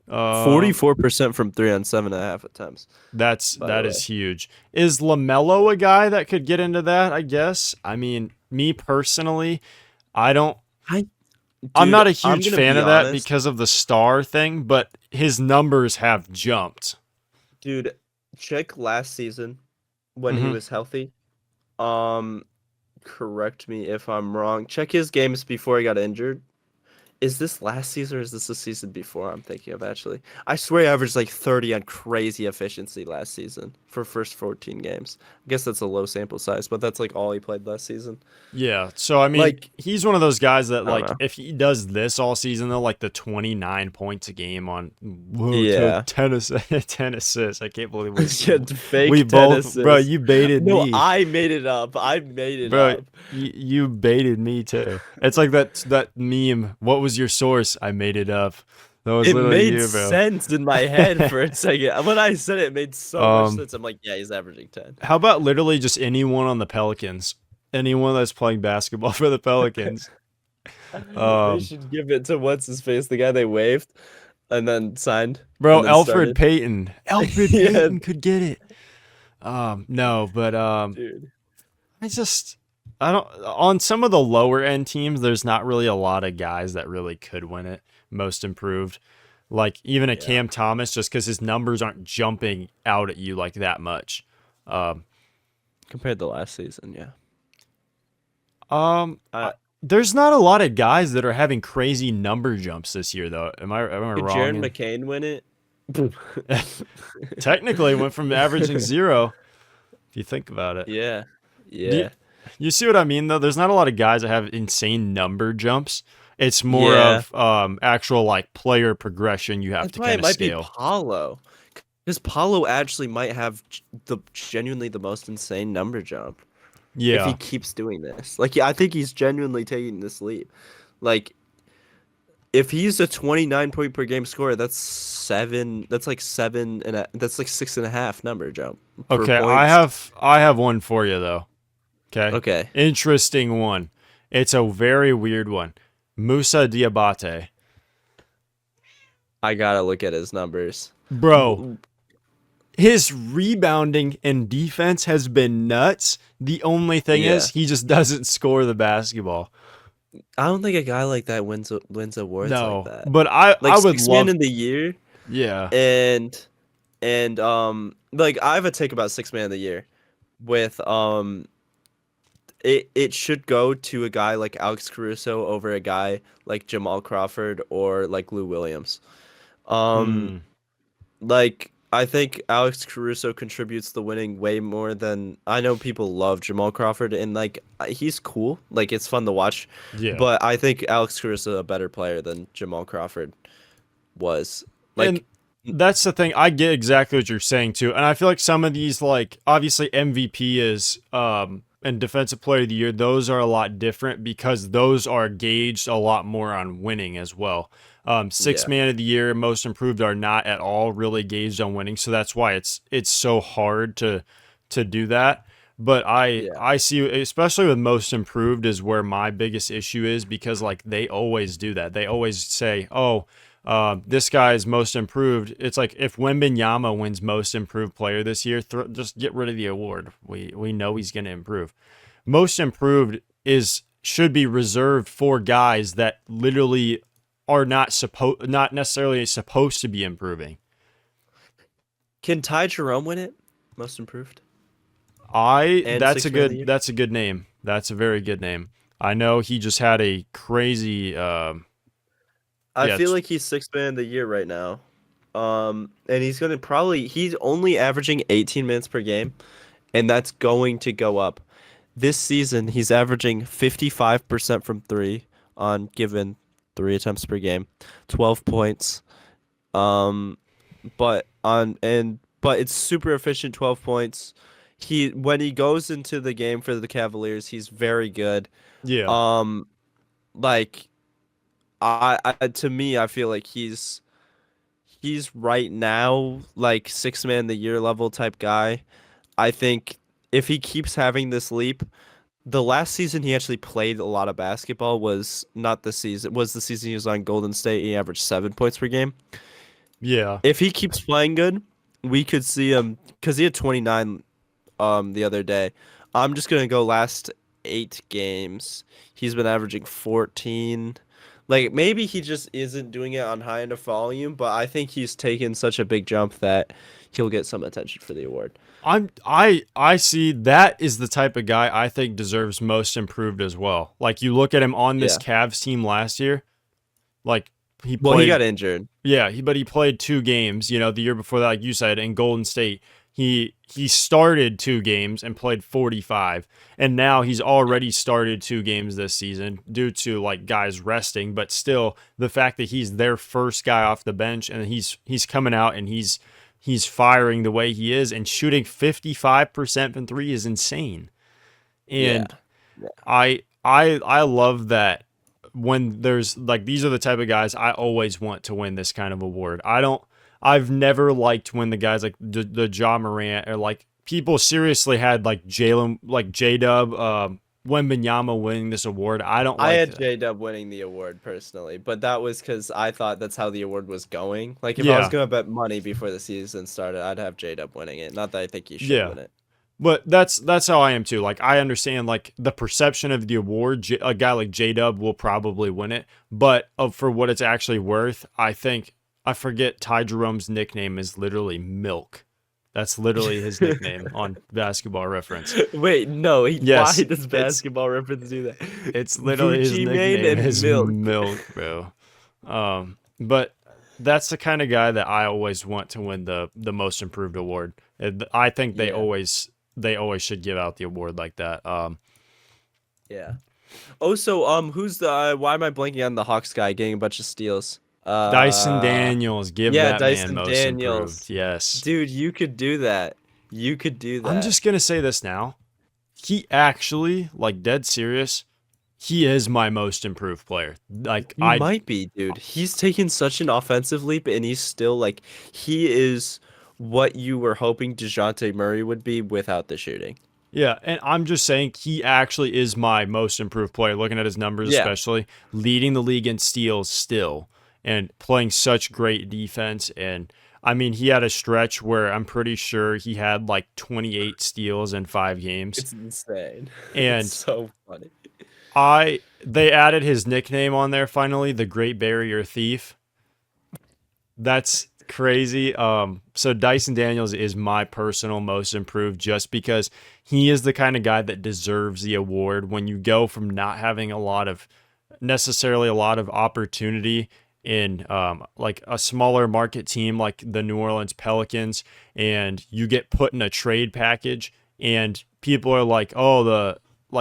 44% from three on 7.5 attempts. By the That way, is huge. Is LaMelo a guy that could get into that? I guess. I mean, me personally, I don't. I I'm dude, not a I'm huge gonna fan be of that honest, because of the star thing, but his numbers have jumped. dude. Check last season when he Hmm. was healthy. Um, Correct me if I'm wrong. Check his games before he got injured. Is this last season or is this the season before I'm thinking of actually? I swear he averaged like 30 on crazy efficiency last season for first 14 games. I guess that's a low sample size, but that's like all he played last season. Yeah. So I mean, Like, he's one of those guys that I don't like know. if he does this all season though, like the 29 points a game on whoa to Yeah. 10 assists. I can't believe Yeah, we fake 10 both, bro. assists. You baited No, me. I made it up. I made it Bro, up. you baited me too. It's like that meme. What was your source? I made it up. That was It literally made you, bro. sense in my head for a second. When I said it, it made so much um, sense. I'm like, yeah, he's averaging 10. how about literally just anyone on the Pelicans? Anyone that's playing basketball for the Pelicans. They Um, should give it to what's his face, the guy they waived and then signed bro, and then Alfred started. Payton. Alfred Yeah, Payton could get it. No, but dude. I just I don't on some of the lower end teams. There's not really a lot of guys that really could win it. Most improved. Like even a Yeah. Cam Thomas, just because his numbers aren't jumping out at you like that much. Um, Compared to last season, yeah. um, Uh, there's not a lot of guys that are having crazy number jumps this year, though. Am I could wrong? Jaron McCain win it? Technically, went from averaging zero. If you think about it, Yeah. do you, Yeah. you see what I mean? Though there's not a lot of guys that have insane number jumps. It's more Yeah. of actual like player progression. You have That's to why it kind of might be scale. Paulo. Because Paulo actually might have genuinely the most insane number jump if he Yeah. keeps doing this. Like, yeah, I think he's genuinely taking this leap. Like, if he's a 29 point per game scorer, that's seven. That's like seven and that's like 6.5 number jump per Okay, I points. have I have one for you though. Okay. Okay, Interesting one. It's a very weird one. Musa Diabate. I gotta look at his numbers. Bro, W- his rebounding and defense has been nuts. The only thing is Yeah, he just doesn't score the basketball. I don't think a guy like that wins awards like No. that. But I Like would six man love in the year, yeah. and like I have a take about six man of the year with it should go to a guy like Alex Caruso over a guy like Jamal Crawford or like Lou Williams. Um Hmm. like I think Alex Caruso contributes the winning way more than I know people love Jamal Crawford and like he's cool. Like it's fun to watch, Yeah. but I think Alex Caruso a better player than Jamal Crawford was. And Like that's the thing. I get exactly what you're saying too. And I feel like some of these like obviously MVP is and defensive player of the year, those are a lot different because those are gauged a lot more on winning as well. Six yeah. man of the year, most improved are not at all really gauged on winning. So that's why it's so hard to do that. But Yeah. I see especially with most improved is where my biggest issue is because like they always do that. They always say, "Oh, this guy's most improved." It's like if Wembenyama wins most improved player this year, just get rid of the award. We know he's going to improve. Most improved is should be reserved for guys that literally are not necessarily supposed to be improving. Can Ty Jerome win it? Most improved I and six man of the year. that's a good name. That's a very good name. I know he just had a crazy I yeah, feel like he's six man of the year right now. And he's only averaging 18 minutes per game, and that's going to go up. This season, he's averaging 55% from three on given three attempts per game, 12 points. Um, but it's super efficient 12 points. When he goes into the game for the Cavaliers, he's very good. Yeah. Um, like I to me, I feel like he's right now like six man the year level type guy. I think if he keeps having this leap, the last season he actually played a lot of basketball was not the season, was the season he was on Golden State. He averaged 7 points per game. Yeah. If he keeps playing good, we could see him because he had 29 the other day. I'm just gonna go last 8 games. He's been averaging 14. Like maybe he just isn't doing it on high enough volume, but I think he's taken such a big jump that he'll get some attention for the award. I see that is the type of guy I think deserves most improved as well. Like you look at him on this Yeah. Cavs team last year, like he Well, he played got injured. yeah, but he played 2 games, the year before that, like you said, in Golden State. He started 2 games and played 45, and now he's already started 2 games this season due to like guys resting. But still, the fact that he's their first guy off the bench and he's coming out and he's firing the way he is and shooting 55% from three is insane. Yeah. And I love that when there's like these are the type of guys I always want to win this kind of award. I've never liked when the guys like the Ja Morant or like people seriously had like Jalen like J Dub Wembanyama winning this award. I don't I like had that. J-Dub winning the award personally, but that was because I thought that's how the award was going. Like if I was Yeah, gonna bet money before the season started, I'd have J-Dub winning it. Not that I think he should yeah. win it. But that's how I am too. Like I understand like the perception of the award. A guy like J Dub will probably win it, but for what it's actually worth, I think I forget Ty Jerome's nickname is literally Milk. That's literally his nickname on Basketball Reference. Wait, no. Why Yes, does it's Basketball Reference do that? it's literally his Gucci Mane nickname and is Milk. Milk, bro. But that's the kind of guy that I always want to win the most improved award. I think Yeah, they always should give out the award like that. yeah. Oh, so who's the? Why am I blanking on the Hawks guy getting a bunch of steals? Dyson Daniels, give Yeah, that man Dyson most improved. Daniels. Yes. Dude, you could do that. You could do I'm that. just gonna say this now. He actually, like dead serious, he is my most improved player. Like He might be, dude. He's taken such an offensive leap, and he's still like he is what you were hoping DeJounte Murray would be without the shooting. yeah, and I'm just saying he actually is my most improved player. Looking at his numbers, Yeah. especially leading the league in steals still, and playing such great defense. And I mean, he had a stretch where I'm pretty sure he had like 28 steals in 5 games. It's insane. It's And so funny. they added his nickname on there finally, the Great Barrier Thief. That's crazy. So Dyson Daniels is my personal most improved just because he is the kind of guy that deserves the award when you go from not having necessarily a lot of opportunity in like a smaller market team like the New Orleans Pelicans, and you get put in a trade package and people are like, oh,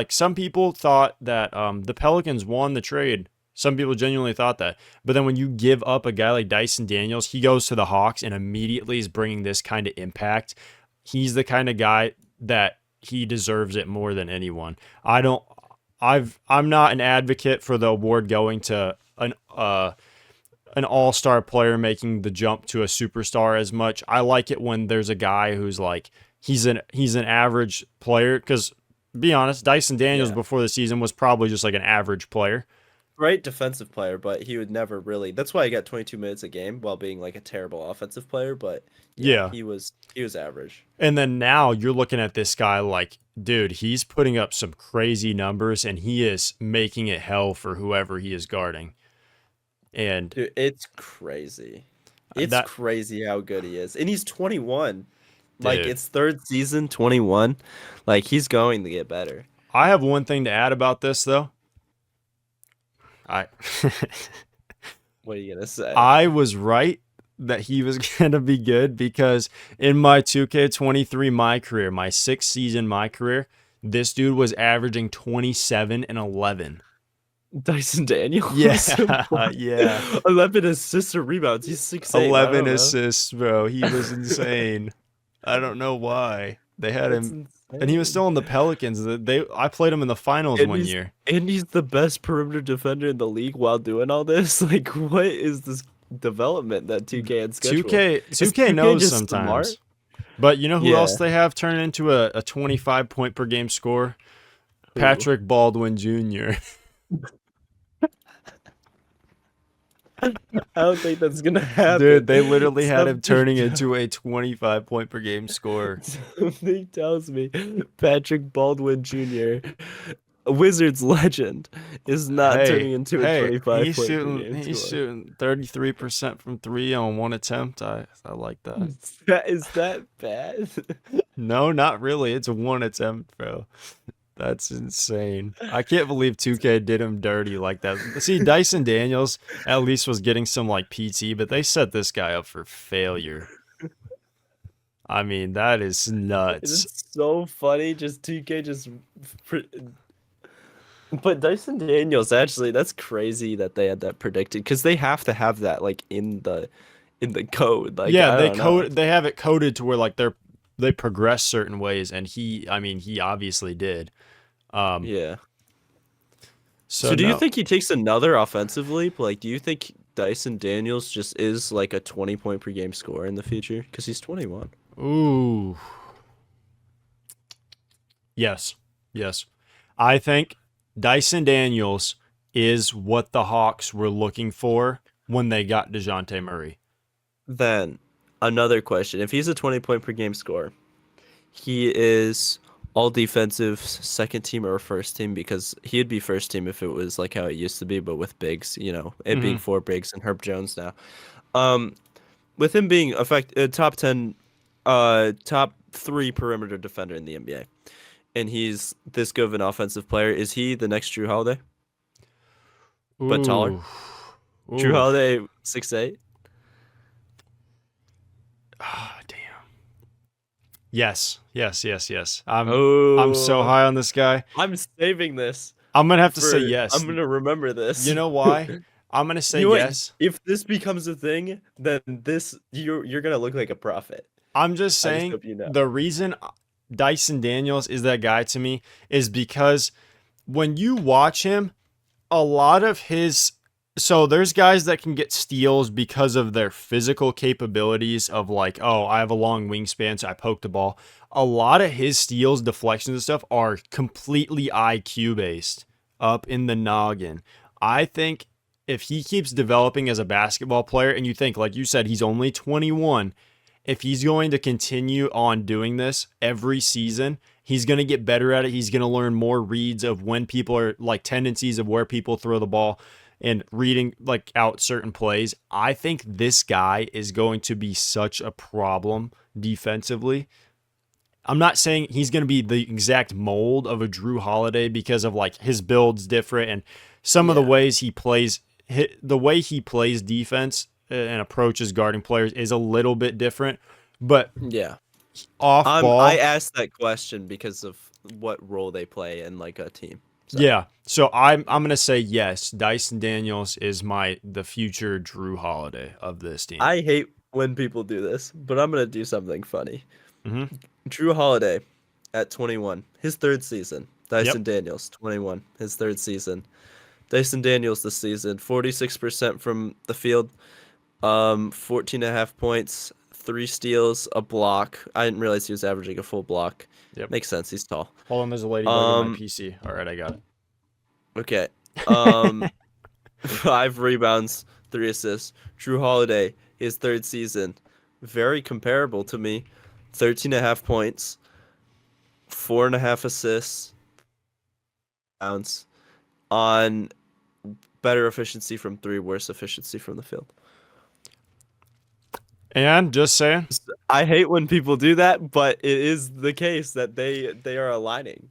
some people thought that the Pelicans won the trade. Some people genuinely thought that. But then when you give up a guy like Dyson Daniels, he goes to the Hawks and immediately is bringing this kind of impact. He's the kind of guy that he deserves it more than anyone. I'm not an advocate for the award going to an all-star player making the jump to a superstar as much. I like it when there's a guy who's like he's an average player, cuz be honest, Dyson Daniels Yeah. before the season was probably just like an average player. Great defensive player, but he would never really. That's why he got 22 minutes a game while being like a terrible offensive player. But yeah, Yeah. he was average. And then now you're looking at this guy like, dude, he's putting up some crazy numbers and he is making it hell for whoever he is guarding. And Dude, it's crazy. It's that, crazy how good he is, and he's 21. Like dude, it's third season, 21. Like he's going to get better. I have one thing to add about this though. I What are you gonna say? I was right that he was going to be good because in my 2K23 my career, my 6th season my career, this dude was averaging 27 and 11. Dyson Daniels. Yeah, What? yeah. 11 assists or rebounds. He's 6'8". I 11 don't know. assists, bro. He was insane. I don't know why. They had That's him and he was still insane. on the Pelicans. I played him in the finals And one he's year. and he's the best perimeter defender in the league while doing all this. Like, what is this development that 2K had scheduled? 2K Is 2K 2K knows just smart? sometimes. But you know who else Yeah. they have turn into a 25 point per game scorer? Who? Patrick Baldwin Jr. I don't think that's gonna happen. Dude, they literally had him Something, turning into a 25 point per game scorer. something tells me Patrick Baldwin Jr., a Wizards legend, is not turning Hey, into a hey, 25 point per game he's scorer. shooting 33% from 3 on one attempt. I like that. Is that bad? No, not really. It's one attempt, bro. That's insane. I can't believe 2K did him dirty like that. See, Dyson Daniels at least was getting some like PT, but they set this guy up for failure. I mean, that is nuts. It's so funny. Just 2K just. But Dyson Daniels, actually, that's crazy that they had that predicted because they have to have that like in the code. Like, Yeah, I don't know. they have it coded to where like they progress certain ways, and I mean, he obviously did. Um, Yeah. so So do you no. think he takes another offensive leap? Like, do you think Dyson Daniels just is like a 20 point per game scorer in the future? Because he's 21. Ooh, yes, yes. I think Dyson Daniels is what the Hawks were looking for when they got DeJounte Murray. Then another question. If he's a 20 point per game scorer, he is all defensive, second team or first team because he'd be first team if it was like how it used to be, but with bigs, it being Hmm. four bigs and Herb Jones now. Um, with him being top 10, top three perimeter defender in the NBA, and he's this good of an offensive player, is he the next Drew Holiday, but taller? Ooh, Drew ooh. Holiday 6'8". Ah, damn. Yes, yes, yes, yes. I'm so Oh, high on this guy. I'm saving this I'm gonna have to say for. yes. I'm gonna remember You this. know why? I'm gonna say You know what? yes. If this becomes a thing, then you're gonna look like a prophet. I'm just I just saying hope you know. the reason Dyson Daniels is that guy to me is because when you watch him, a lot of his so there's guys that can get steals because of their physical capabilities of like, oh, I have a long wingspan, so I poke the ball. A lot of his steals, deflections and stuff are completely IQ based up in the noggin. I think if he keeps developing as a basketball player and you think, like you said, he's only 21, if he's going to continue on doing this every season, he's going to get better at it. He's going to learn more reads of when people are like tendencies of where people throw the ball and reading like out certain plays. I think this guy is going to be such a problem defensively. I'm not saying he's going to be the exact mold of a Drew Holiday because of like his build's different and some of the Yeah. ways he plays, the way he plays defense and approaches guarding players is a little bit different. But Yeah. off I ball, asked that question because of what role they play in like a team. So yeah. So I'm gonna say yes. Dyson Daniels is the future Drew Holiday of this team. I hate when people do this, but I'm gonna do something funny. Hmm. Drew Holiday at 21, his third season. Yep. Dyson Daniels, 21, his third season. Dyson Daniels this season, 46% from the field, 14 and a half points, three steals, a block. I didn't realize he was averaging a full block. Yep. Makes sense, he's tall. Hold on, there's a ladybug in my Um, PC. All right, I got okay. Um, it. 5 rebounds, 3 assists. Drew Holiday, his third season, very comparable to me. 13 and a half points, 4.5 assists, bounce on better efficiency from three, worse efficiency from the field. And just saying, I hate when people do that, but it is the case that they are aligning.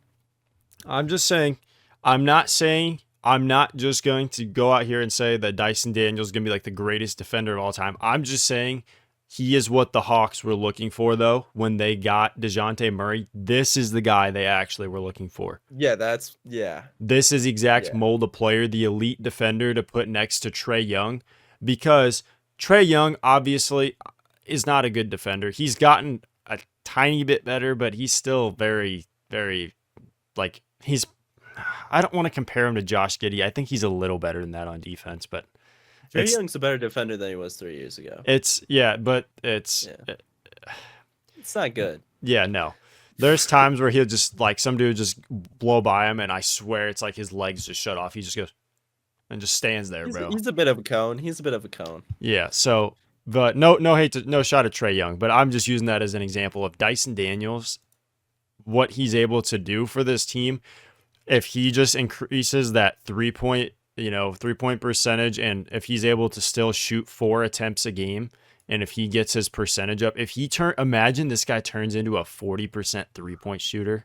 I'm just saying, I'm not saying I'm not just going to go out here and say that Dyson Daniels is going to be like the greatest defender of all time. I'm just saying he is what the Hawks were looking for, though, when they got DeJounte Murray. This is the guy they actually were looking for. Yeah, yeah. This is exact Yeah. mold of player, the elite defender to put next to Trae Young, because Trae Young obviously is not a good defender. He's gotten a tiny bit better, but he's still very, very, like, I don't want to compare him to Josh Giddey. I think he's a little better than that on defense, but Trae Young's a better defender than he was 3 years ago. it's not good. Yeah, no. There's times where he'll just like some dude just blow by him, and I swear it's like his legs just shut off. He just goes and just stands there, bro. He's a bit of a cone. Yeah. So, but no shot at Trae Young, but I'm just using that as an example of Dyson Daniels, what he's able to do for this team. If he just increases that 3-point percentage, and if he's able to still shoot 4 attempts a game, and if he gets his percentage up, imagine this guy turns into a 40% 3-point shooter.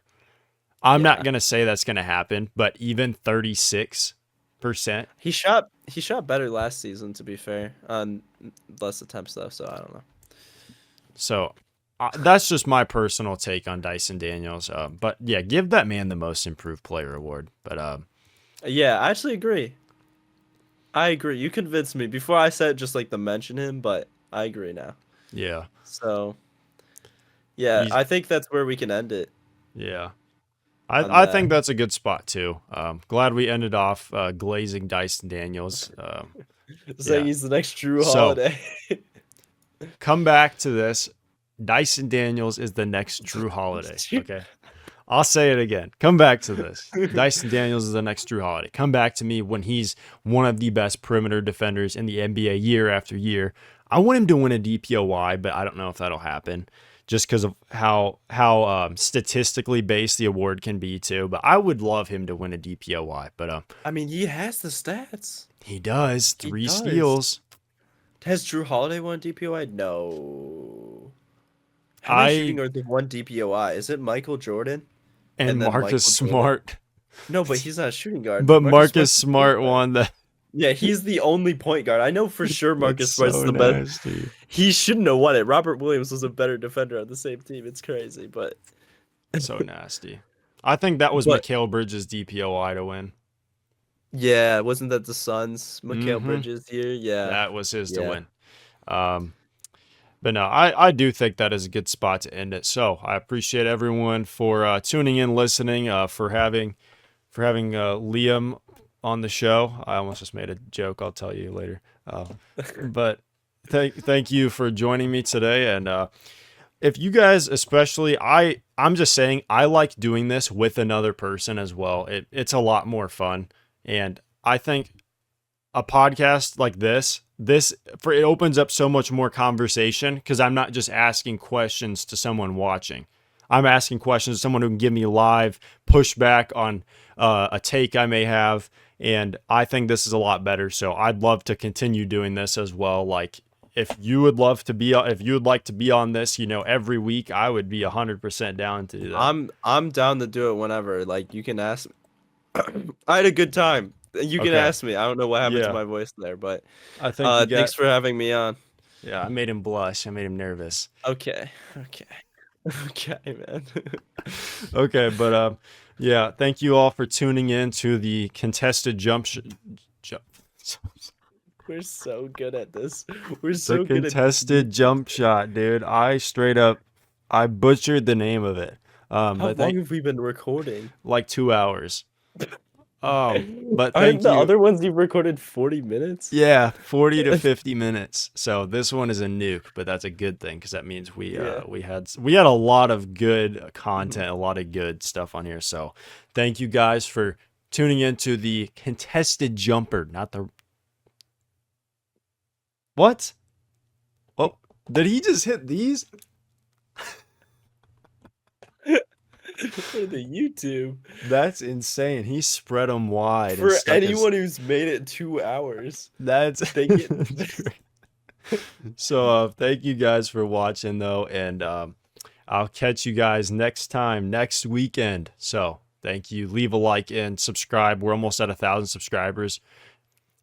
I'm not going to say that's going to happen, but even 36%. He shot better last season, to be fair, on less attempts though, so I don't know. So that's just my personal take on Dyson Daniels. But yeah, give that man the most improved player award. But yeah, I actually agree. You convinced me. Before I said just like to mention him, but I agree now. Yeah. So yeah, I think that's where we can end it. Yeah. I think that's a good spot too. Glad we ended off glazing Dyson Daniels. Saying he's the next Jrue Holiday. Come back to this. Dyson Daniels is the next Jrue Holiday. Okay. I'll say it again. Come back to this. Dyson Daniels is the next Jrue Holiday. Come back to me when he's one of the best perimeter defenders in the NBA year after year. I want him to win a DPOY, but I don't know if that'll happen just because of how statistically based the award can be too. But I would love him to win a DPOY. But I mean, he has the stats. He does. 3 steals. Has Jrue Holiday won a DPOY? No. How many shooting guards have won DPOI? Is it Michael Jordan? And Marcus Smart. No, but he's not a shooting guard. But Marcus Smart won the... Yeah, he's the only point guard. I know for sure Marcus Smart's the best. He shouldn't have won it. Robert Williams was a better defender on the same team. It's crazy, but... So nasty. I think that was Mikal Bridges' DPOI to win. Yeah, wasn't that the Suns' Mikal Bridges year? Yeah. That was his to win. But no, I do think that is a good spot to end it. So I appreciate everyone for tuning in, listening, for having Liam on the show. I almost just made a joke. I'll tell you later. But thank you for joining me today. And if you guys, especially, I'm just saying I like doing this with another person as well. It's a lot more fun, and I think a podcast like this it opens up so much more conversation because I'm not just asking questions to someone watching. I'm asking questions to someone who can give me live pushback on a take I may have, and I think this is a lot better. So I'd love to continue doing this as well. Like if you would like to be on this, every week, I would be 100% down to do that. I'm down to do it whenever. Like you can ask. I had a good time. You can ask me. I don't know what happened to my voice there, but I think thanks for having me on. Yeah, I made him blush. I made him nervous. Okay, man. Okay, but yeah, thank you all for tuning in to the contested jump. We're so good at this. We're so good at contested jump shot, dude. I butchered the name of it. How long have we been recording? Like 2 hours. But aren't the other ones you've recorded 40 minutes? Yeah, 40 to 50 minutes. So this one is a nuke, but that's a good thing because that means we had a lot of good content, a lot of good stuff on here. So thank you guys for tuning into the contested jumper, not the... What? Oh, did he just hit these? For the YouTube. That's insane. He spread them wide. For anyone who's made it 2 hours. That's... So thank you guys for watching though. And I'll catch you guys next weekend. So Thank you. Leave a like and subscribe. We're almost at 1,000 subscribers.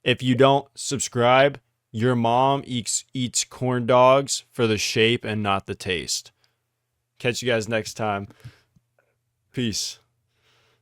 If you don't subscribe, your mom eats corn dogs for the shape and not the taste. Catch you guys next time. Peace.